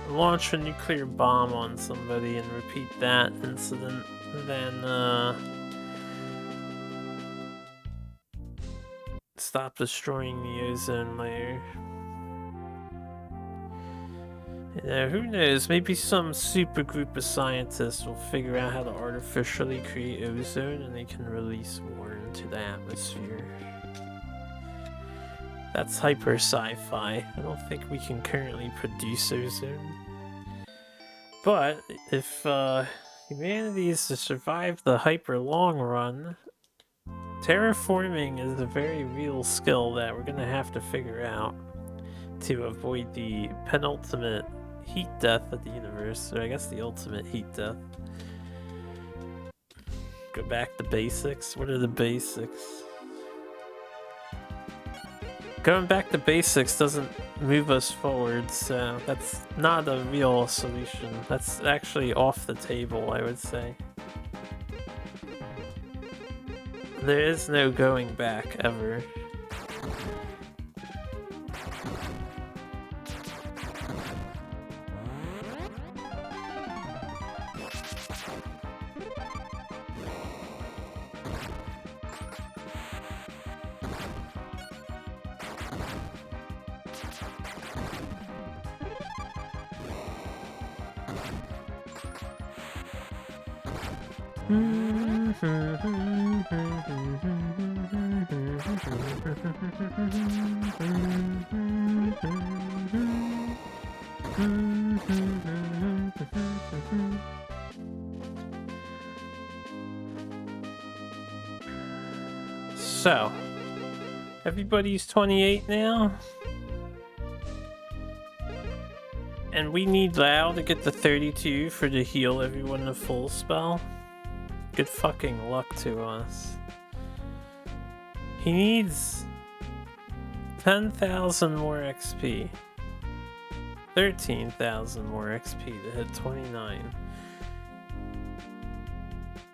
Speaker 1: launch a nuclear bomb on somebody and repeat that incident than stop destroying the ozone layer. You know, who knows, maybe some super group of scientists will figure out how to artificially create ozone and they can release more into the atmosphere. That's hyper sci-fi. I don't think we can currently produce ozone. But if humanity is to survive the hyper long run, terraforming is a very real skill that we're gonna have to figure out to avoid the penultimate heat death of the universe, or I guess the ultimate heat death. Go back to basics. What are the basics? Going back to basics doesn't move us forward, so that's not a real solution. That's actually off the table, I would say. There is no going back, ever. So, everybody's 28 now. And we need Lau to get the 32 for to heal everyone the full spell. Good fucking luck to us. He needs 10,000 more XP. 13,000 more XP to hit 29.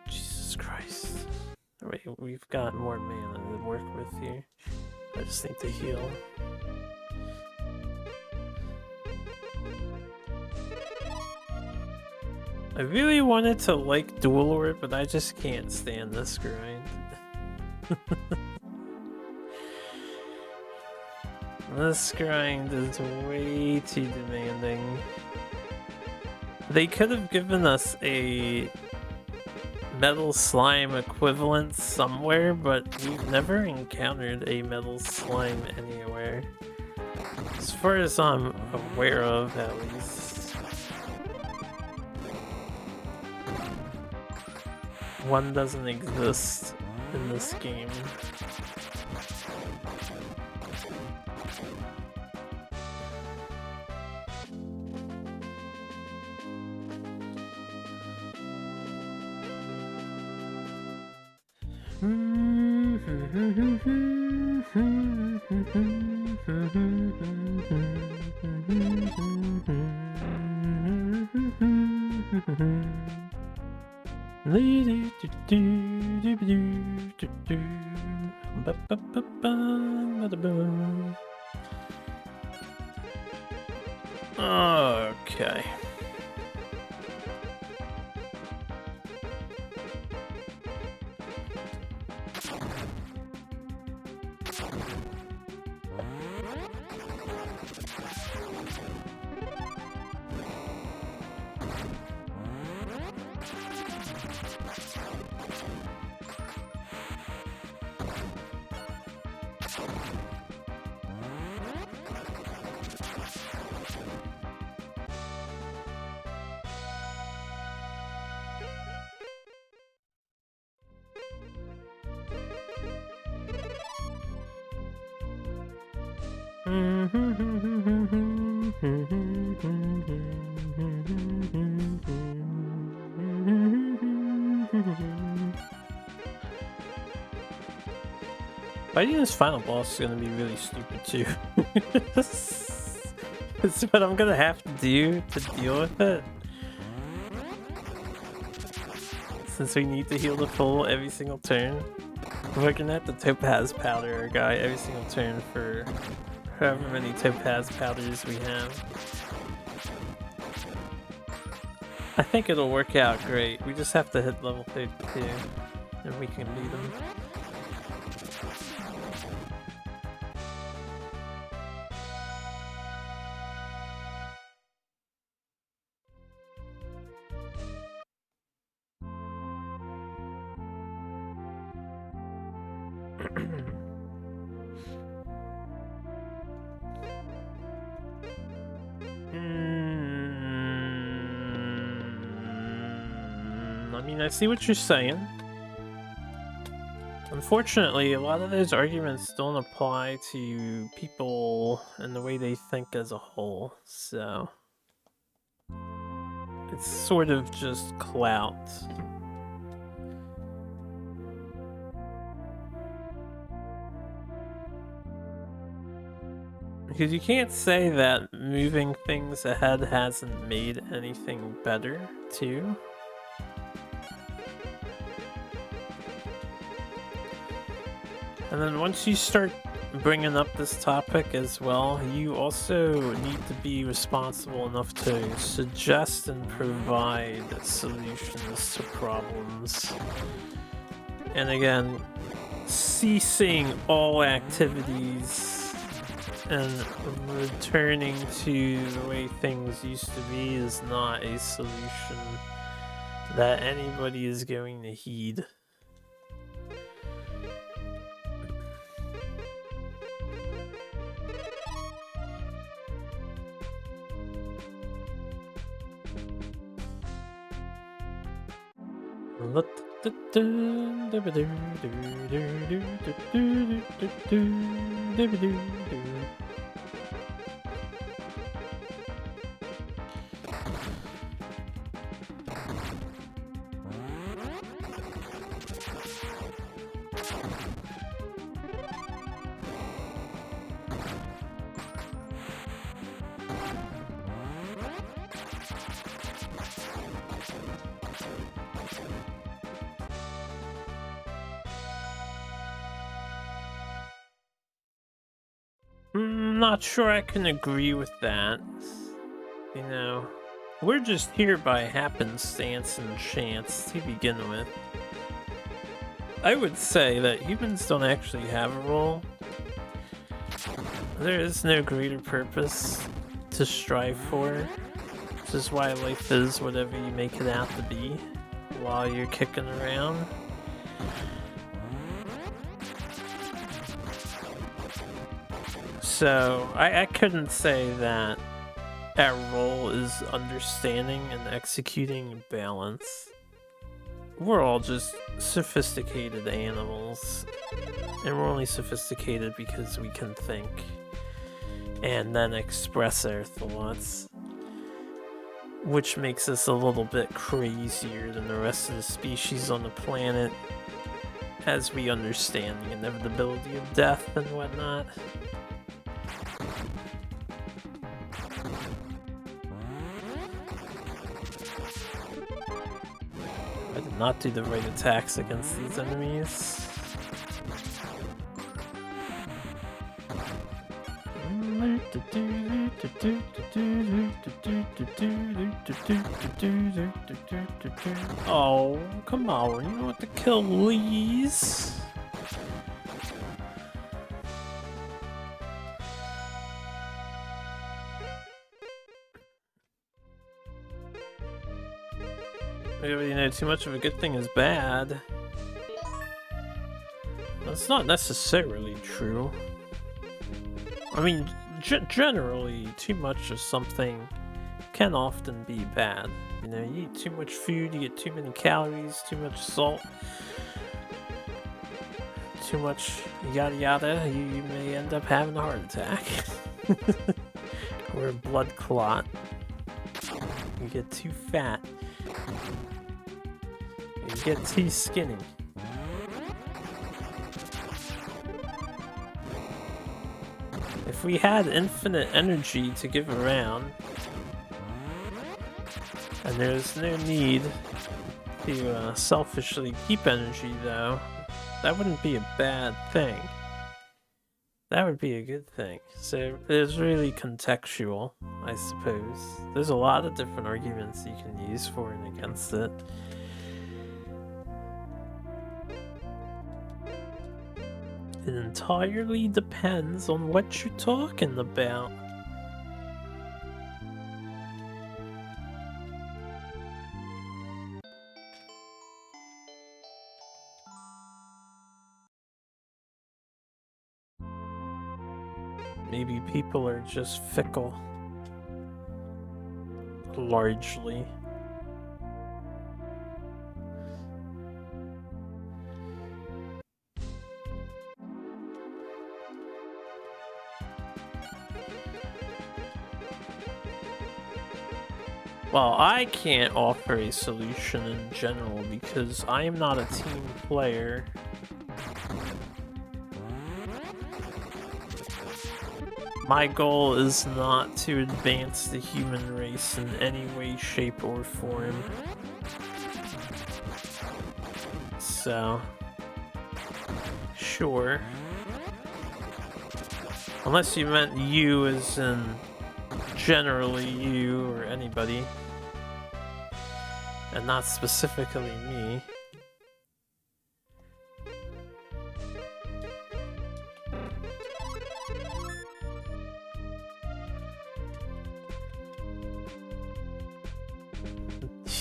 Speaker 1: Jesus Christ. Wait, we've got more mana to work with here. I just need to heal. I really wanted to like Dual Orb, but I just can't stand this grind. This grind is way too demanding. They could have given us a metal slime equivalent somewhere, but we've never encountered a metal slime anywhere. As far as I'm aware of, at least. One doesn't exist in this game. Okay. Fighting this final boss is gonna be really stupid too. It's what I'm gonna have to do to deal with it. Since we need to heal the full every single turn, we're gonna have to topaz powder our guy every single turn for however many topaz powders we have. I think it'll work out great. We just have to hit level 32 and we can beat him. I mean, I see what you're saying. Unfortunately, a lot of those arguments don't apply to people and the way they think as a whole, so it's sort of just clout. Because you can't say that moving things ahead hasn't made anything better, too. And then once you start bringing up this topic as well, you also need to be responsible enough to suggest and provide solutions to problems. And again, ceasing all activities and returning to the way things used to be is not a solution that anybody is going to heed. Not sure I can agree with that. You know, we're just here by happenstance and chance to begin with. I would say that humans don't actually have a role. There is no greater purpose to strive for, which is why life is whatever you make it out to be while you're kicking around. So, I couldn't say that our role is understanding and executing balance. We're all just sophisticated animals, and we're only sophisticated because we can think and then express our thoughts, which makes us a little bit crazier than the rest of the species on the planet as we understand the inevitability of death and whatnot. I did not do the right attacks against these enemies. Oh, come on, you want to kill Lee's? You know, too much of a good thing is bad. That's not necessarily true. I mean, generally, too much of something can often be bad. You know, you eat too much food, you get too many calories, too much salt, too much yada yada, you may end up having a heart attack. Or a blood clot. You get too fat. You get too skinny. If we had infinite energy to give around, and there's no need to selfishly keep energy though, that wouldn't be a bad thing. That would be a good thing. So it's really contextual, I suppose. There's a lot of different arguments you can use for and against it. It entirely depends on what you're talking about. Maybe people are just fickle. Largely. Well, I can't offer a solution in general because I am not a team player. My goal is not to advance the human race in any way, shape, or form. So, sure. Unless you meant you as in generally you or anybody, and not specifically me.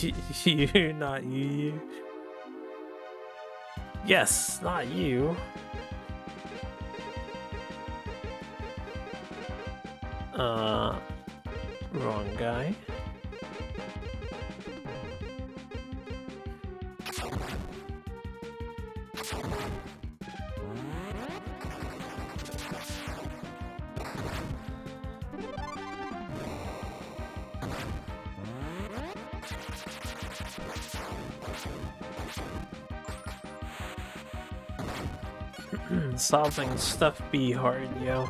Speaker 1: You, not you. Yes, not you. Wrong guy. Solving stuff be hard, yo.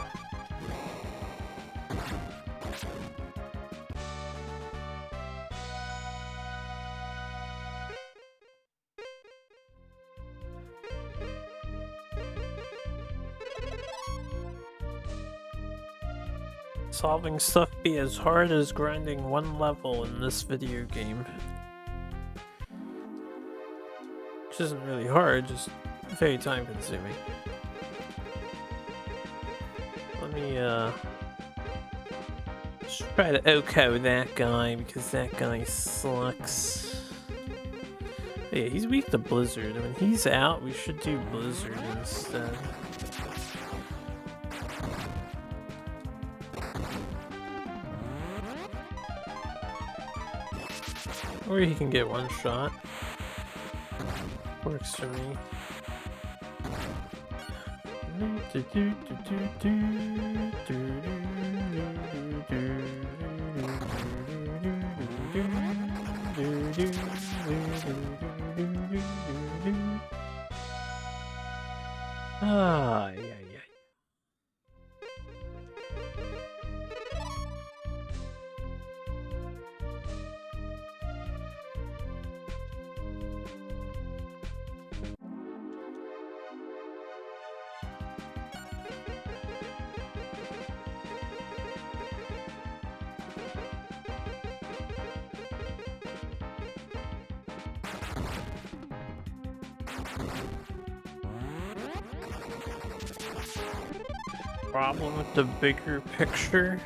Speaker 1: Solving stuff be as hard as grinding one level in this video game. Which isn't really hard, just very time consuming. Let me just try to OHKO that guy because that guy sucks. Yeah, he's weak to Blizzard. When he's out, we should do Blizzard instead. Or he can get one shot. Works for me. Ah, yeah. Problem with the bigger picture?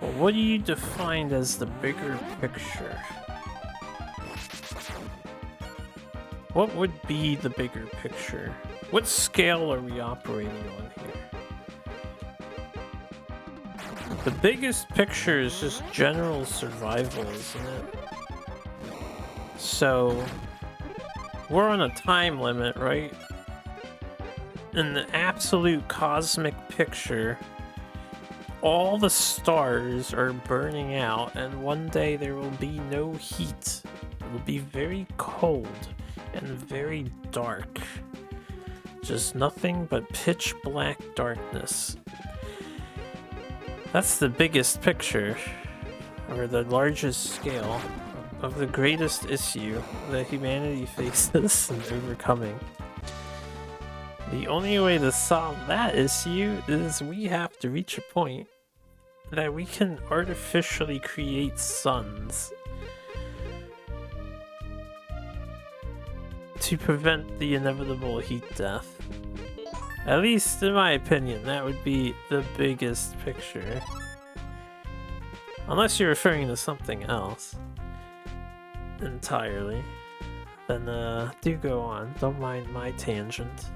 Speaker 1: Well, what do you define as the bigger picture? What would be the bigger picture? What scale are we operating on here? The biggest picture is just general survival, isn't it? So, we're on a time limit, right? In the absolute cosmic picture, all the stars are burning out, and one day there will be no heat. It will be very cold and very dark. Just nothing but pitch black darkness. That's the biggest picture, or the largest scale, of the greatest issue that humanity faces in overcoming. The only way to solve that issue is we have to reach a point that we can artificially create suns to prevent the inevitable heat death. At least in my opinion, that would be the biggest picture. Unless you're referring to something else entirely, then do go on. Don't mind my tangent.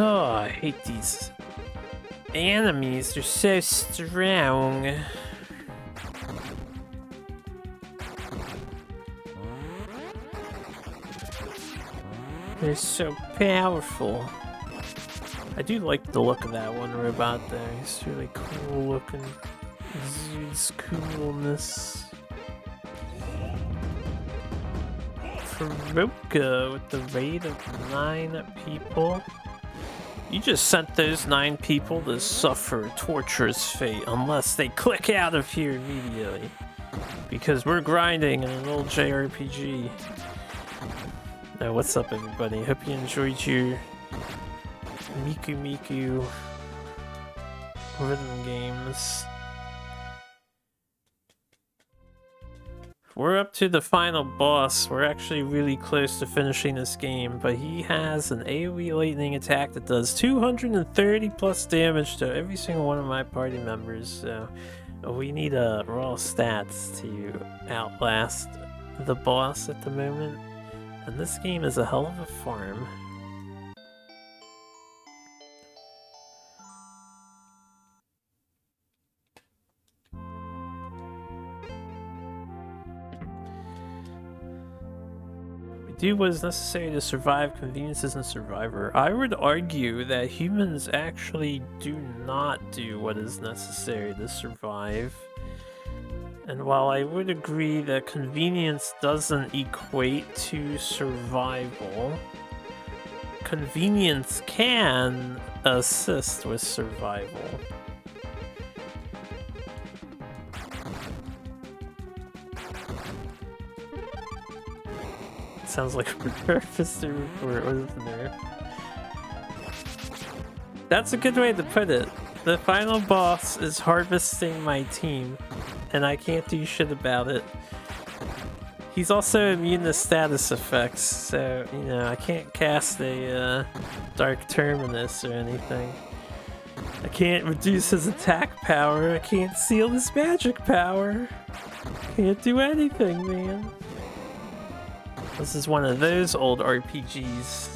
Speaker 1: Oh, I hate these enemies. They're so strong. They're so powerful. I do like the look of that one robot there. He's really cool looking. His coolness. Faroka with the raid of 9 people. You just sent those 9 people to suffer a torturous fate unless they click out of here immediately. Because we're grinding in an old JRPG. Now, what's up, everybody? Hope you enjoyed your Miku rhythm games. we're up to the final boss. We're actually really close to finishing this game, but he has an AoE lightning attack that does 230 plus damage to every single one of my party members, so we need raw stats to outlast the boss at the moment. And this game is a hell of a farm. Do what is necessary to survive. Convenience isn't survivor. I would argue that humans actually do not do what is necessary to survive. And while I would agree that convenience doesn't equate to survival, convenience can assist with survival. Sounds like a harvester or there. That's a good way to put it. The final boss is harvesting my team, and I can't do shit about it. He's also immune to status effects, so, you know, I can't cast a Dark Terminus or anything. I can't reduce his attack power, I can't seal his magic power. Can't do anything, man. This is one of those old RPGs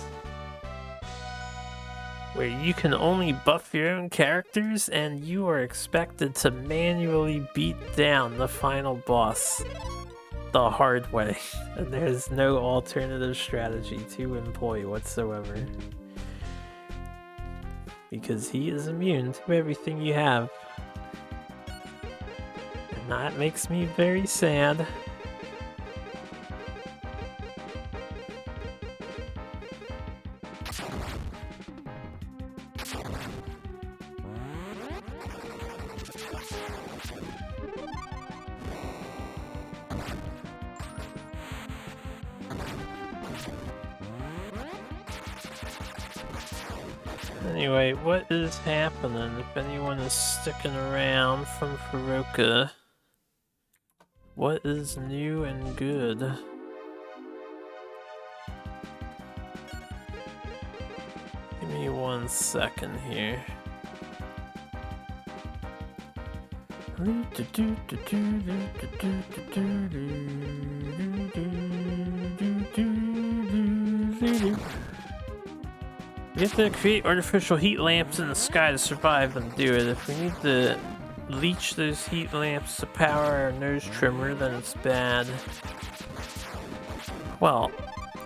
Speaker 1: where you can only buff your own characters and you are expected to manually beat down the final boss the hard way. And there's no alternative strategy to employ whatsoever. Because he is immune to everything you have. And that makes me very sad. Anyway, what is happening? If anyone is sticking around from Furoka, what is new and good? Give me 1 second here. We have to create artificial heat lamps in the sky to survive and do it. If we need to leech those heat lamps to power our nose trimmer, then it's bad. Well,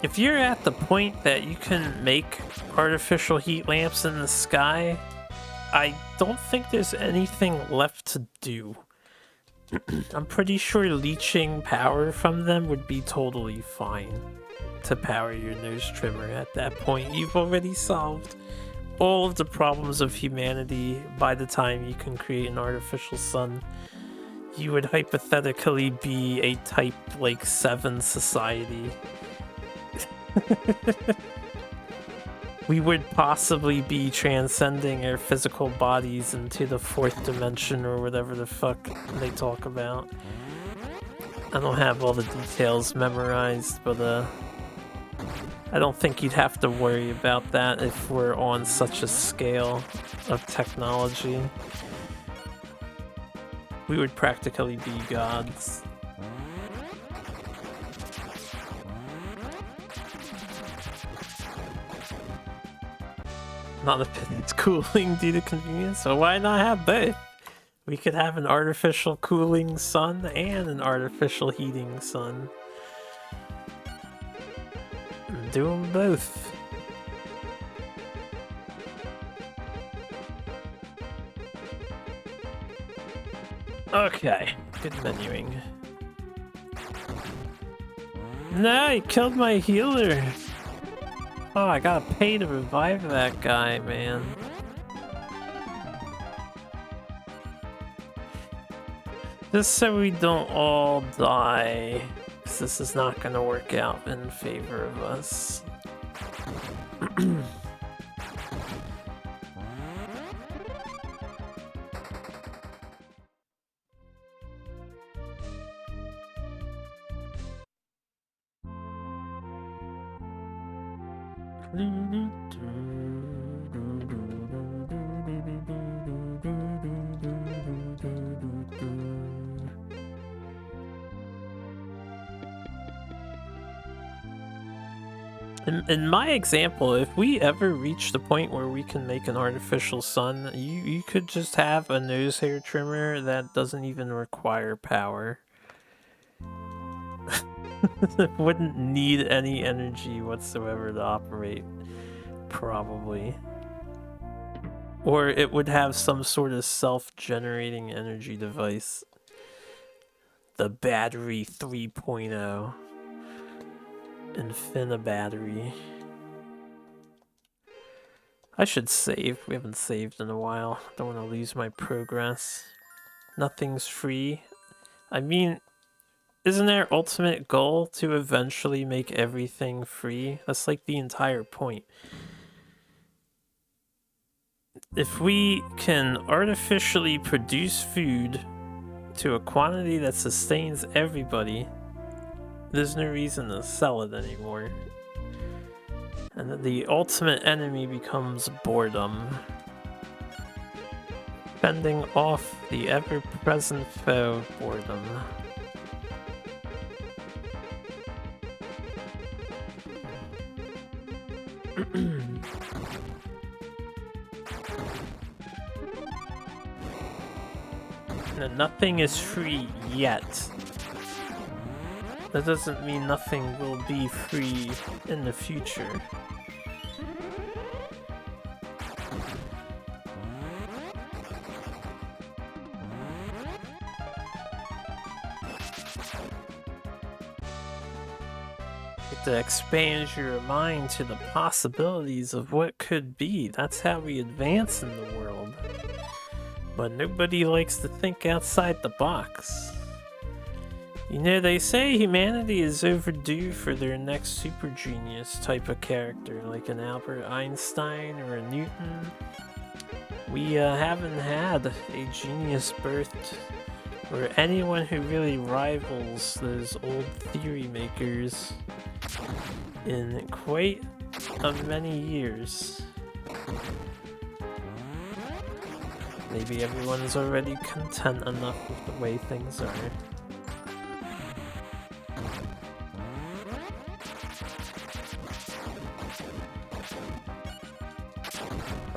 Speaker 1: if you're at the point that you can make artificial heat lamps in the sky, I don't think there's anything left to do. I'm pretty sure leeching power from them would be totally fine to power your nose trimmer. At that point, you've already solved all of the problems of humanity. By the time you can create an artificial sun, you would hypothetically be a type like 7 society. We would possibly be transcending our physical bodies into the 4th dimension or whatever the fuck they talk about. I don't have all the details memorized, but I don't think you'd have to worry about that if we're on such a scale of technology. We would practically be gods. Not if it's cooling due to convenience, so why not have both? We could have an artificial cooling sun and an artificial heating sun. Do them both. Okay, good menuing. No, he killed my healer. Oh, I gotta pay to revive that guy, man. Just so we don't all die, because this is not gonna work out in favor of us. In my example, if we ever reach the point where we can make an artificial sun, you could just have a nose hair trimmer that doesn't even require power. It wouldn't need any energy whatsoever to operate, probably. Or it would have some sort of self-generating energy device. The Battery 3.0. Infina Battery. I should save. We haven't saved in a while. Don't want to lose my progress. Nothing's free. I mean, isn't our ultimate goal to eventually make everything free? That's like the entire point. If we can artificially produce food to a quantity that sustains everybody, there's no reason to sell it anymore. And then the ultimate enemy becomes boredom. Fending off the ever-present foe, boredom. No, nothing is free yet. That doesn't mean nothing will be free in the future. To expand your mind to the possibilities of what could be. That's how we advance in the world. But nobody likes to think outside the box. You know, they say humanity is overdue for their next super genius type of character, like an Albert Einstein or a Newton. We haven't had a genius birthed, or anyone who really rivals those old theory makers in quite many years. Maybe everyone's already content enough with the way things are.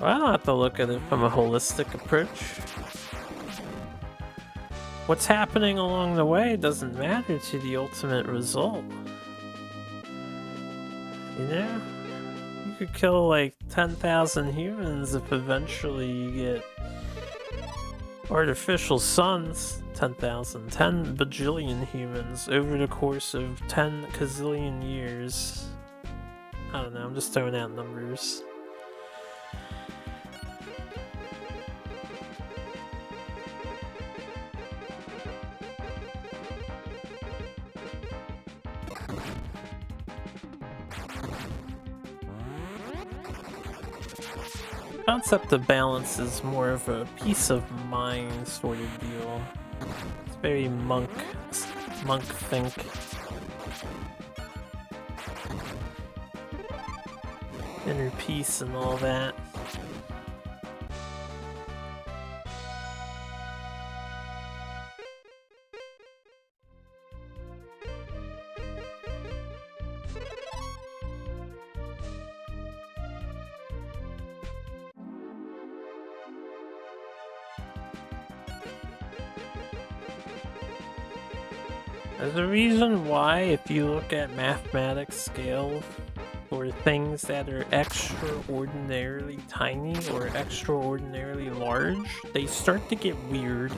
Speaker 1: Well, I don't have to look at it from a holistic approach. What's happening along the way doesn't matter to the ultimate result. You know? You could kill like 10,000 humans if eventually you get artificial suns. 10 bajillion humans over the course of 10 gazillion years. I don't know, I'm just throwing out numbers. The concept of balance is more of a peace of mind sort of deal. It's very monk think. Inner peace and all that. There's a reason why, if you look at mathematics scale for things that are extraordinarily tiny or extraordinarily large, they start to get weird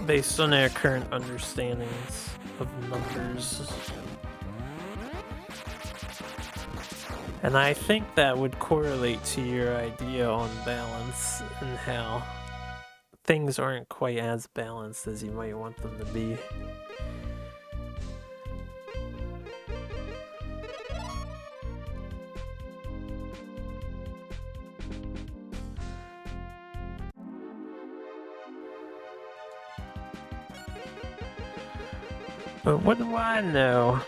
Speaker 1: based on our current understandings of numbers. And I think that would correlate to your idea on balance and how things aren't quite as balanced as you might want them to be. But what do I know?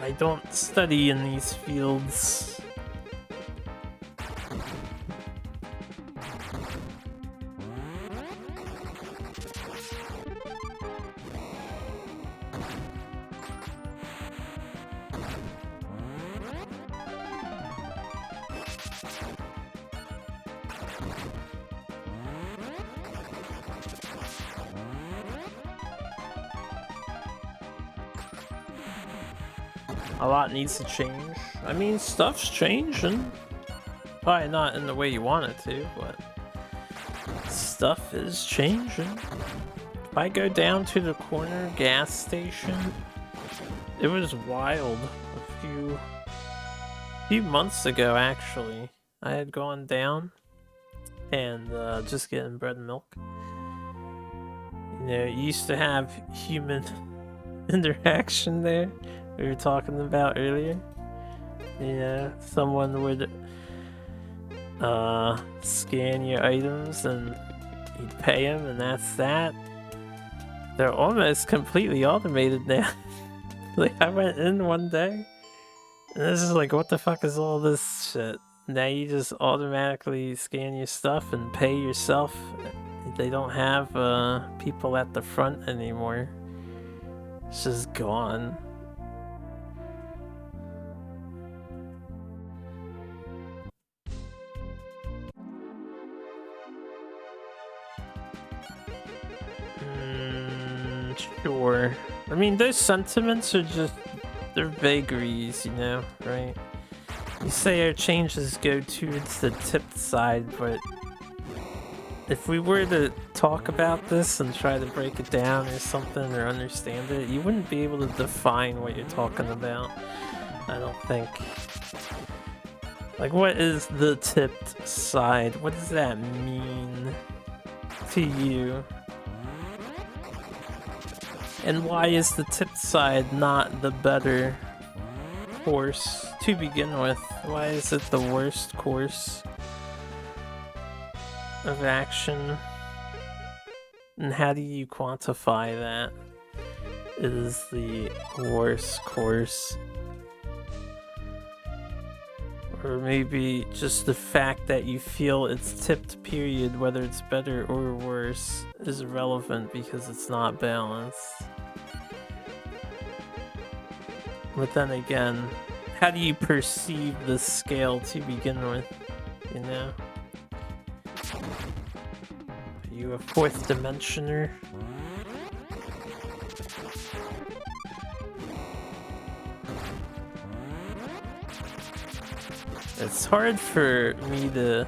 Speaker 1: I don't study in these fields. A lot needs to change. I mean, stuff's changing. Probably not in the way you want it to, but stuff is changing. If I go down to the corner gas station, it was wild. A few months ago, actually, I had gone down and just getting bread and milk. You know, you used to have human interaction there. We were talking about earlier. Yeah, someone would scan your items and you'd pay them, and that's that. They're almost completely automated now. Like, I went in one day and this is like, what the fuck is all this shit? Now you just automatically scan your stuff and pay yourself. They don't have people at the front anymore. It's just gone. Sure. I mean, those sentiments are just, they're vagaries, you know, right? You say our changes go towards the tipped side, but if we were to talk about this and try to break it down or something or understand it, you wouldn't be able to define what you're talking about, I don't think. Like, what is the tipped side? What does that mean to you? And why is the tipped side not the better course to begin with? Why is it the worst course of action? And how do you quantify that is the worst course? Or maybe just the fact that you feel it's tipped, period, whether it's better or worse, is irrelevant because it's not balanced. But then again, how do you perceive the scale to begin with, you know? Are you a fourth dimensioner? It's hard for me to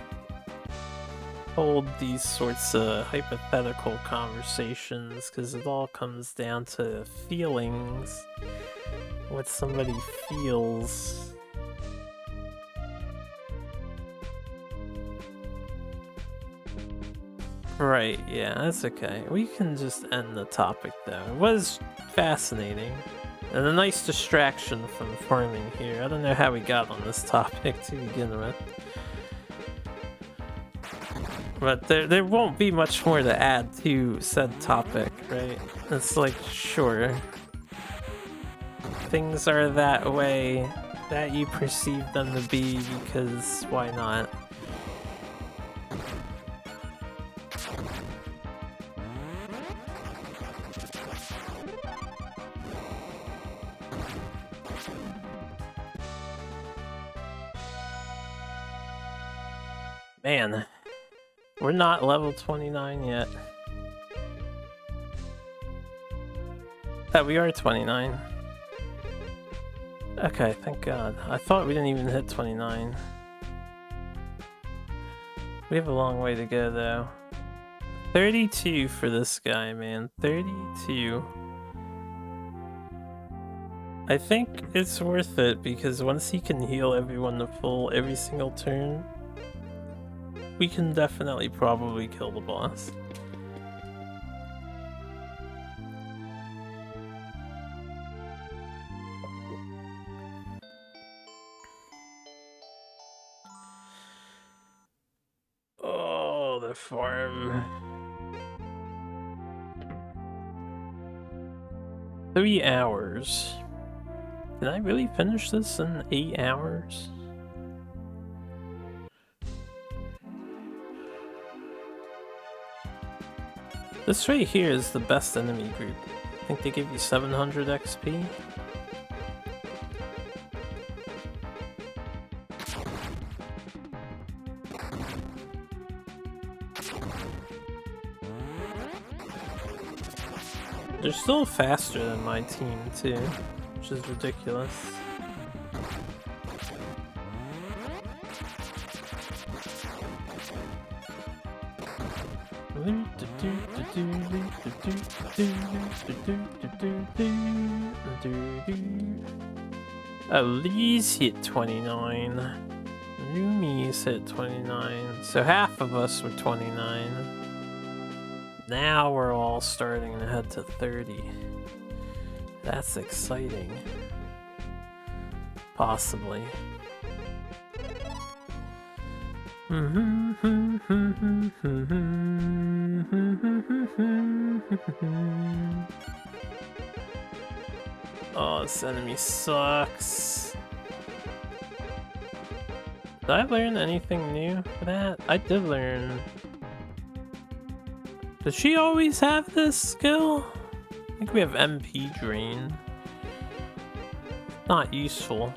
Speaker 1: hold these sorts of hypothetical conversations because it all comes down to feelings. What somebody feels. Right, yeah, that's okay. We can just end the topic though. It was fascinating. And a nice distraction from farming here. I don't know how we got on this topic to begin with. But there won't be much more to add to said topic, right? It's like, sure. Things are that way that you perceive them to be because why not? Man, we're not level 29 yet. Oh, we are 29. Okay, thank God. I thought we didn't even hit 29. We have a long way to go, though. 32 for this guy, man. 32. I think it's worth it, because once he can heal everyone to full every single turn, we can definitely probably kill the boss. Oh, the farm. 3 hours. Did I really finish this in 8 hours? This right here is the best enemy group. I think they give you 700 XP. They're still faster than my team too, which is ridiculous. Elise hit 29. Numi's hit 29. So half of us were 29. Now we're all starting to head to 30. That's exciting. Possibly. Oh, this enemy sucks. Did I learn anything new for that? I did learn. Does she always have this skill? I think we have MP drain. Not useful.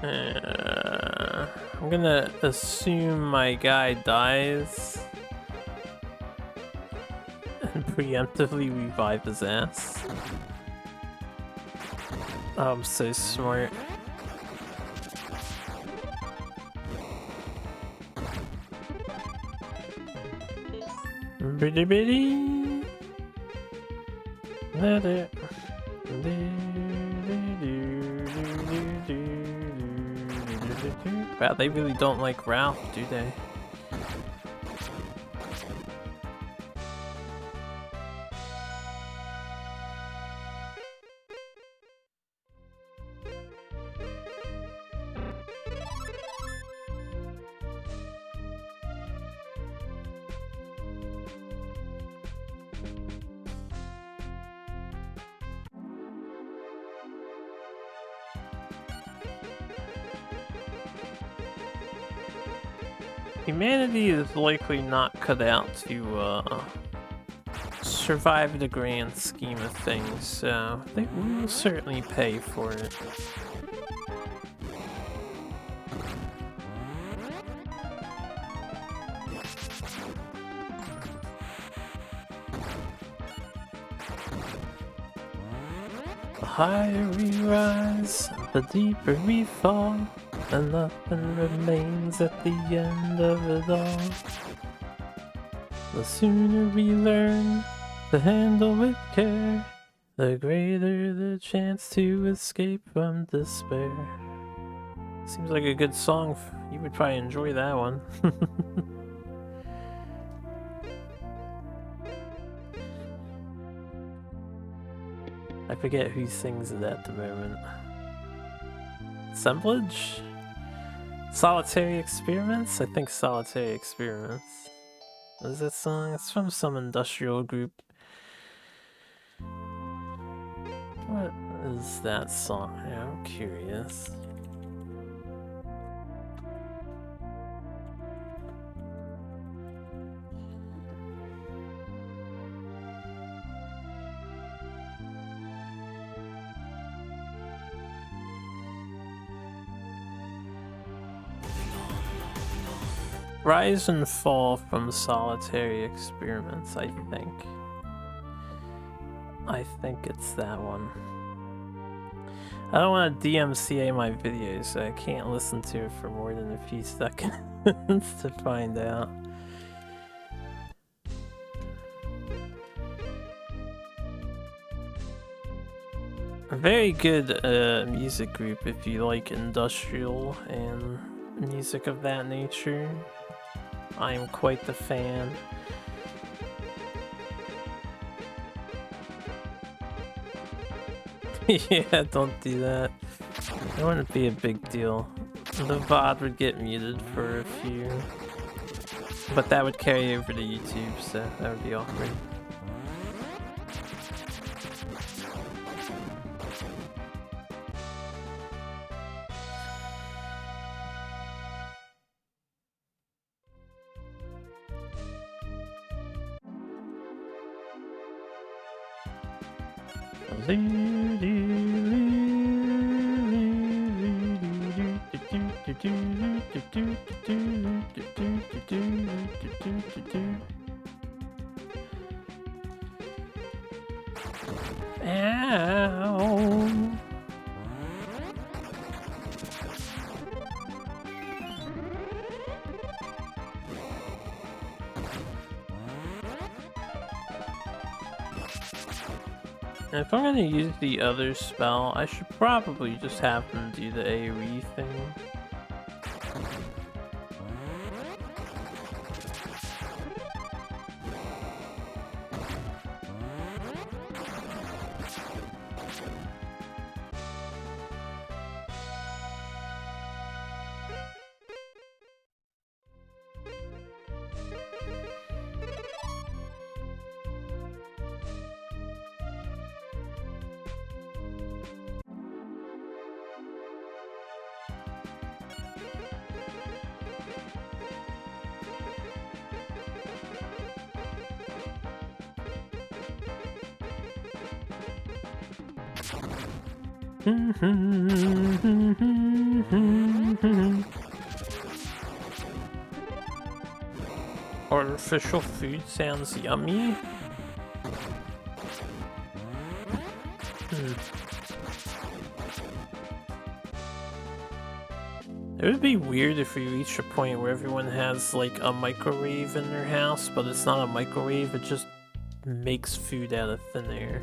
Speaker 1: I'm gonna assume my guy dies and preemptively revive his ass. Oh, I'm so smart. Bitty bitty. Let it. Wow, they really don't like Ralph, do they? Humanity is likely not cut out to survive the grand scheme of things, so they will certainly pay for it. The higher we rise, the deeper we fall. And nothing remains at the end of it all. The sooner we learn to handle with care, the greater the chance to escape from despair. Seems like a good song. You would probably enjoy that one. I forget who sings it at the moment. Assemblage? Solitary Experiments? I think Solitary Experiments. What is that song? It's from some industrial group. What is that song? Yeah, I'm curious. Rise and Fall from Solitary Experiments, I think. I think it's that one. I don't want to DMCA my videos, so I can't listen to it for more than a few seconds to find out. A very good music group if you like industrial and music of that nature. I am quite the fan. Yeah, don't do that. It wouldn't be a big deal. The VOD would get muted for a few. But that would carry over to YouTube, so that would be awkward. Ow. If I'm gonna use the other spell, I should probably just have them do the AoE thing. Artificial food sounds yummy. It would be weird if we reach a point where everyone has like a microwave in their house, but it's not a microwave, it just makes food out of thin air.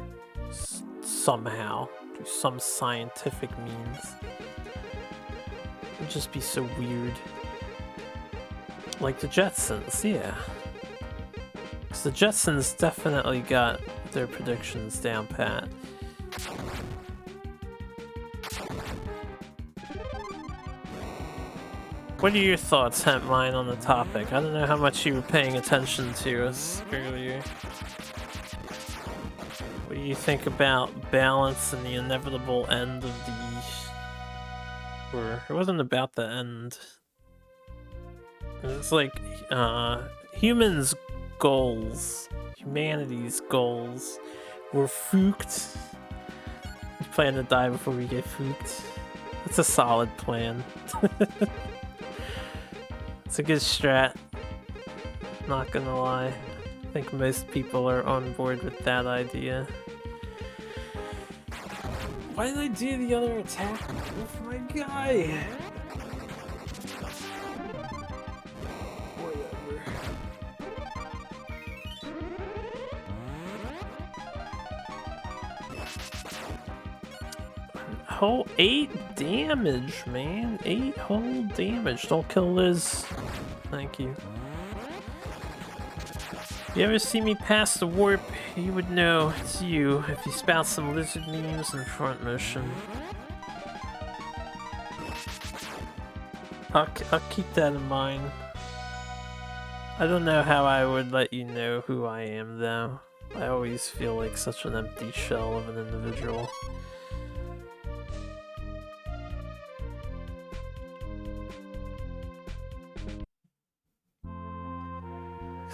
Speaker 1: Somehow, through some scientific means. It'd just be so weird. Like the Jetsons, yeah. Because the Jetsons definitely got their predictions down pat. What are your thoughts, Hentmine, on the topic? I don't know how much you were paying attention to us earlier. What do you think about balance and the inevitable end of the... Or, it wasn't about the end. It's like, humans' goals, humanity's goals, were fooked. We plan to die before we get fooked. That's a solid plan. It's a good strat. Not gonna lie. I think most people are on board with that idea. Why did I do the other attack with my guy? Whole 8 damage, man. 8 whole damage. Don't kill Liz. Thank you. If you ever see me pass the warp, you would know it's you if you spout some lizard memes in front motion. I'll keep that in mind. I don't know how I would let you know who I am, though. I always feel like such an empty shell of an individual.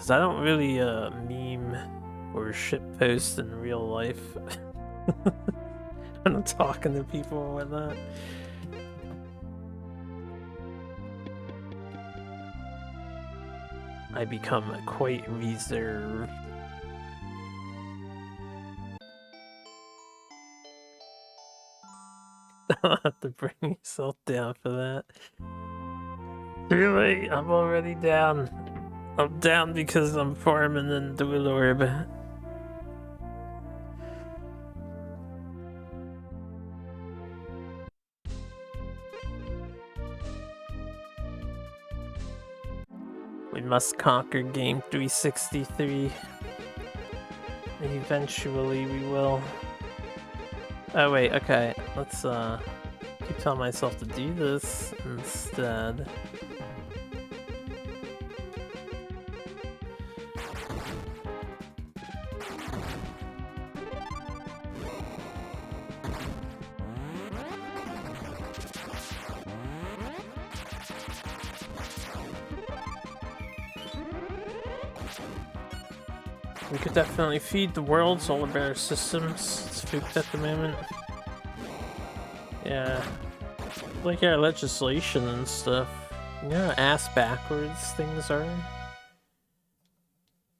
Speaker 1: I don't really meme or shitpost in real life when I'm talking to people or whatnot. I become quite reserved. Don't have to bring yourself down for that. Too late, I'm already down. I'm down because I'm farming in Dual Orb. We must conquer Game 363. Eventually we will. Oh wait, okay. Let's keep telling myself to do this instead. We could definitely feed the world's all about our systems. It's spooked at the moment. Yeah. Like our legislation and stuff. You know how ass backwards things are?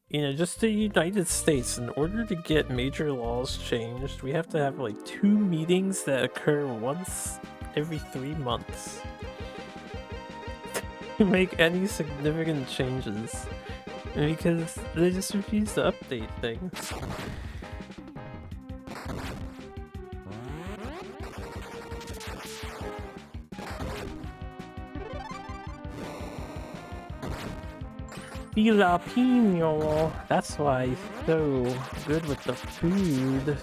Speaker 1: You know, just the United States, in order to get major laws changed, we have to have like 2 meetings that occur once every 3 months to make any significant changes. Because they just refuse to update things. Filipino, that's why he's so good with the food.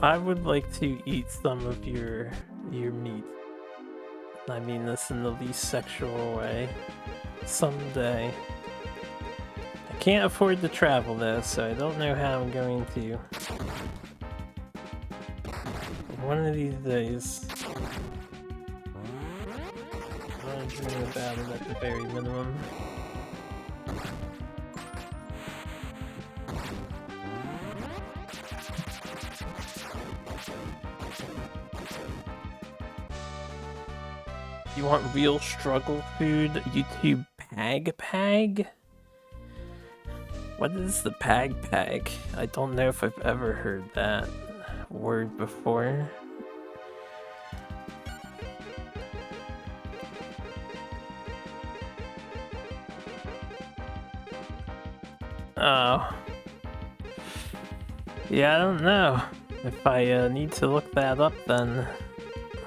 Speaker 1: I would like to eat some of your meat. I mean this in the least sexual way. Someday. I can't afford to travel though, so I don't know how I'm going to. One of these days. I'm gonna dream about it at the very minimum. You want real struggle food? YouTube pag? What is the pag? I don't know if I've ever heard that word before. Oh. Yeah, I don't know. If I need to look that up, then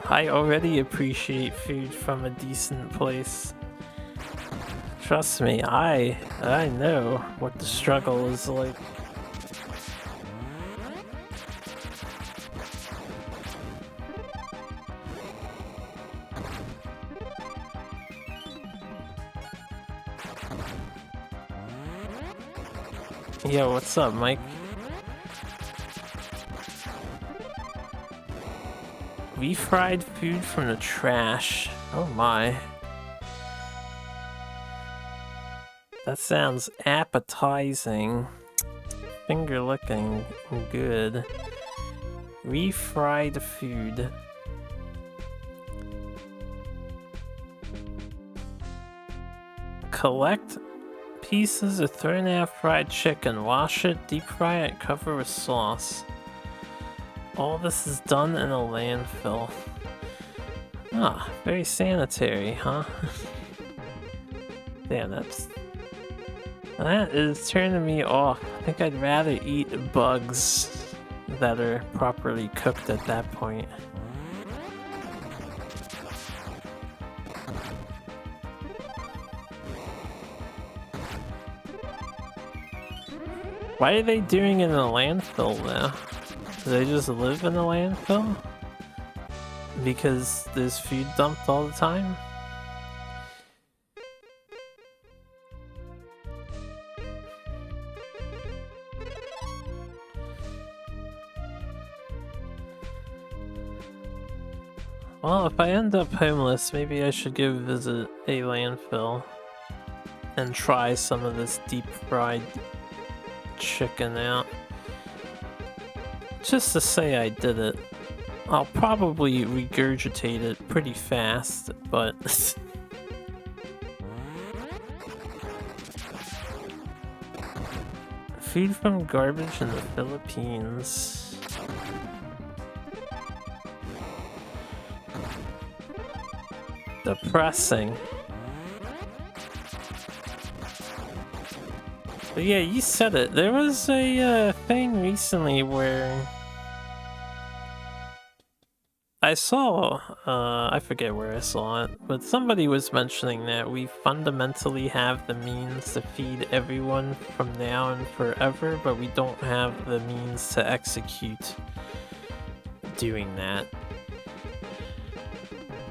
Speaker 1: I already appreciate food from a decent place. Trust me, I know what the struggle is like. Yo, what's up, Mike? Refried food from the trash. Oh my. That sounds appetizing. Finger licking good. Refried food. Collect pieces of 3.5 fried chicken. Wash it, deep fry it, cover with sauce. All this is done in a landfill. Ah, very sanitary, huh? Damn, that is turning me off. I think I'd rather eat bugs that are properly cooked at that point. Why are they doing it in a landfill now? Do they just live in a landfill? Because there's food dumped all the time? Well, if I end up homeless, maybe I should go visit a landfill and try some of this deep-fried chicken out. Just to say I did it. I'll probably regurgitate it pretty fast, but... Food from garbage in the Philippines. Depressing. But yeah, you said it. There was a thing recently where I saw, I forget where I saw it, but somebody was mentioning that we fundamentally have the means to feed everyone from now and forever, but we don't have the means to execute doing that.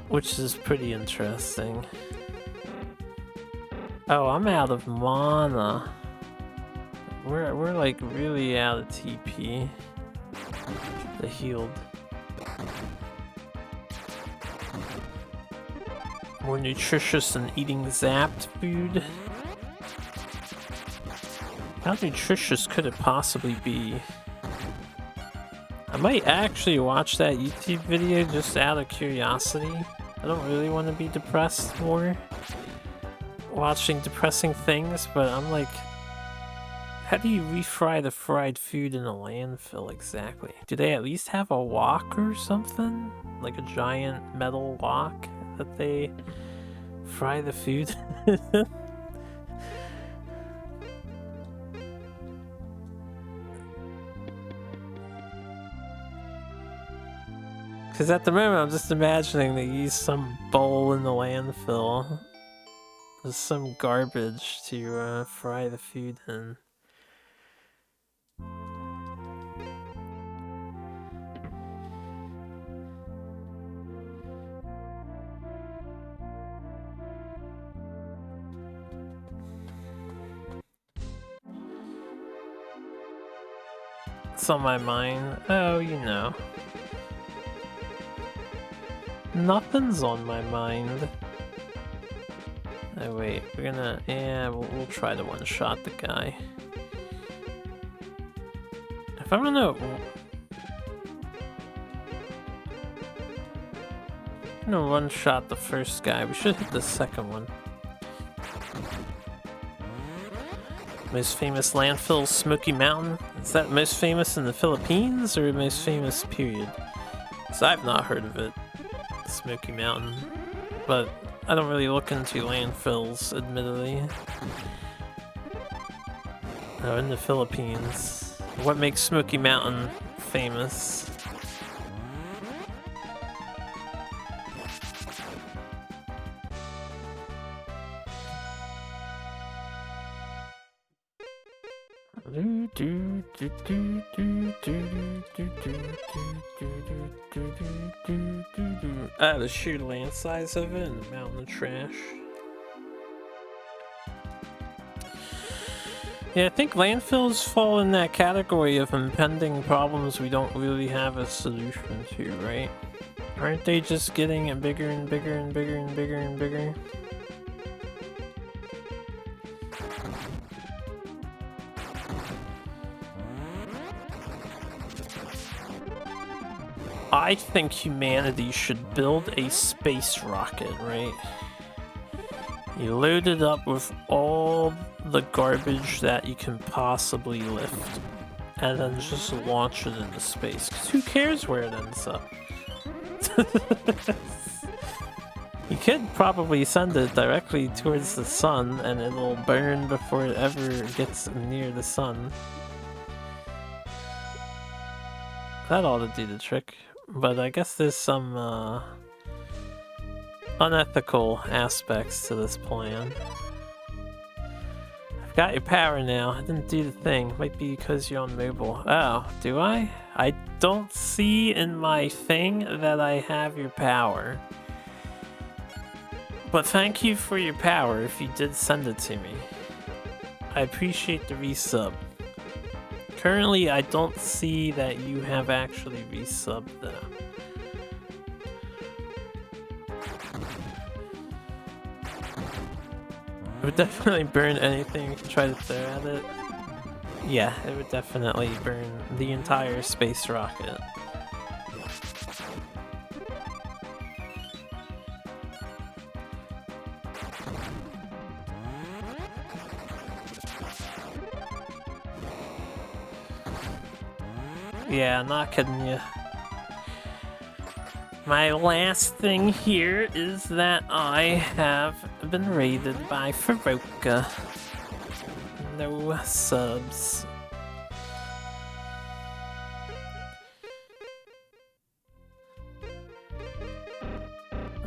Speaker 1: Which is pretty interesting. Oh, I'm out of mana. We're like really out of TP. The healed. More nutritious than eating zapped food. How nutritious could it possibly be? I might actually watch that YouTube video just out of curiosity. I don't really want to be depressed more watching depressing things, but I'm like, how do you refry the fried food in a landfill exactly? Do they at least have a wok or something? Like a giant metal wok that they fry the food? Because at the moment I'm just imagining they use some bowl in the landfill. There's some garbage to fry the food in. What's on my mind? Oh, you know. Nothing's on my mind. Oh wait, we're gonna... yeah, we'll try to one-shot the guy. If I'm gonna... one-shot the first guy, we should hit the second one. Most famous landfill, Smoky Mountain. Is that most famous in the Philippines or most famous period? Because I've not heard of it. Smoky Mountain. But I don't really look into landfills, admittedly. Oh, in the Philippines. What makes Smoky Mountain famous? The sheer land size of it and the mountain of trash. Yeah, I think landfills fall in that category of impending problems we don't really have a solution to, right? Aren't they just getting bigger and bigger and bigger and bigger and bigger? I think humanity should build a space rocket, right? You load it up with all the garbage that you can possibly lift, and then just launch it into space. 'Cause who cares where it ends up? You could probably send it directly towards the sun, and it'll burn before it ever gets near the sun. That ought to do the trick. But I guess there's some unethical aspects to this plan. I've got your power now. I didn't do the thing. Might be because you're on mobile. Oh, do I? I don't see in my thing that I have your power. But thank you for your power if you did send it to me. I appreciate the resub. Currently, I don't see that you have actually resubbed though. It would definitely burn anything you can try to throw at it. Yeah, it would definitely burn the entire space rocket. Yeah, not kidding you. My last thing here is that I have been raided by Faroka. No subs.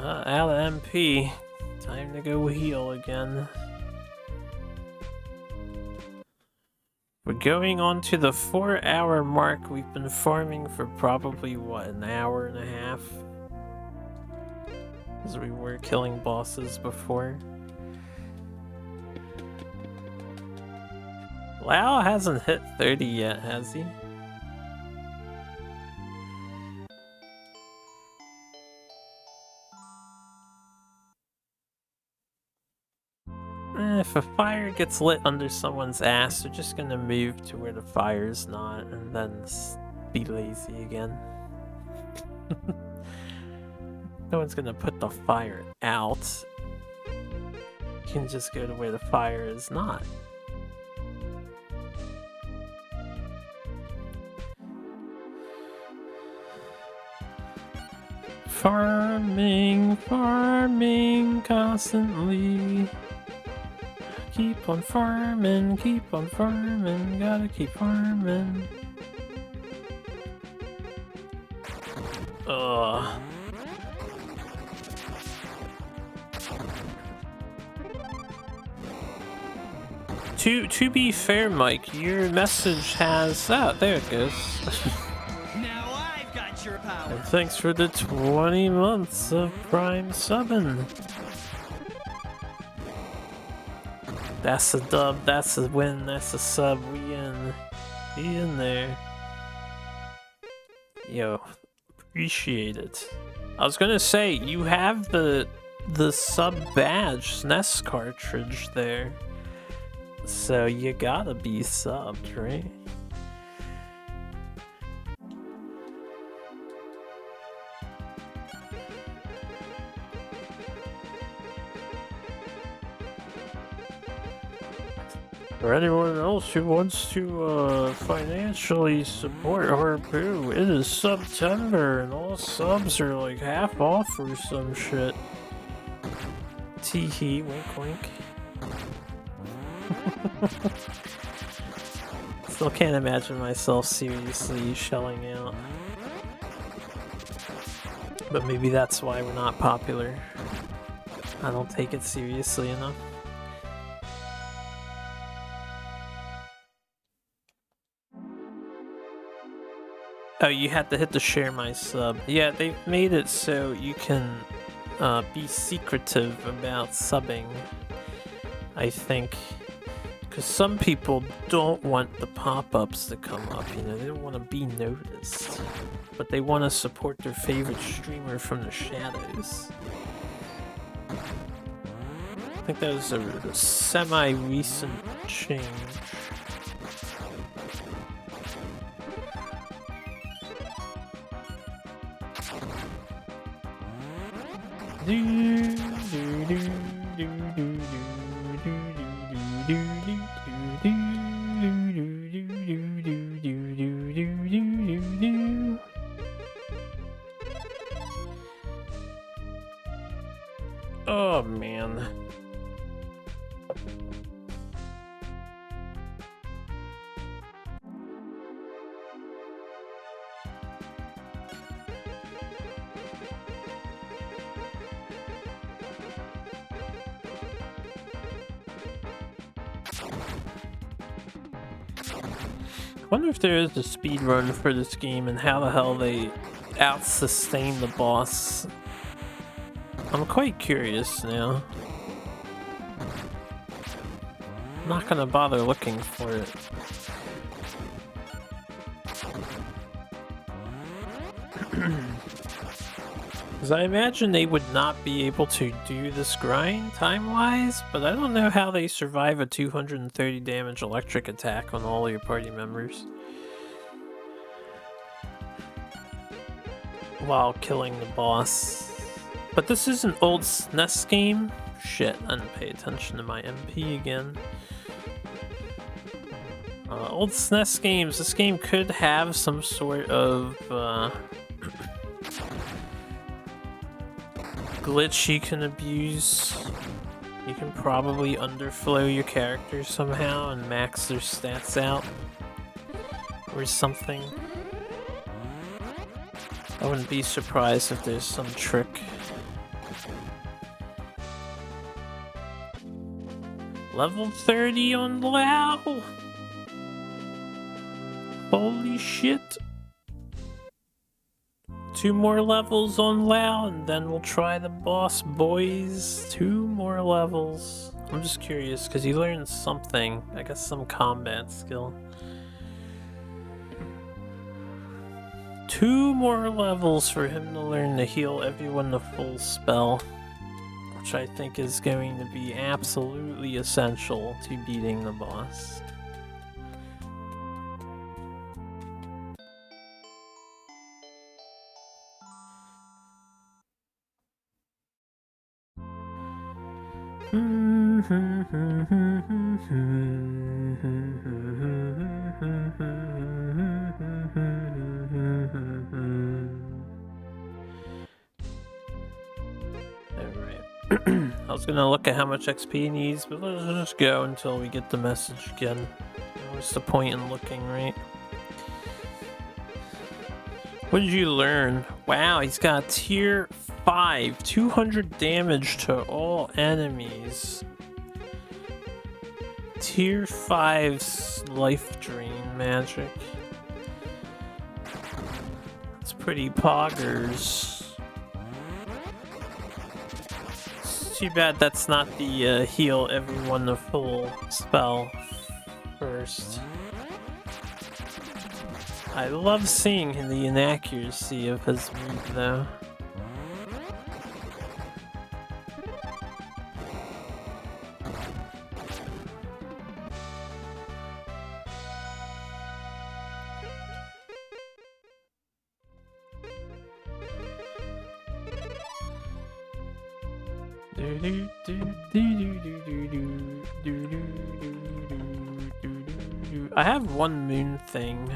Speaker 1: Out of MP. Time to go heal again. We're going on to the 4-hour mark. We've been farming for probably, what, an hour and a half? As we were killing bosses before. Lau hasn't hit 30 yet, has he? If a fire gets lit under someone's ass, they're just gonna move to where the fire's not and then be lazy again. No one's gonna put the fire out. You can just go to where the fire is not. Farming, farming constantly. Keep on farming, gotta keep farming. Ugh. To be fair, Mike, your message has... Oh, there it goes.
Speaker 2: Now I've got your power.
Speaker 1: And thanks for the 20 months of Prime subbing. That's a dub, that's a win, that's a sub, we in there. Yo, appreciate it. I was gonna say, you have the sub badge SNES cartridge there. So you gotta be subbed, right? For anyone else who wants to financially support Harpoo, it is September and all subs are like half off or some shit. Tee-hee, wink wink. Still can't imagine myself seriously shelling out. But maybe that's why we're not popular. I don't take it seriously enough. Oh, you had to hit the share my sub. Yeah, they've made it so you can be secretive about subbing, I think. Because some people don't want the pop-ups to come up, you know, they don't want to be noticed. But they want to support their favorite streamer from the shadows. I think that was a semi-recent change. Oh man. I wonder if there is a speed run for this game and how the hell they out-sustain the boss. I'm quite curious now. I'm not gonna bother looking for it. Because I imagine they would not be able to do this grind time-wise, but I don't know how they survive a 230 damage electric attack on all your party members while killing the boss. But this is an old SNES game? Shit, I didn't pay attention to my MP again. Old SNES games, this game could have some sort of glitch you can abuse. You can probably underflow your character somehow and max their stats out or something. I wouldn't be surprised if there's some trick. Level 30 on Lao. Holy shit. 2 more levels on Lao, and then we'll try the boss, boys. 2 more levels. I'm just curious, because he learned something. I guess some combat skill. 2 more levels for him to learn to heal everyone the full spell. Which I think is going to be absolutely essential to beating the boss. I was gonna look at how much XP he needs, but let's just go until we get the message again. What's the point in looking, right? What did you learn? Wow, he's got tier 5, 200 damage to all enemies. Tier 5's life drain magic. It's pretty poggers. Too bad that's not the heal everyone the full spell first. I love seeing the inaccuracy of his move though. I have one moon thing,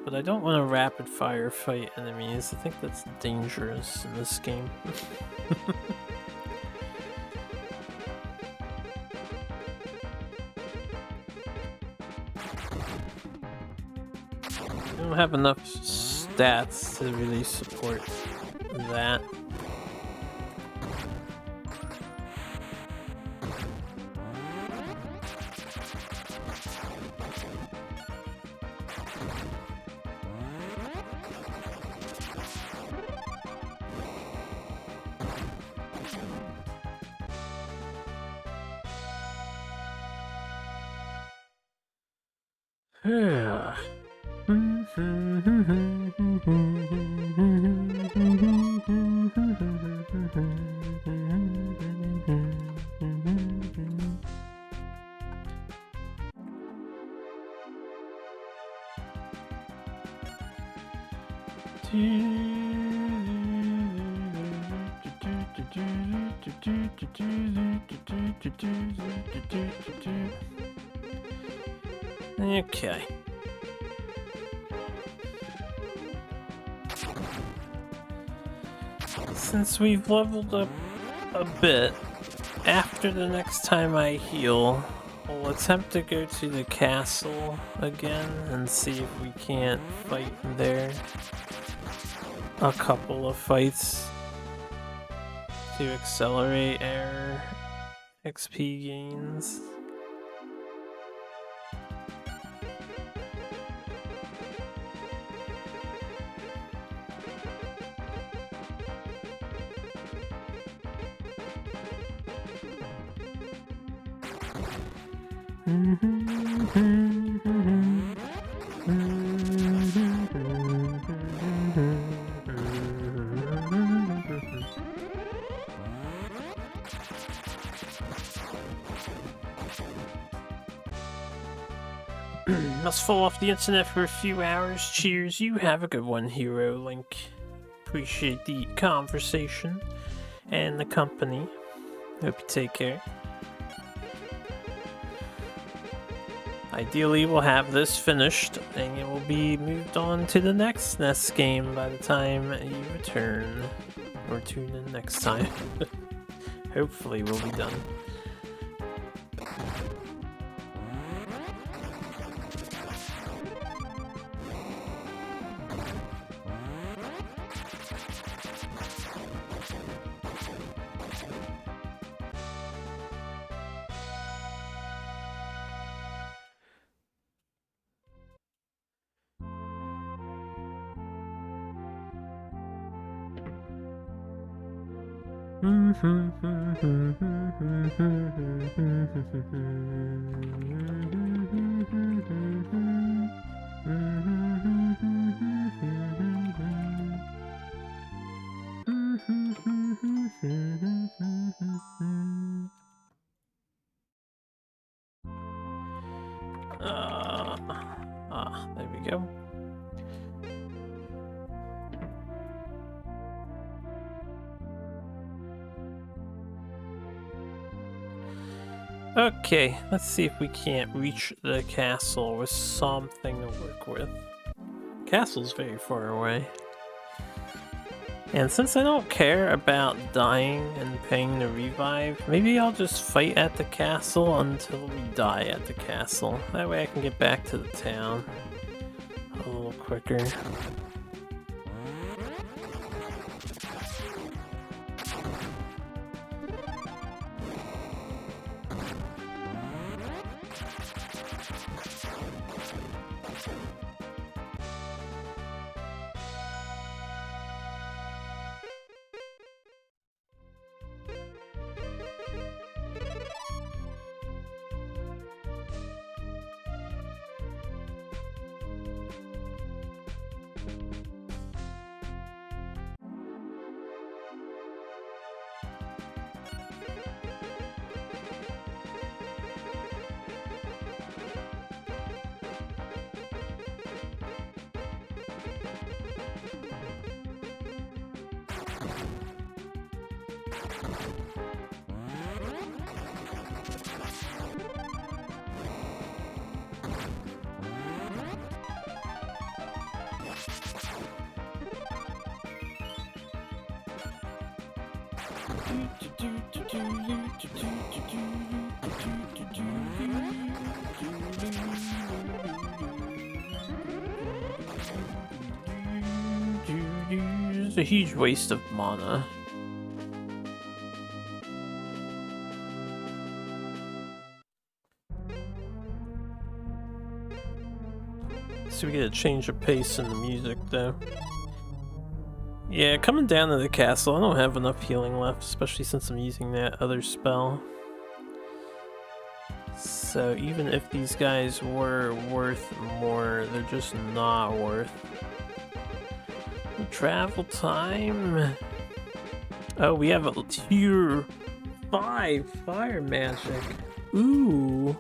Speaker 1: but I don't want to rapid fire fight enemies. I think that's dangerous in this game. I don't have enough stats to really support that. Okay. Since we've leveled up a bit, after the next time I heal, we'll attempt to go to the castle again and see if we can't fight there. A couple of fights to accelerate our XP gains. Must fall off the internet for a few hours. Cheers. You have a good one, Hero Link. Appreciate the conversation and the company. Hope you take care. Ideally, we'll have this finished, and it will be moved on to the next SNES game by the time you return. Or tune in next time. Hopefully, we'll be done. There we go. Okay, let's see if we can't reach the castle with something to work with. Castle's very far away. And since I don't care about dying and paying to revive, maybe I'll just fight at the castle until we die at the castle. That way I can get back to the town a little quicker. It's a huge waste of mana. So we get a change of pace in the music though. Yeah, coming down to the castle, I don't have enough healing left, especially since I'm using that other spell. So even if these guys were worth more, they're just not worth the travel time. Oh, we have a tier 5 fire magic. Ooh.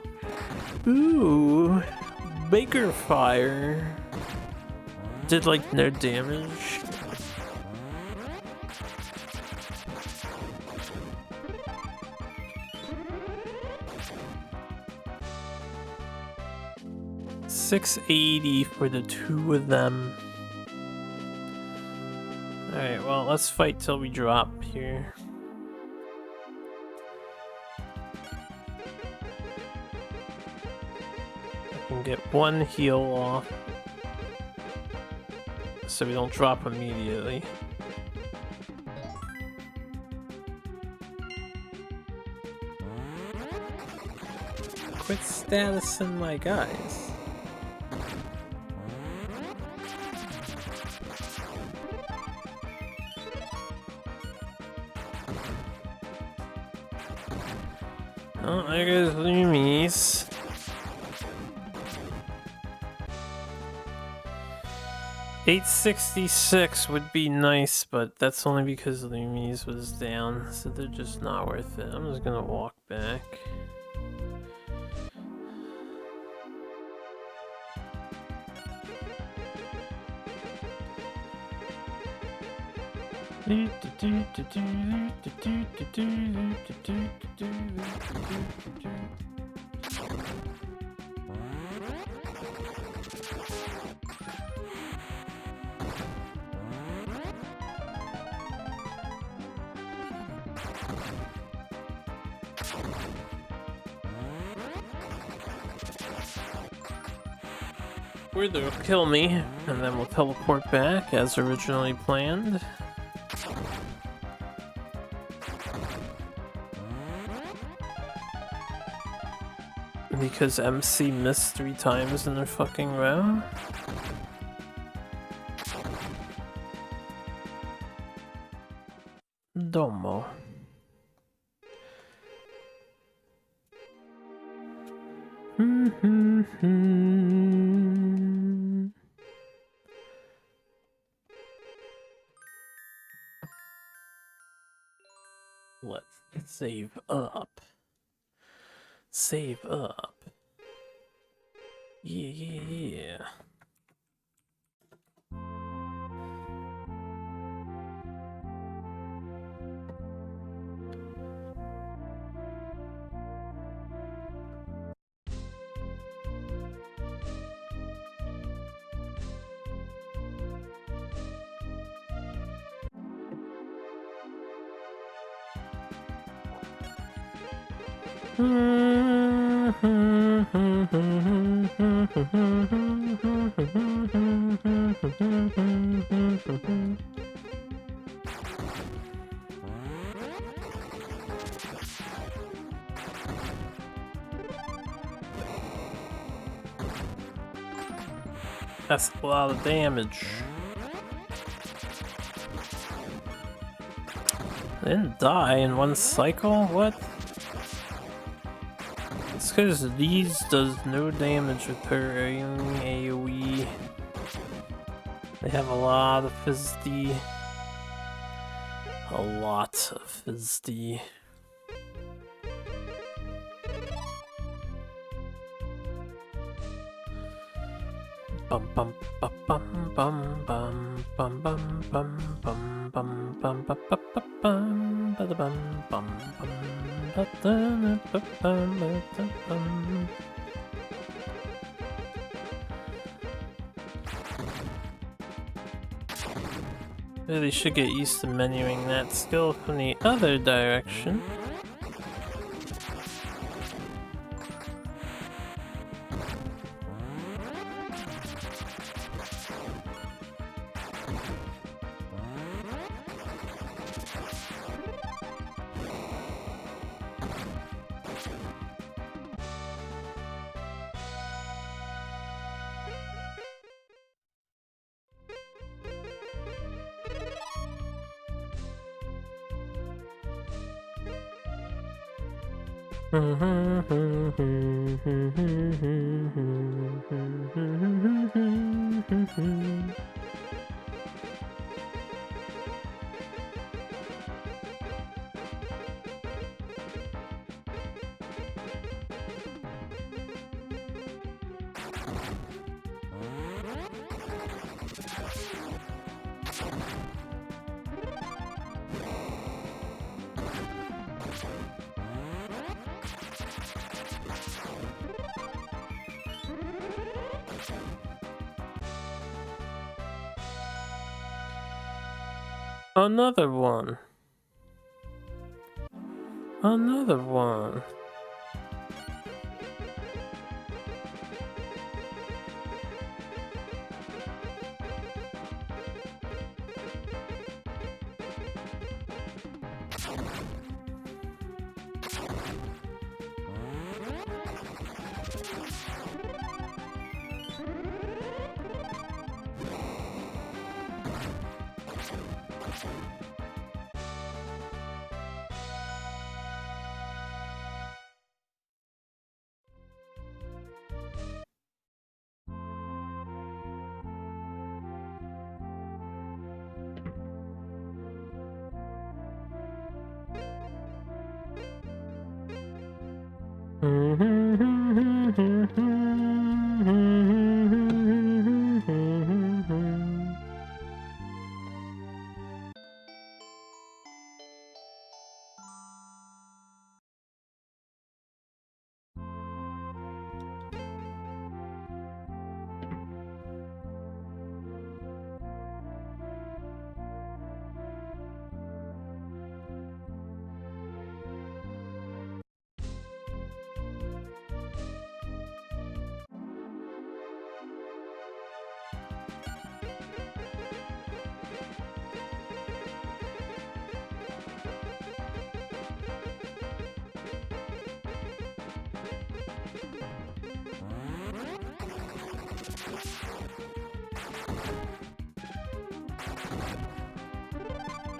Speaker 1: Ooh. Baker fire. Did like no damage. $680 for the 2 of them. Alright, well, let's fight till we drop here. I can get 1 heal off so we don't drop immediately. Quit statusing my guys. Oh, there goes Loomies. $866 would be nice, but that's only because Loomies was down, so they're just not worth it. I'm just gonna walk back. Or they'll kill me, and then we'll teleport back as originally planned. Because MC missed 3 times in a fucking row. Domo. Let's save up. Save up. Yeah. That's a lot of damage. I didn't die in one cycle? What? It's because these does no damage with her AoE. They have a lot of FizzD. A lot of FizzD. Bum bum bum bum bum bum bum bum bum bum bum bum bum bum bum bum bum. Really should get used to menuing that skill from the other direction. Another one. Another one.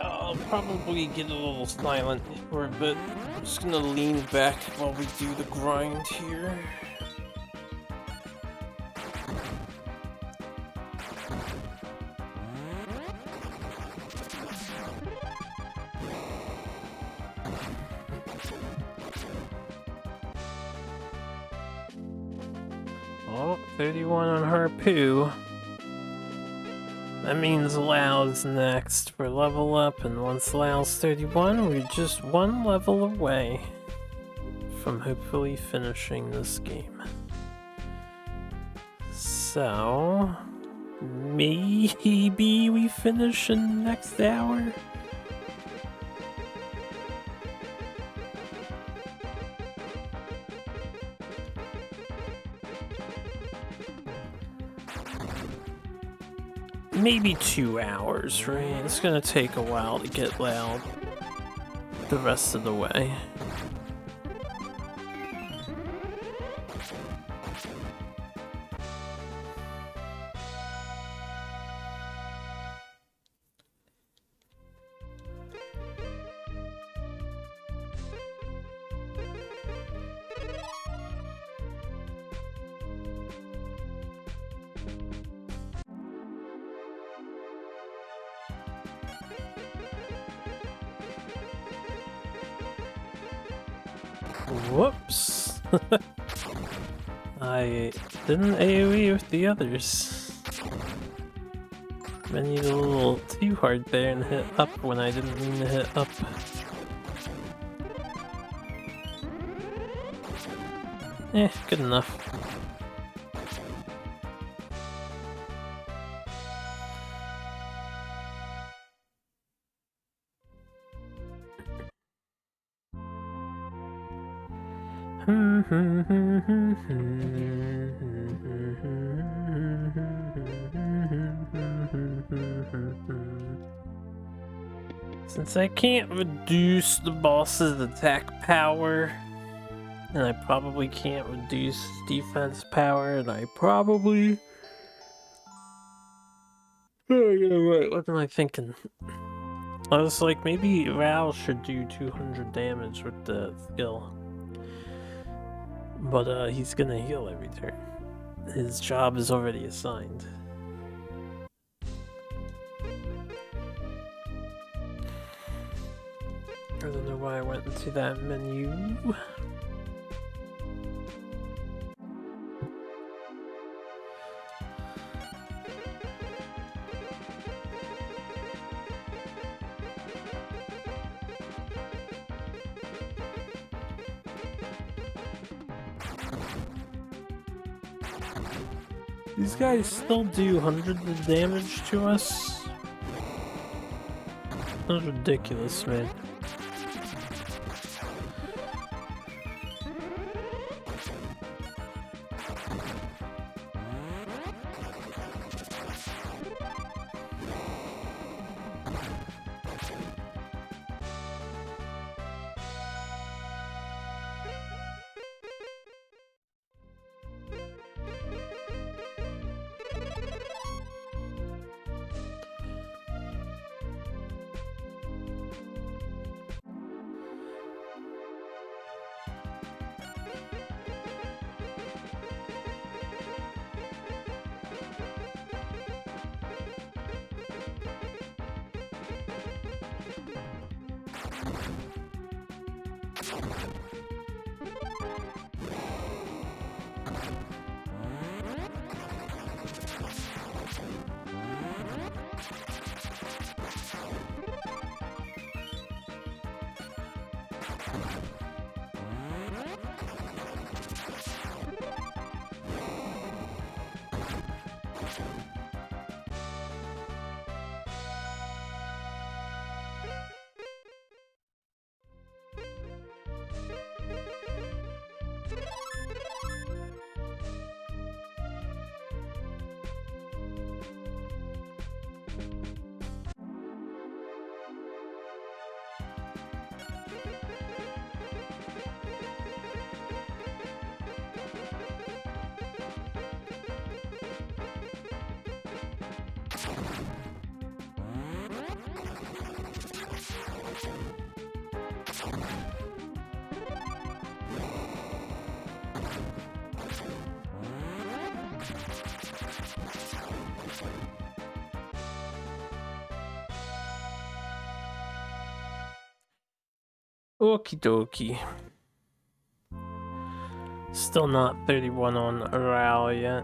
Speaker 1: I'll probably get a little silent for a bit. I'm just gonna lean back while we do the grind here. 31 on Harpoo. That means Lau's next for level up, and once Lau's 31, we're just one level away from hopefully finishing this game. So, maybe we finish in the next hour? Maybe 2 hours, right? It's gonna take a while to get Lau the rest of the way. Whoops! I didn't AoE with the others. I need a little too hard there and hit up when I didn't mean to hit up. Good enough. Since I can't reduce the boss's attack power, and I probably can't reduce his defense power, and I probably... Oh, yeah, right, what am I thinking? I was like, maybe Ral should do 200 damage with the skill. But he's gonna heal every turn. His job is already assigned. I don't know why I went into that menu. These guys still do hundreds of damage to us? That's ridiculous, man. Okie dokie. Still not 31 on Ral yet.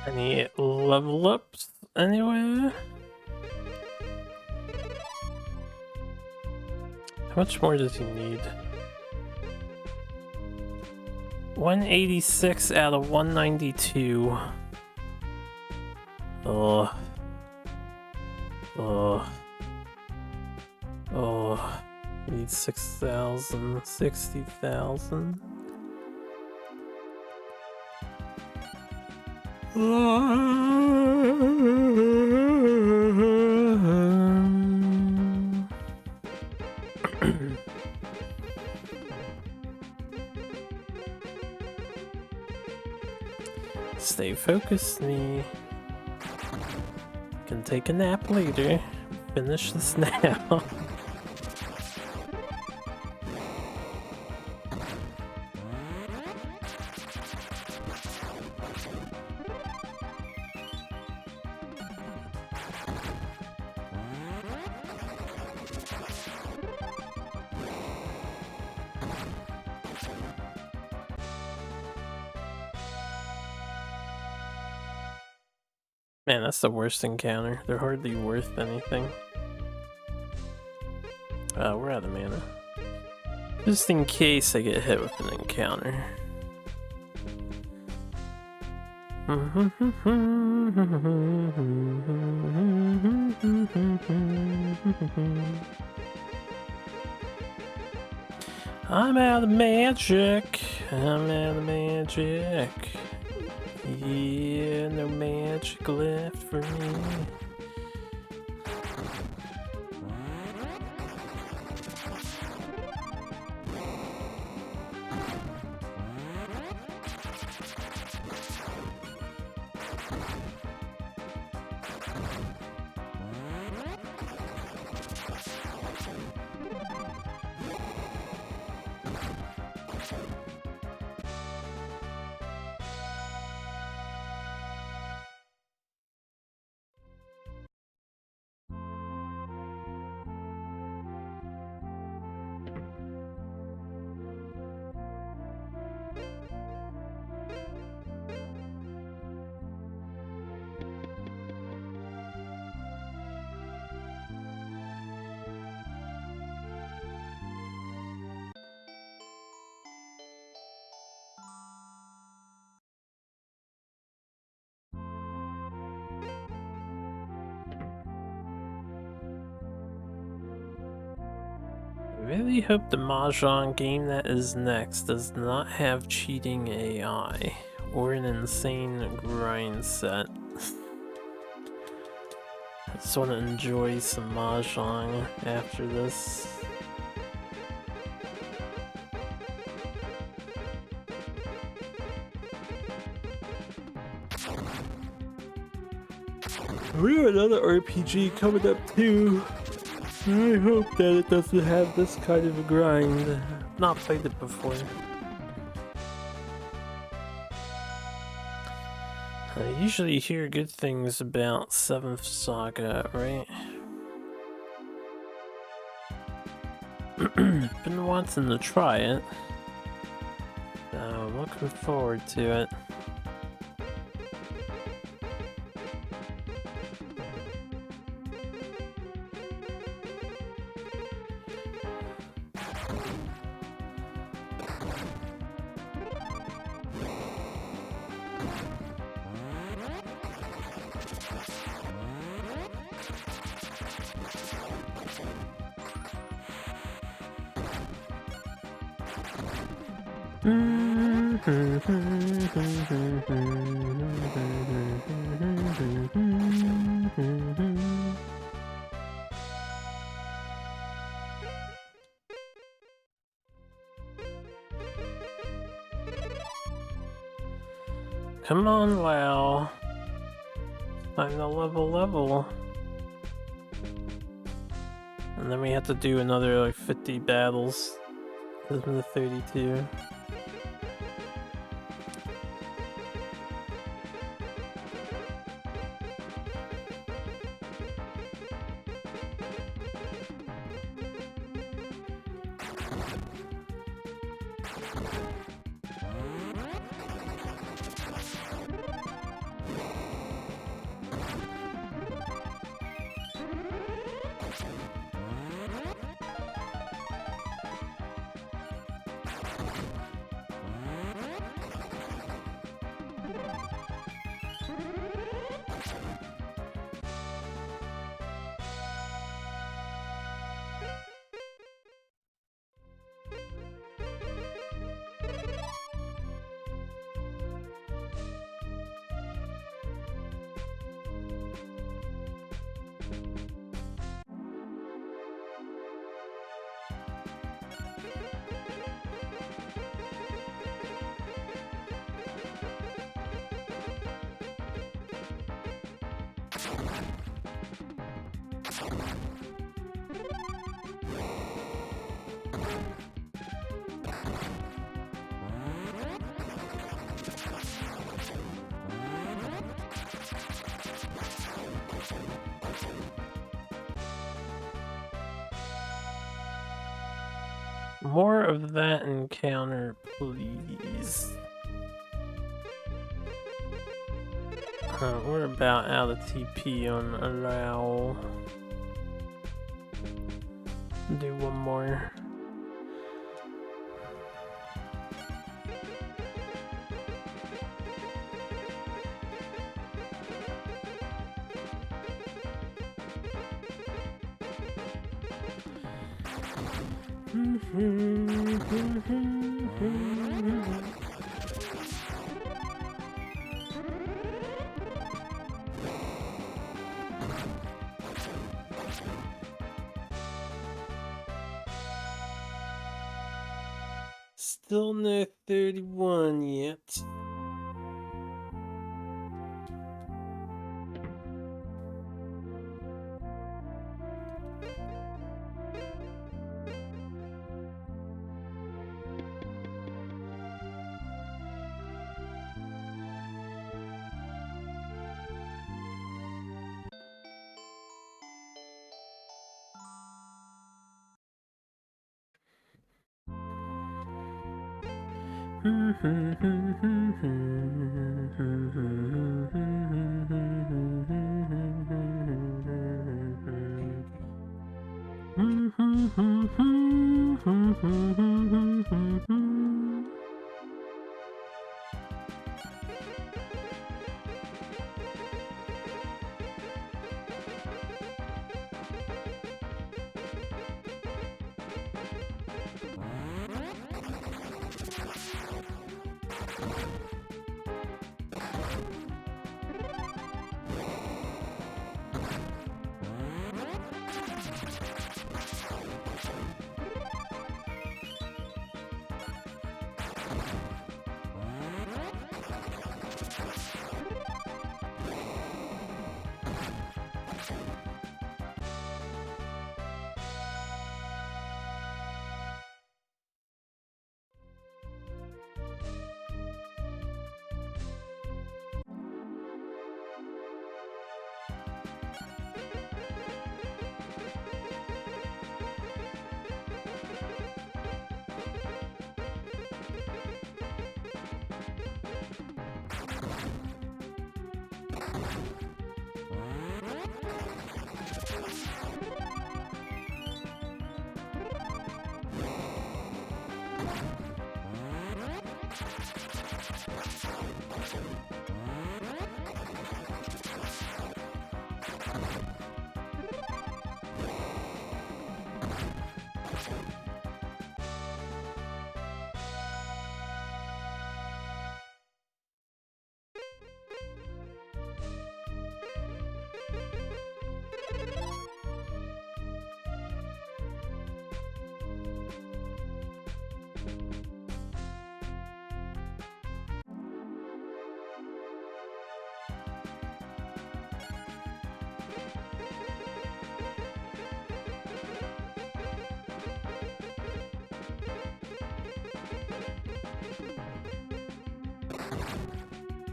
Speaker 1: Any level ups anywhere? How much more does he need? 186 out of 192. Oh. Need 6,000, 60,000. Stay focused, me. Can take a nap later. Finish this now. Man, that's the worst encounter. They're hardly worth anything. We're out of mana. Just in case I get hit with an encounter. I'm out of magic. I'm out of magic. Yeah, no magic left for me. really hope the Mahjong game that is next does not have cheating AI or an insane grind set. I just want to enjoy some Mahjong after this. We have another RPG coming up too. I hope that it doesn't have this kind of a grind. Not played it before. I usually hear good things about 7th Saga, right? Been wanting to try it. So I'm looking forward to it. Come on, WoW. Time to level. And then we have to do another like 50 battles. This is the 32. More of that encounter, please. We're about out of TP on allow. Do one more. Still no 31 yet.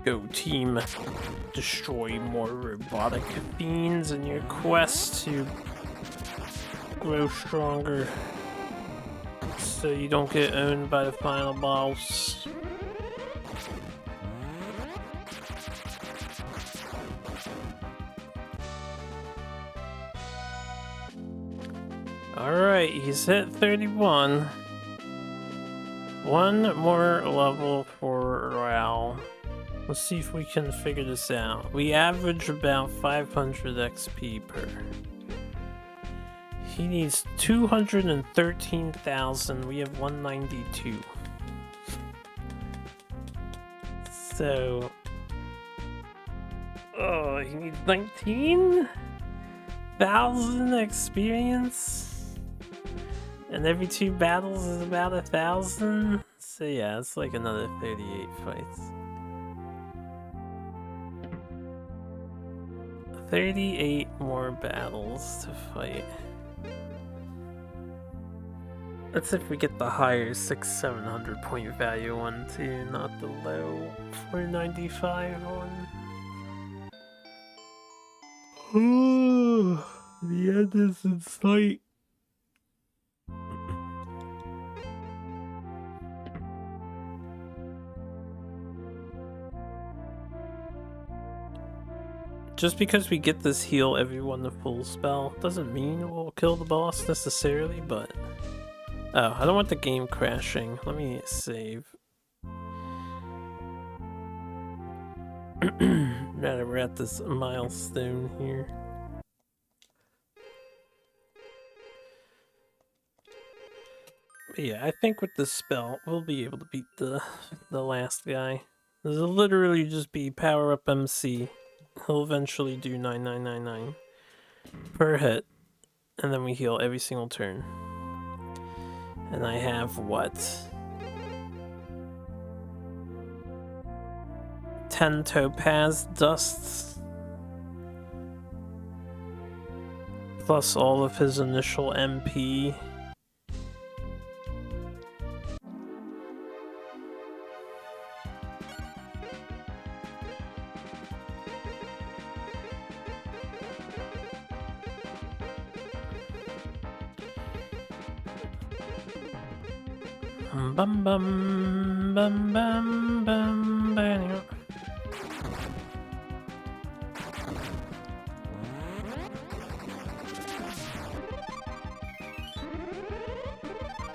Speaker 1: Go team, destroy more robotic fiends in your quest to grow stronger so you don't get owned by the final boss. Alright, he's hit 31. One more level for Rao. Let's see if we can figure this out. We average about 500 XP per. He needs 213,000. We have 192. So... oh, he needs 19,000 experience? And every 2 battles is about 1,000? So yeah, it's like another 38 fights. 38 more battles to fight. That's if we get the higher 600-700 point value one too, not the low 495 one. Oh, the end is in sight. Just because we get this heal everyone the full spell doesn't mean we'll kill the boss necessarily, but... oh, I don't want the game crashing. Let me save. Now that we're at this milestone here. But yeah, I think with this spell, we'll be able to beat the last guy. This will literally just be power up MC. He'll eventually do 9999 per hit, and then we heal every single turn. And I have what? 10 topaz dusts, plus all of his initial MP. Bum bum bum bum bum bam.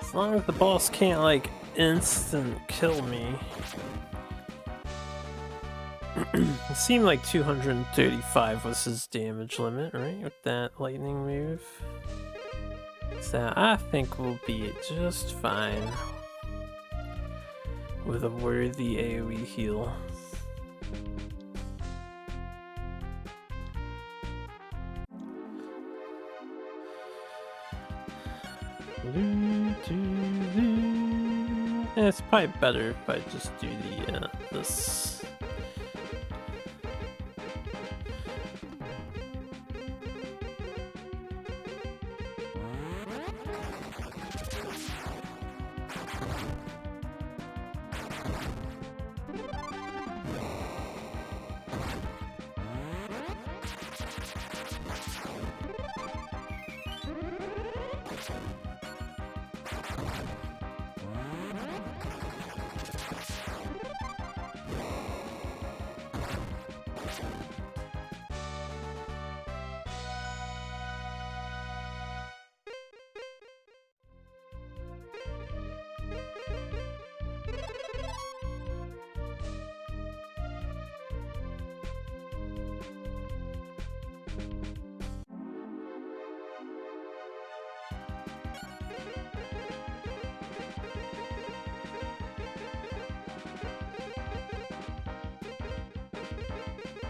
Speaker 1: As long as the boss can't like instant kill me. It seemed like 235 was his damage limit, right? With that lightning move. So I think we'll be just fine with a worthy AoE heal. Yeah, it's probably better if I just do the this.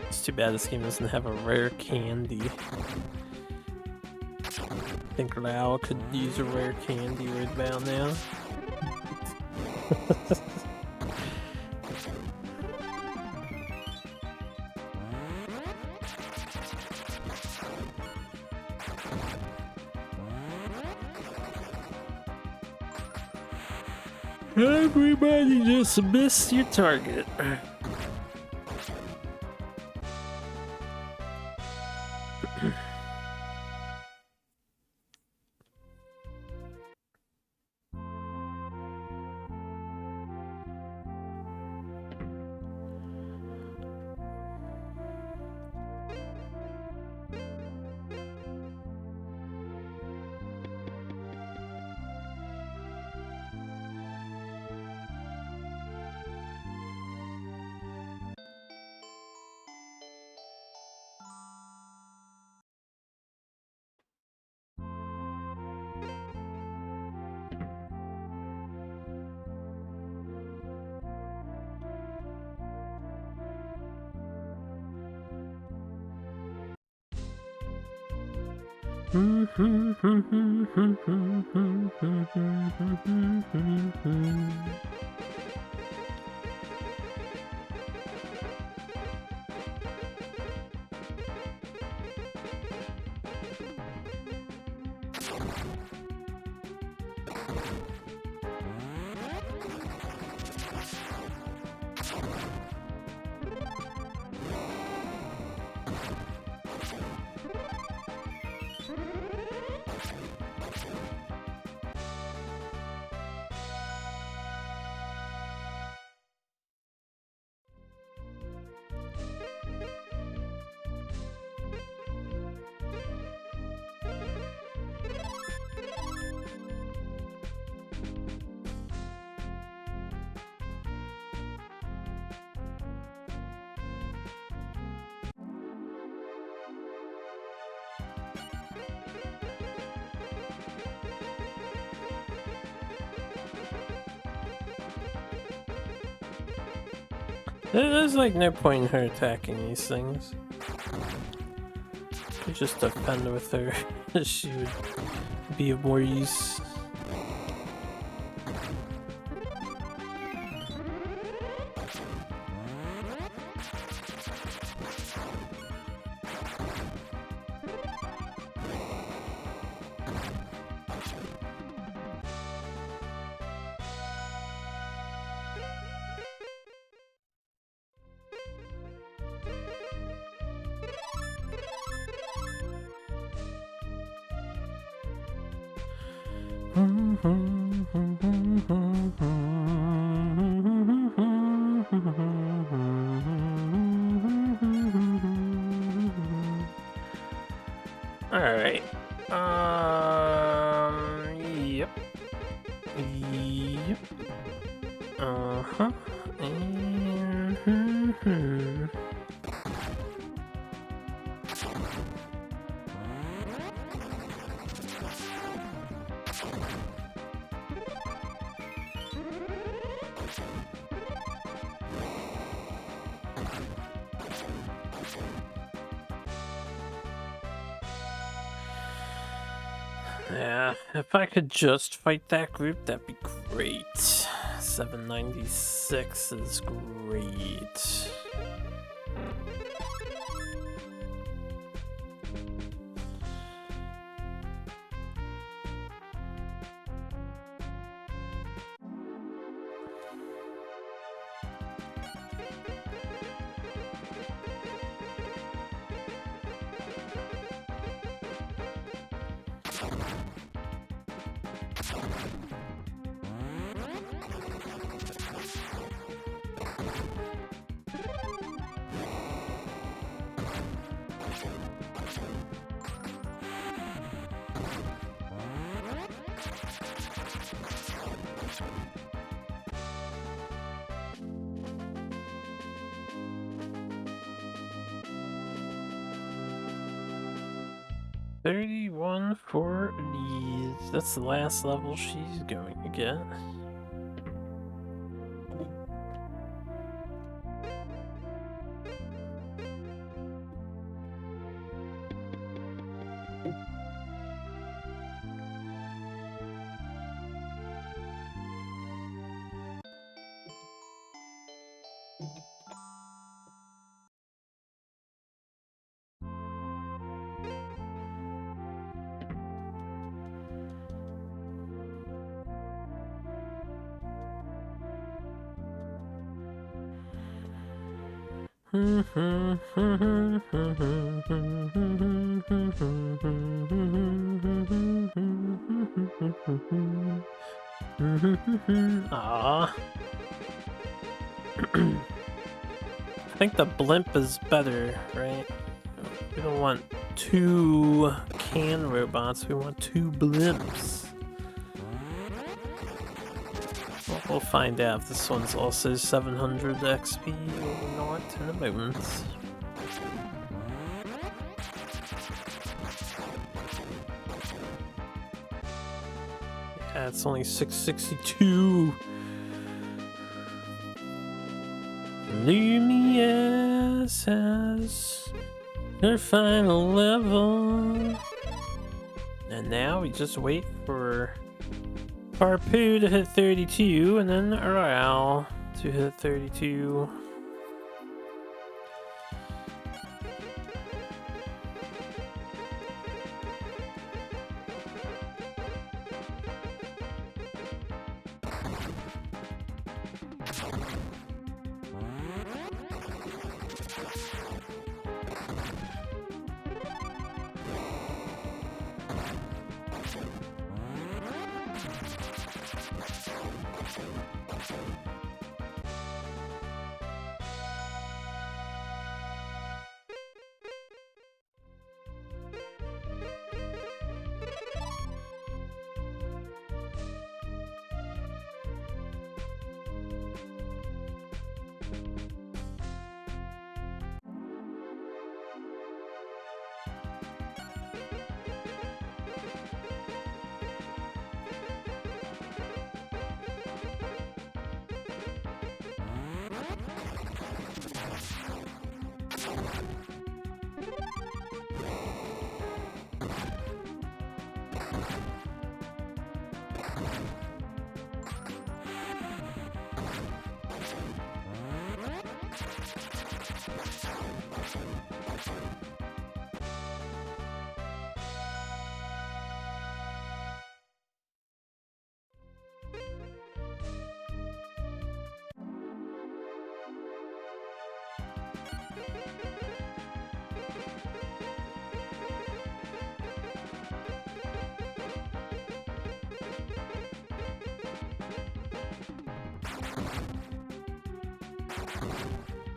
Speaker 1: It's too bad this game doesn't have a rare candy. I think Lao could use a rare candy right about now. Everybody just missed your target. There's like no point in her attacking these things. You just defend with her. She would be of more use. Alright. Yep. Yep. Uh-huh. Yeah, if I could just fight that group, that'd be great. 796 is great. $31 for these. That's the last level she's going to get. Aww. I think the blimp is better, right? We don't want two can robots, we want two blimps. Well, we'll find out if this one's also 700 XP or not in a moment. Yeah, it's only 662. Lumiere has her final level. And now we just wait for Harpoo to hit 32 and then Ral to hit 32.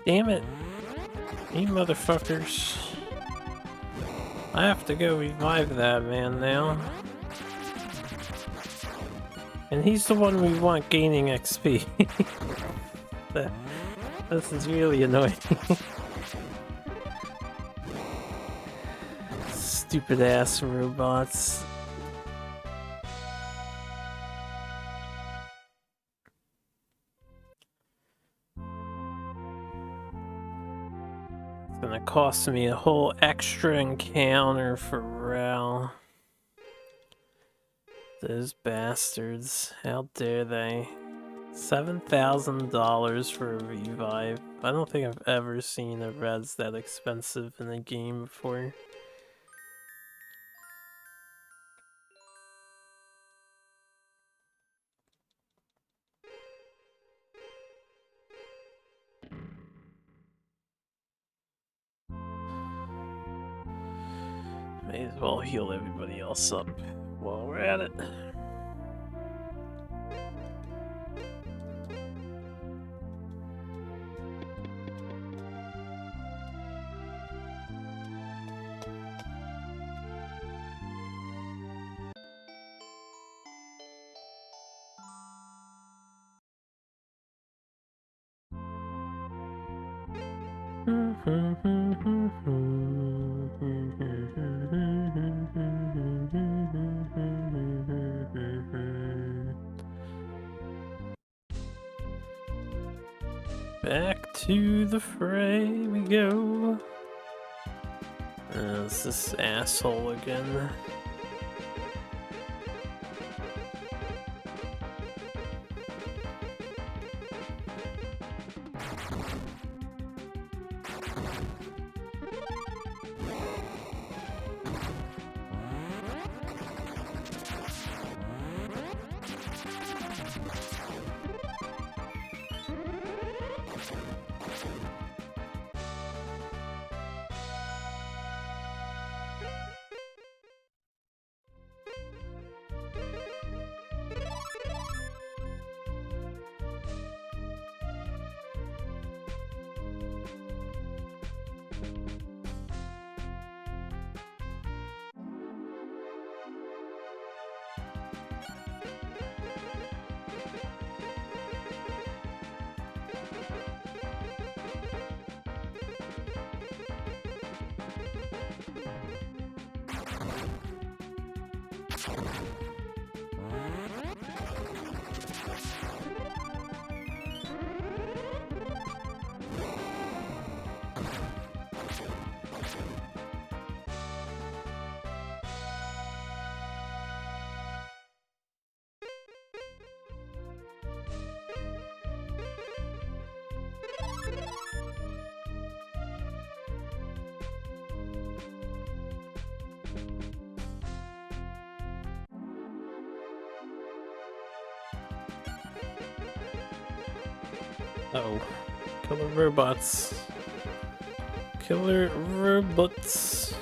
Speaker 1: Damn it. You motherfuckers. I have to go revive that man now. And he's the one we want gaining XP. This is really annoying. Stupid ass robots. It's gonna cost me a whole extra encounter for Ral. Those bastards. How dare they? $7,000 for a revive. I don't think I've ever seen a res that expensive in a game before. May as well heal everybody else up while we're at it. Back to the fray we go. It's this asshole again. Uh-oh. Killer robots. Killer robots.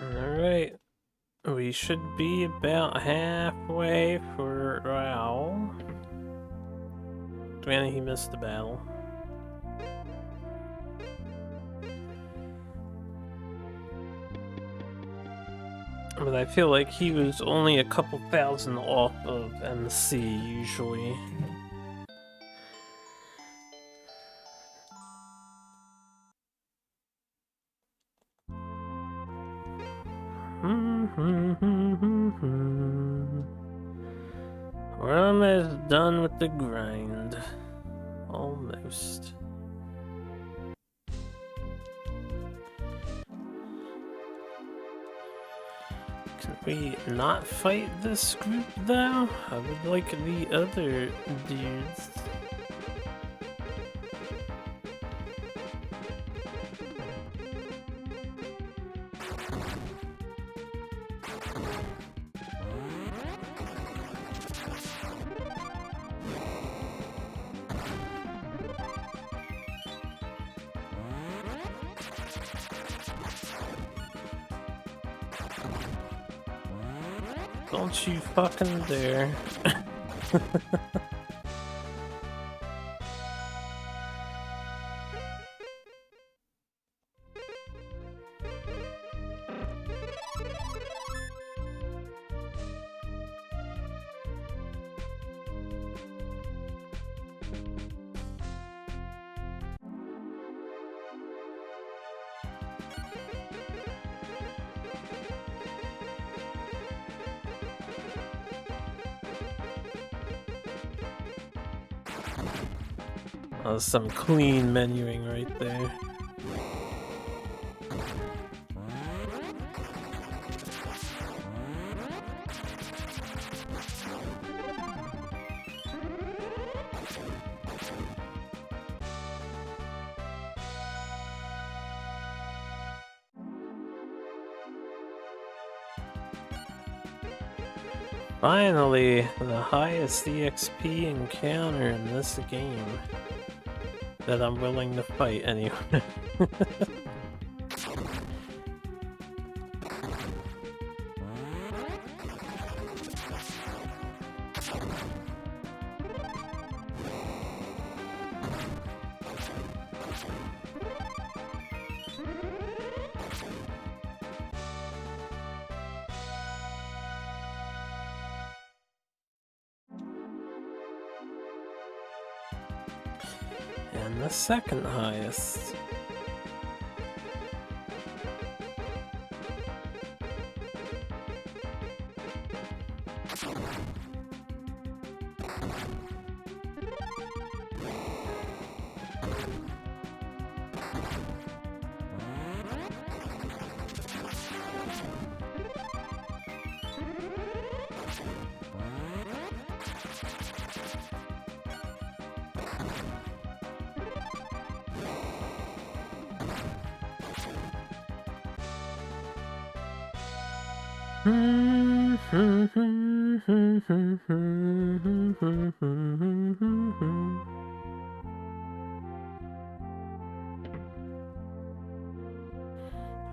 Speaker 1: Alright. We should be about halfway for Raoul. Granted, he missed the battle. But I feel like he was only a couple thousand off of MC usually. We're almost done with the grind. Almost. Can we not fight this group though? I would like the other dudes. Don't you fucking dare. Some clean menuing right there. Finally, the highest EXP encounter in this game that I'm willing to fight anyway. And the second highest.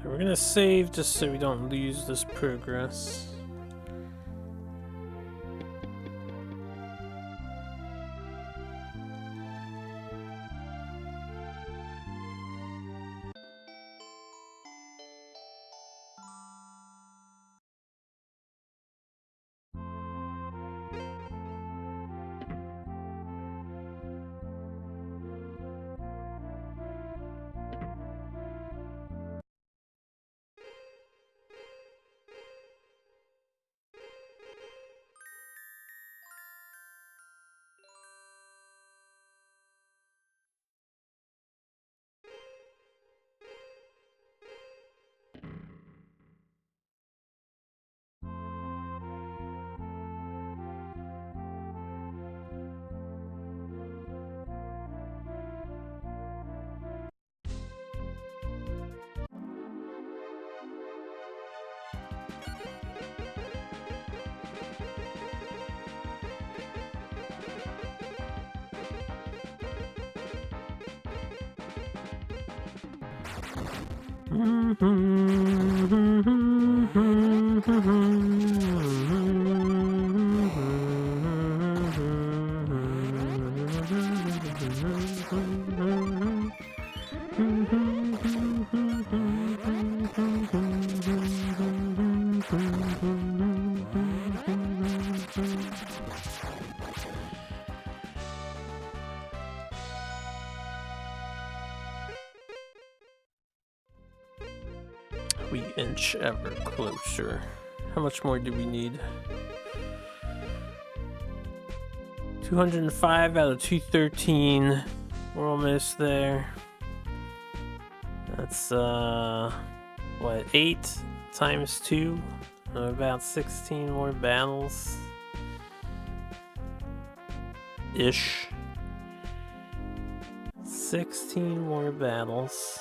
Speaker 1: We're gonna save just so we don't lose this progress. We inch ever closer. How much more do we need? 205 out of 213. We're almost there. That's what, 8 times 2? About 16 more battles. Ish. 16 more battles.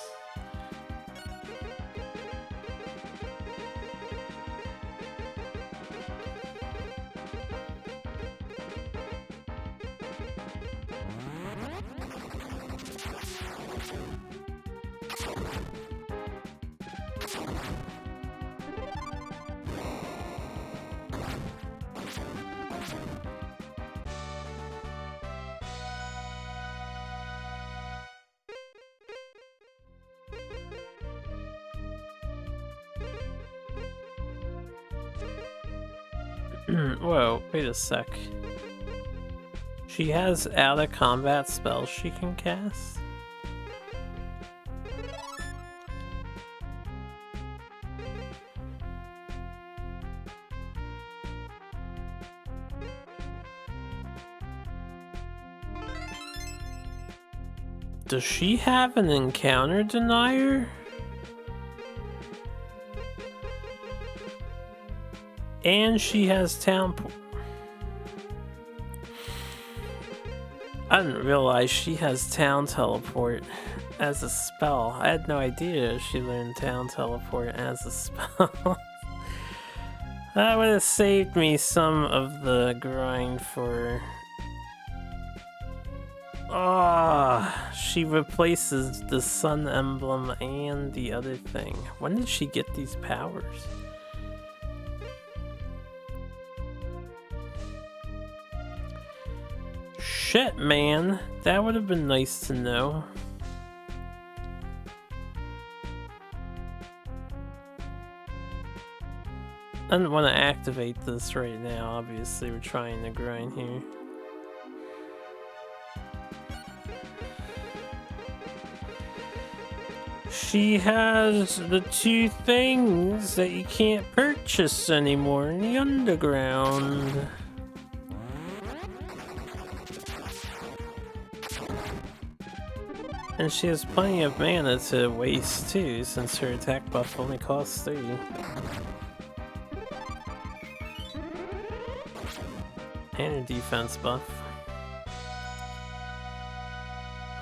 Speaker 1: Whoa, wait a sec. She has out of combat spells she can cast? Does she have an encounter denier? And she has town. I didn't realize she has town teleport as a spell. I had no idea she learned town teleport as a spell. That would have saved me some of the grind for... Ah, she replaces the sun emblem and the other thing. When did she get these powers? Shit, man. That would have been nice to know. I didn't want to activate this right now. Obviously, we're trying to grind here. She has the 2 things that you can't purchase anymore in the underground. And she has plenty of mana to waste too, since her attack buff only costs 3. And her defense buff.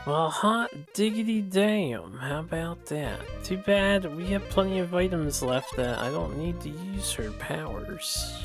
Speaker 1: Well, hot diggity damn, how about that? Too bad we have plenty of items left that I don't need to use her powers.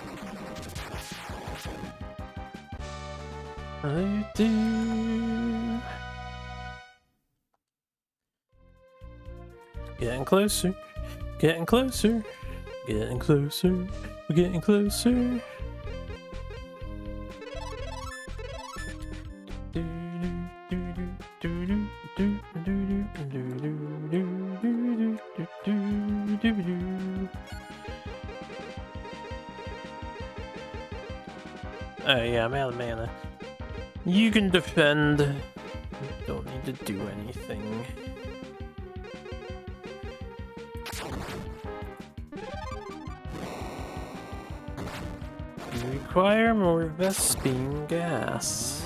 Speaker 1: I do. Getting closer, getting closer, getting closer, we're getting closer. Oh yeah, I'm out of mana. You can defend. Don't need to do anything. You require more Vespine gas.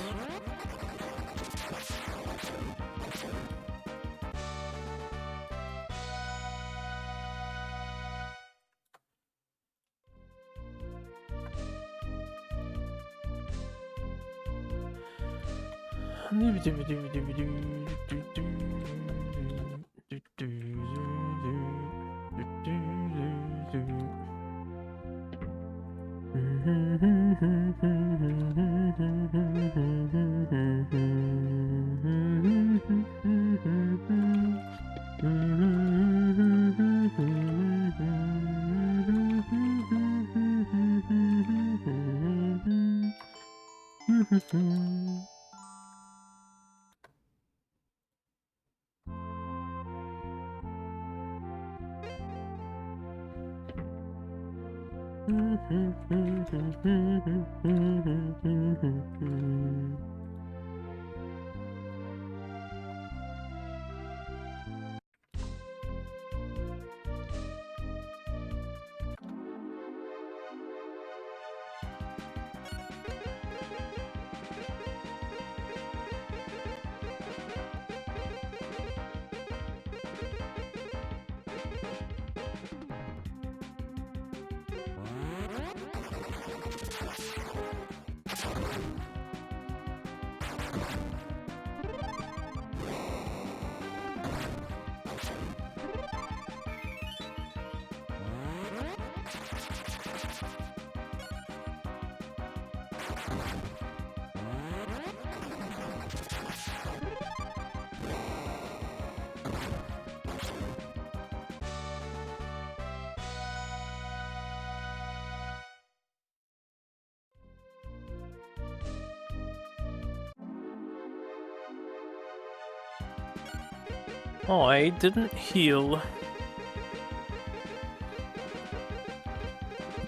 Speaker 1: Oh, I didn't heal.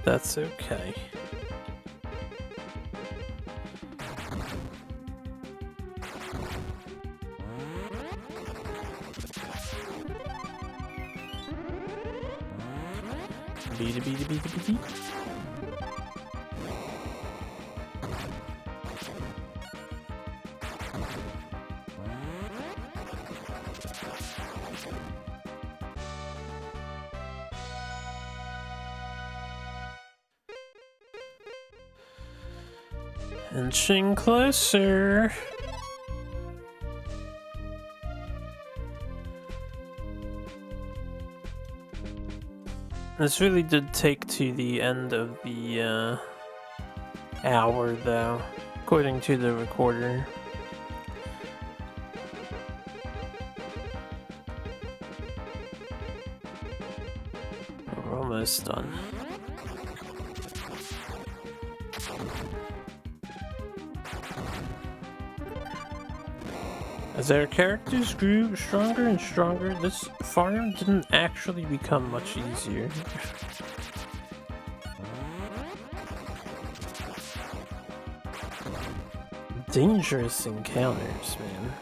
Speaker 1: That's okay. Beady beady beady beady. Inching closer. This really did take to the end of the hour, though, according to the recorder. We're almost done. As our characters grew stronger and stronger, this farm didn't actually become much easier. Dangerous encounters, man.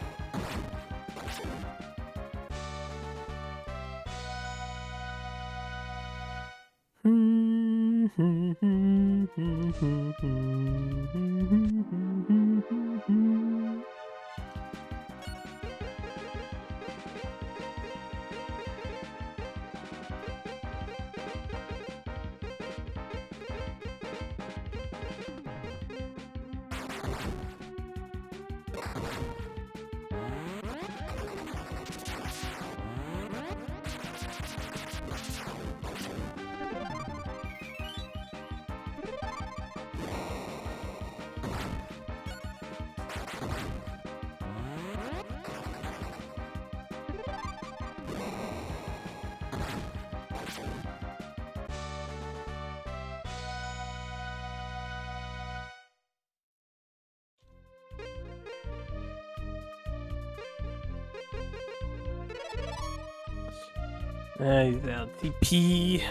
Speaker 1: He's out TP.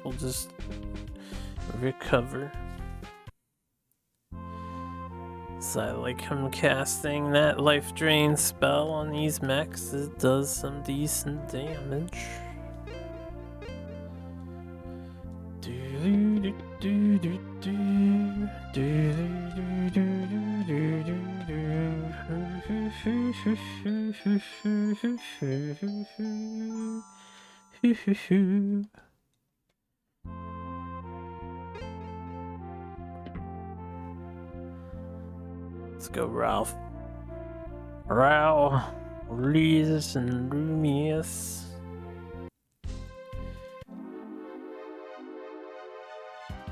Speaker 1: We'll just recover. So I like him casting that life drain spell on these mechs. It does some decent damage. Let's go, Ralph. Ralph, Liz, and Rumius.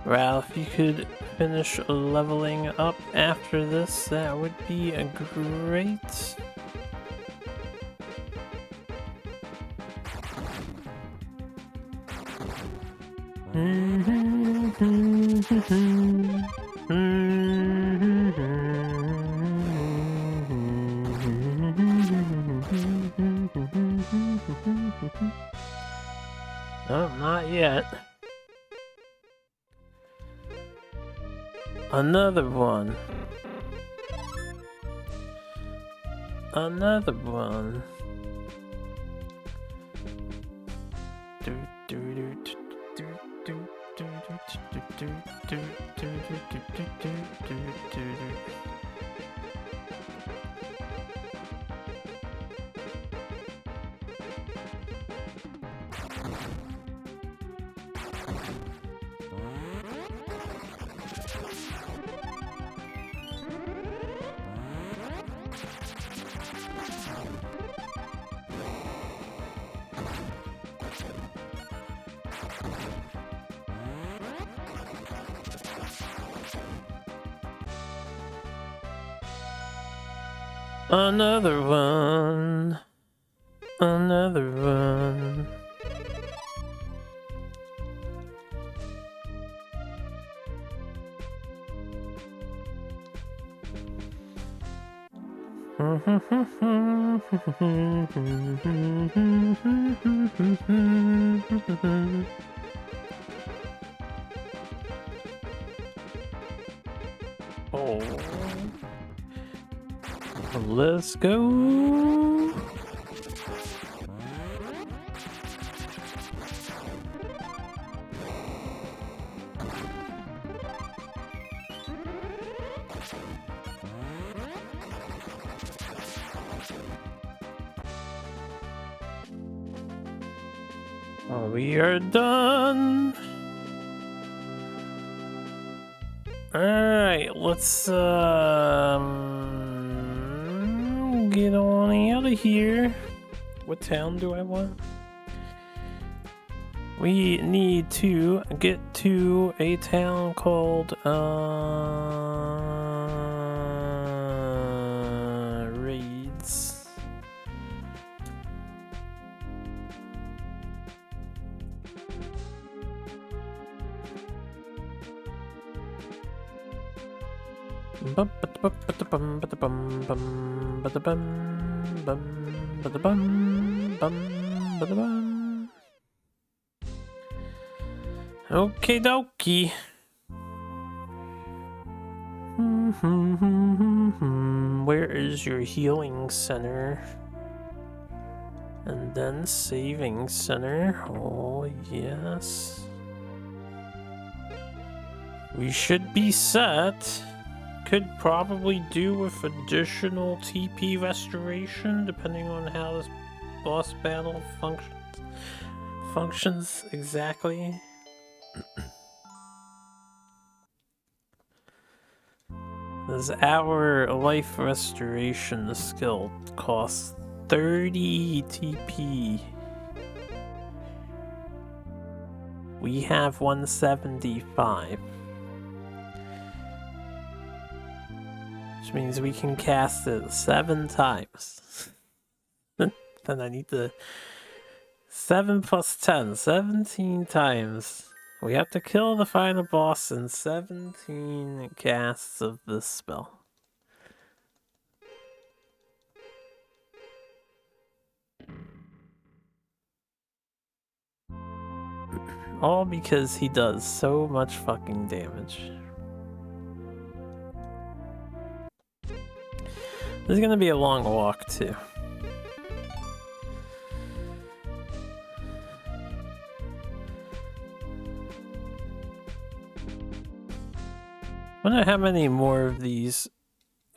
Speaker 1: Ralph, if you could finish leveling up after this, that would be a great. No, not yet. Another one. Another one. Another one. Another one. Oh. Let's go. Oh, we are done. All right, let's get on out of here. What town do I want? We need to get to a town called Raids. Okie dokie. Where is your healing center? And then saving center. Oh, yes. We should be set. Could probably do with additional TP restoration, depending on how this boss battle functions exactly. This our life restoration skill costs 30 TP. We have 175. Which means we can cast it 7 times. Then I need to 7 plus 10, 17 times. We have to kill the final boss in 17 casts of this spell. All because he does so much fucking damage. This is gonna be a long walk too. Wonder how many more of these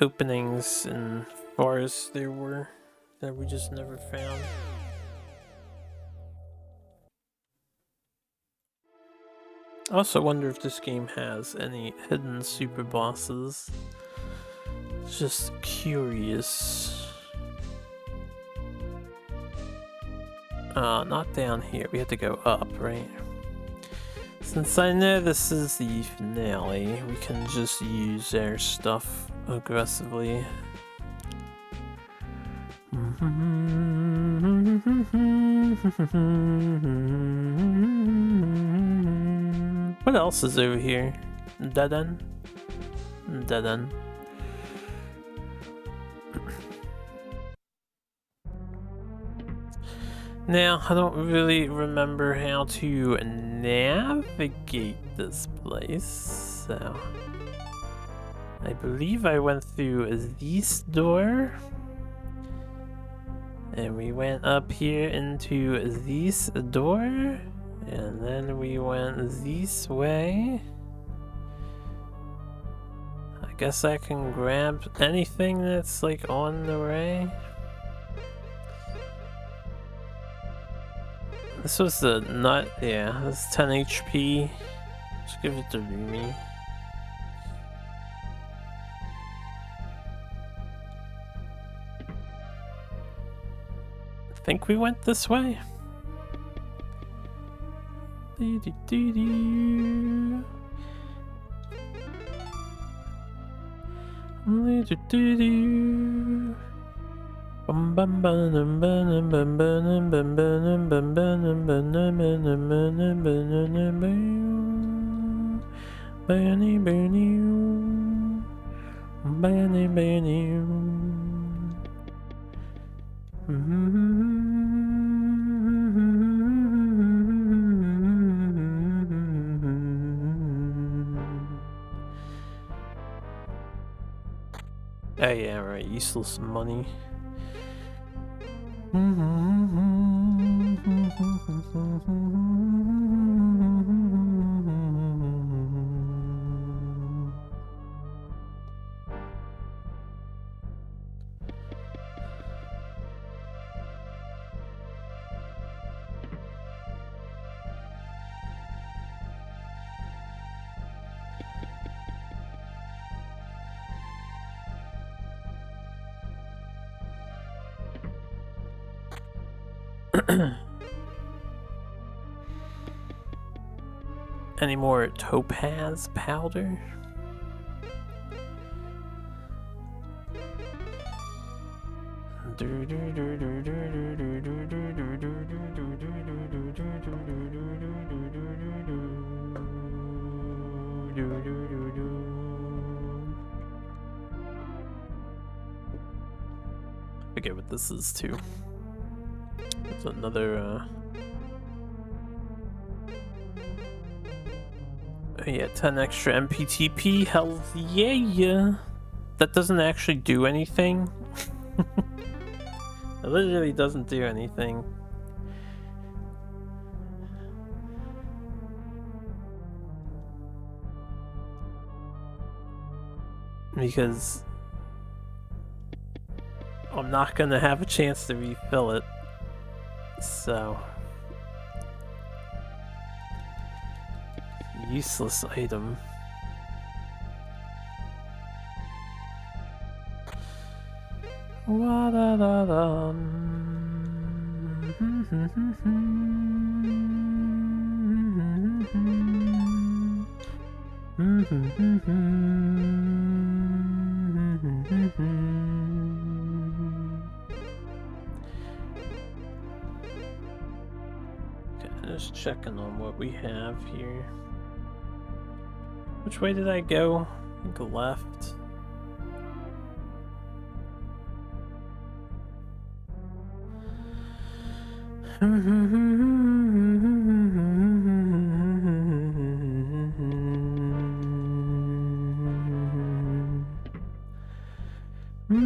Speaker 1: openings and forests there were that we just never found. I also wonder if this game has any hidden super bosses. Just curious. Not down here. We have to go up, right? Since I know this is the finale, we can just use our stuff aggressively. What else is over here? Dead end? Dead end. Now, I don't really remember how to navigate this place, so I believe I went through this door, and we went up here into this door, and then we went this way. I guess I can grab anything that's like on the way. This was the nut, yeah, this is 10 HP. Just give it to me. I think we went this way. Oh yeah, right, useless money. Any more topaz powder? I forget what this is too. There's another yeah, 10 extra MPTP, hell yeah! That doesn't actually do anything. It literally doesn't do anything. Because I'm not gonna have a chance to refill it, so useless item. Okay, just checking on what we have here. Which way did I go? I think left. I'm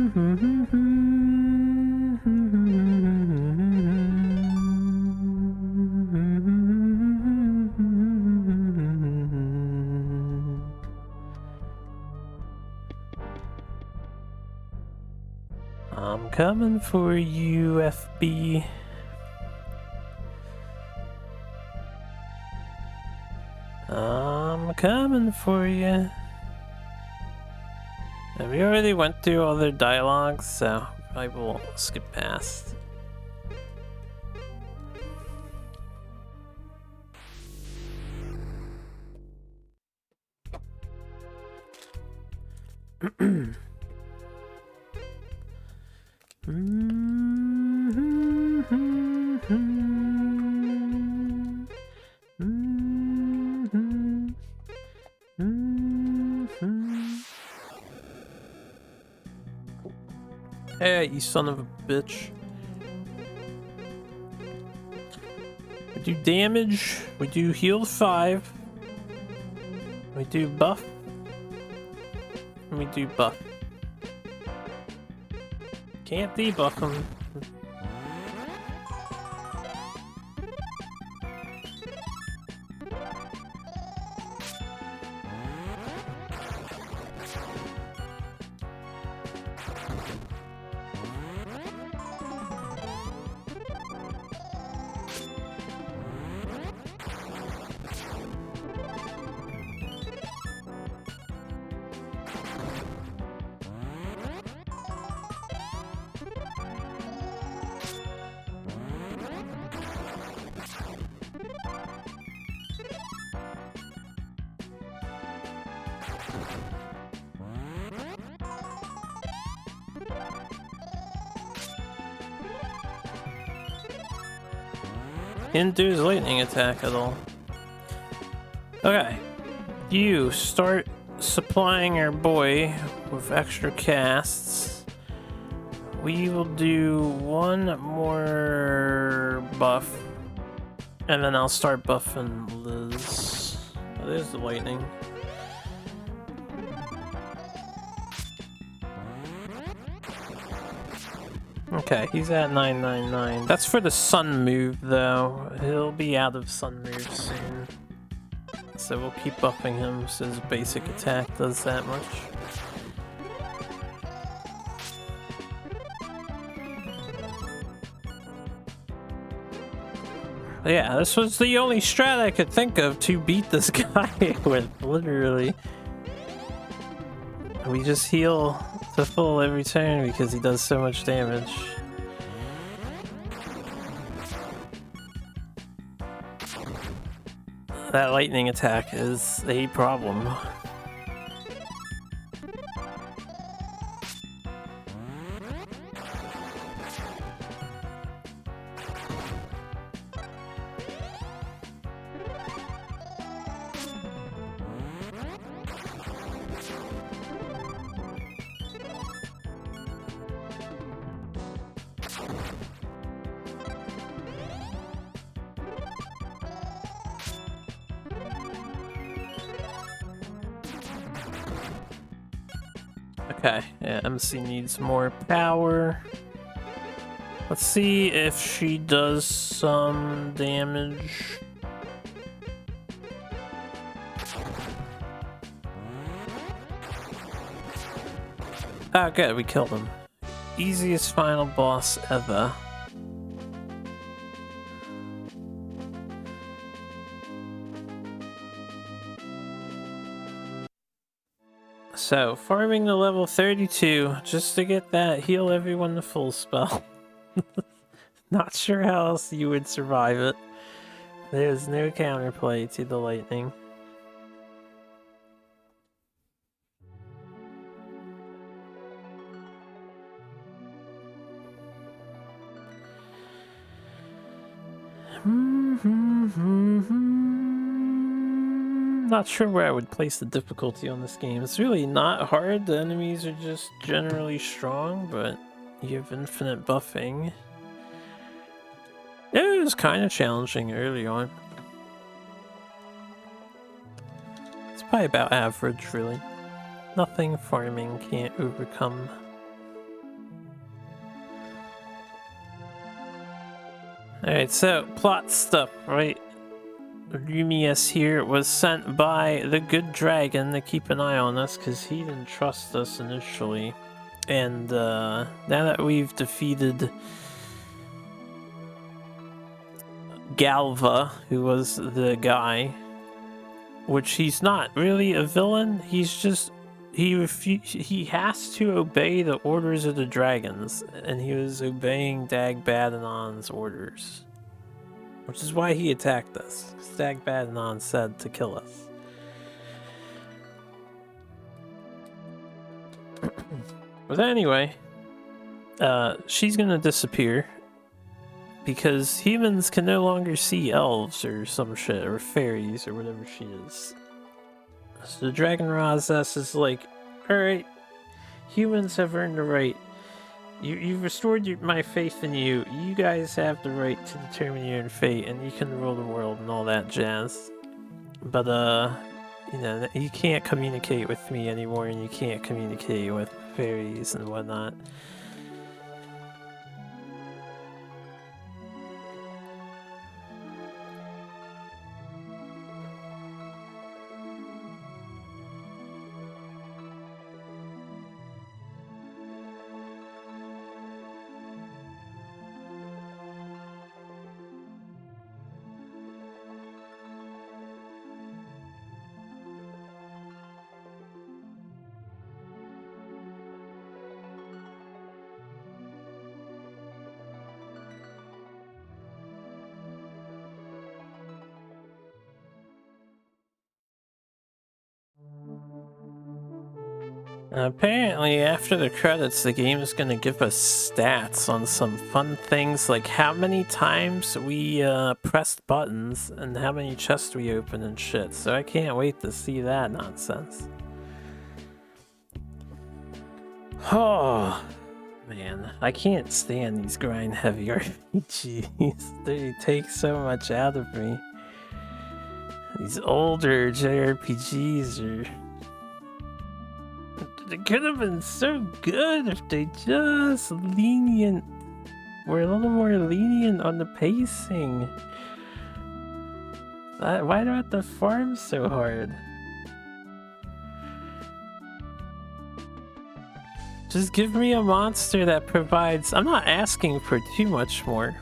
Speaker 1: coming for you, FB. I'm coming for you. And we already went through all their dialogues, so I will skip past. Hey, you son of a bitch. We do damage, we do heal 5, we do buff, and we do buff. Can't debuff them. Didn't do his lightning attack at all. Okay. You start supplying our boy with extra casts. We will do one more buff. And then I'll start buffing Liz. Oh, there's the lightning. Okay, he's at 999. That's for the sun move, though. He'll be out of sun move soon. So we'll keep buffing him so his basic attack does that much. Yeah, this was the only strat I could think of to beat this guy with, literally. We just heal to full every turn because he does so much damage. That lightning attack is a problem. Okay, yeah, MC needs more power. Let's see if she does some damage. Ah, good, we killed him. Easiest final boss ever. So, farming to level 32 just to get that heal everyone to full spell. Not sure how else you would survive it. There's no counterplay to the lightning. Not sure where I would place the difficulty on this game. It's really not hard. The enemies are just generally strong, but you have infinite buffing. It was kind of challenging early on. It's probably about average, really. Nothing farming can't overcome. Alright, so plot stuff, right? Rumius here was sent by the good dragon to keep an eye on us because he didn't trust us initially. And now that we've defeated Galva, who was the guy, which he's not really a villain, he's just he has to obey the orders of the dragons, and he was obeying Dagbaddanon's orders, which is why he attacked us, because Dagbaddanon said to kill us. But anyway, she's gonna disappear because humans can no longer see elves or some shit, or fairies, or whatever she is. So the Dragon Razes is like, alright, humans have earned the right. You've restored my faith in you. You guys have the right to determine your own fate, and you can rule the world and all that jazz. But, you know, you can't communicate with me anymore, and you can't communicate with fairies and whatnot. Apparently, after the credits, the game is going to give us stats on some fun things, like how many times we pressed buttons and how many chests we opened and shit. So I can't wait to see that nonsense. Oh, man. I can't stand these grind-heavy RPGs. They take so much out of me. These older JRPGs are... They could have been so good if they just were a little more lenient on the pacing. Why do I have to farm so hard? Just give me a monster that provides... I'm not asking for too much more.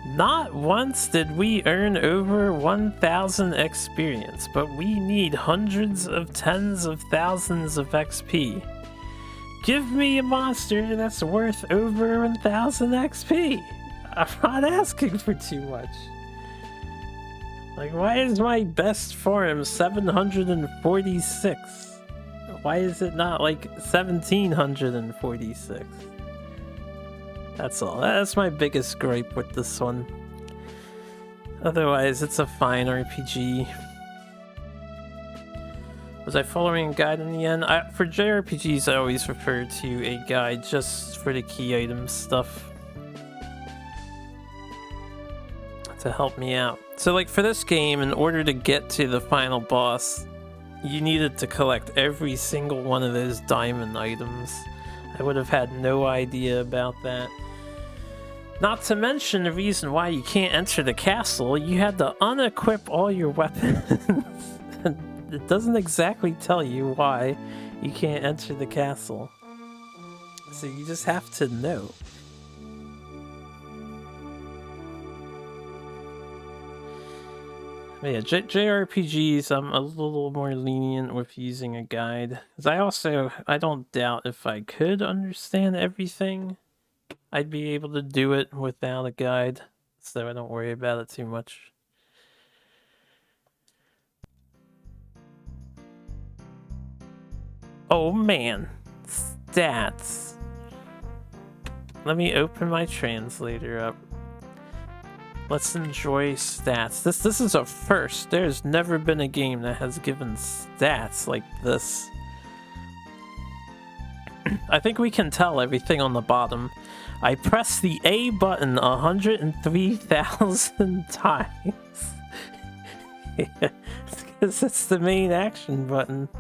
Speaker 1: Not once did we earn over 1,000 experience, but we need hundreds of tens of thousands of XP. Give me a monster that's worth over 1,000 XP. I'm not asking for too much. Like, why is my best farm 746? Why is it not like 1,746? That's all. That's my biggest gripe with this one. Otherwise, it's a fine RPG. Was I following a guide in the end? For JRPGs, I always refer to a guide just for the key item stuff to help me out. So, like, for this game, in order to get to the final boss, you needed to collect every single one of those diamond items. I would have had no idea about that. Not to mention the reason why you can't enter the castle, you had to unequip all your weapons. It doesn't exactly tell you why you can't enter the castle. So you just have to know. But yeah, JRPGs, I'm a little more lenient with using a guide. Because I don't doubt if I could understand everything, I'd be able to do it without a guide, so I don't worry about it too much. Oh man, stats. Let me open my translator up. Let's enjoy stats. This is a first. There's never been a game that has given stats like this. I think we can tell everything on the bottom. I pressed the A button 103,000 times. Yeah, because it's the main action button.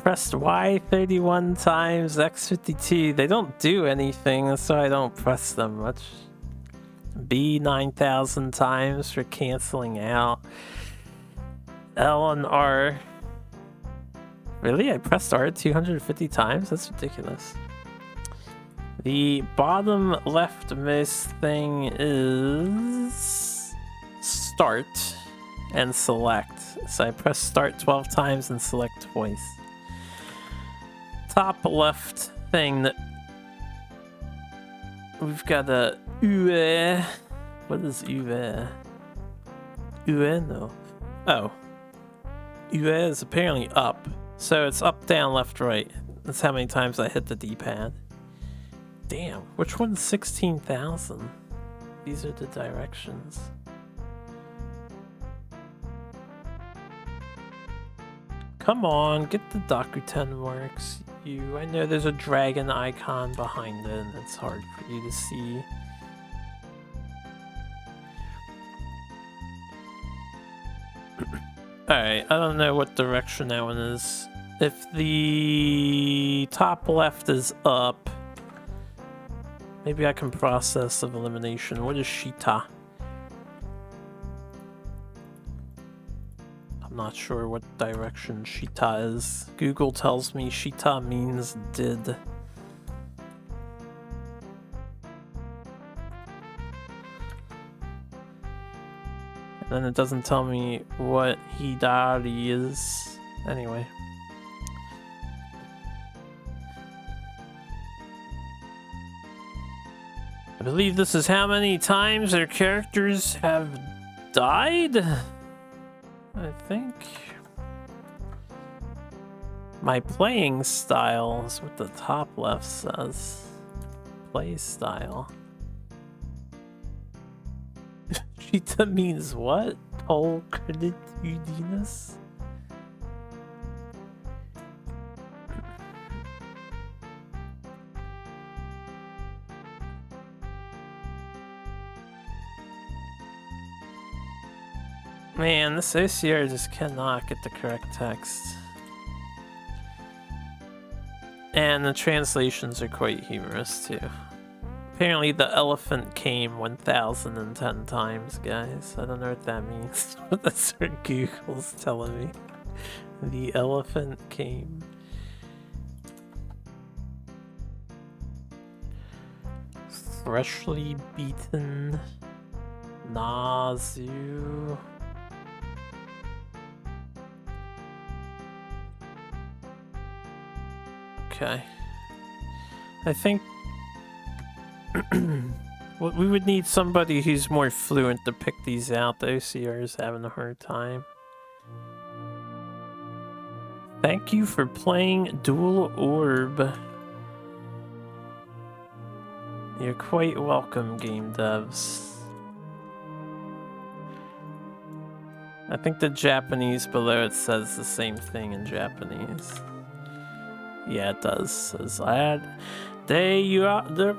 Speaker 1: Pressed Y 31 times, X 52. They don't do anything, so I don't press them much. B 9,000 times for canceling out. L and R. Really? I pressed R 250 times? That's ridiculous. The bottom leftmost thing is start and select. So I press start 12 times and select twice. Top left thing that we've got a UE. What is UE? UE? No. Oh. UE is apparently up. So it's up, down, left, right. That's how many times I hit the D-pad. Damn, which one's 16,000? These are the directions. Come on, get the Dakuten marks. I know there's a dragon icon behind it and it's hard for you to see. Alright, I don't know what direction that one is. If the top left is up, maybe I can process of elimination. What is Shita? I'm not sure what direction Shita is. Google tells me Shita means did. And then it doesn't tell me what Hidari is. Anyway. I believe this is how many times their characters have died? I think. My playing style is what the top left says. Play style. Cheetah means what? Paul credit Udinus? Man, this OCR just cannot get the correct text. And the translations are quite humorous too. Apparently the elephant came 1,010 times, guys. I don't know what that means, but that's what Google's telling me. The elephant came. Freshly beaten. Nazu. Okay. I think well, we would need somebody who's more fluent to pick these out. The OCR is having a hard time. Thank you for playing Dual Orb. You're quite welcome, game devs. I think the Japanese below it says the same thing in Japanese. Yeah, it does. It says, Deyuaru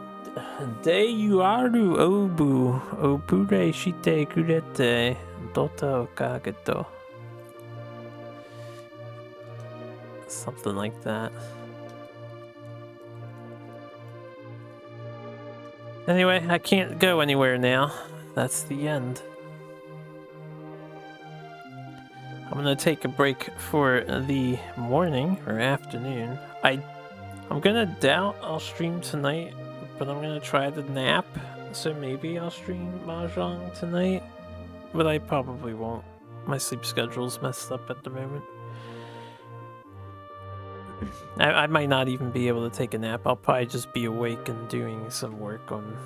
Speaker 1: obu obure shite kurete dota okageto. Something like that. Anyway, I can't go anywhere now. That's the end. I'm gonna take a break for the morning or afternoon. I'm gonna doubt I'll stream tonight, but I'm gonna try to nap, so maybe I'll stream Mahjong tonight, but I probably won't. My sleep schedule's messed up at the moment. I might not even be able to take a nap. I'll probably just be awake and doing some work on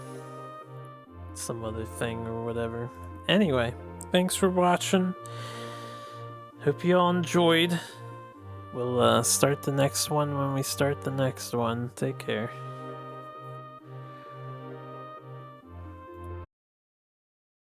Speaker 1: some other thing or whatever. Anyway, thanks for watching. Hope you all enjoyed. We'll start the next one when we start the next one. Take care.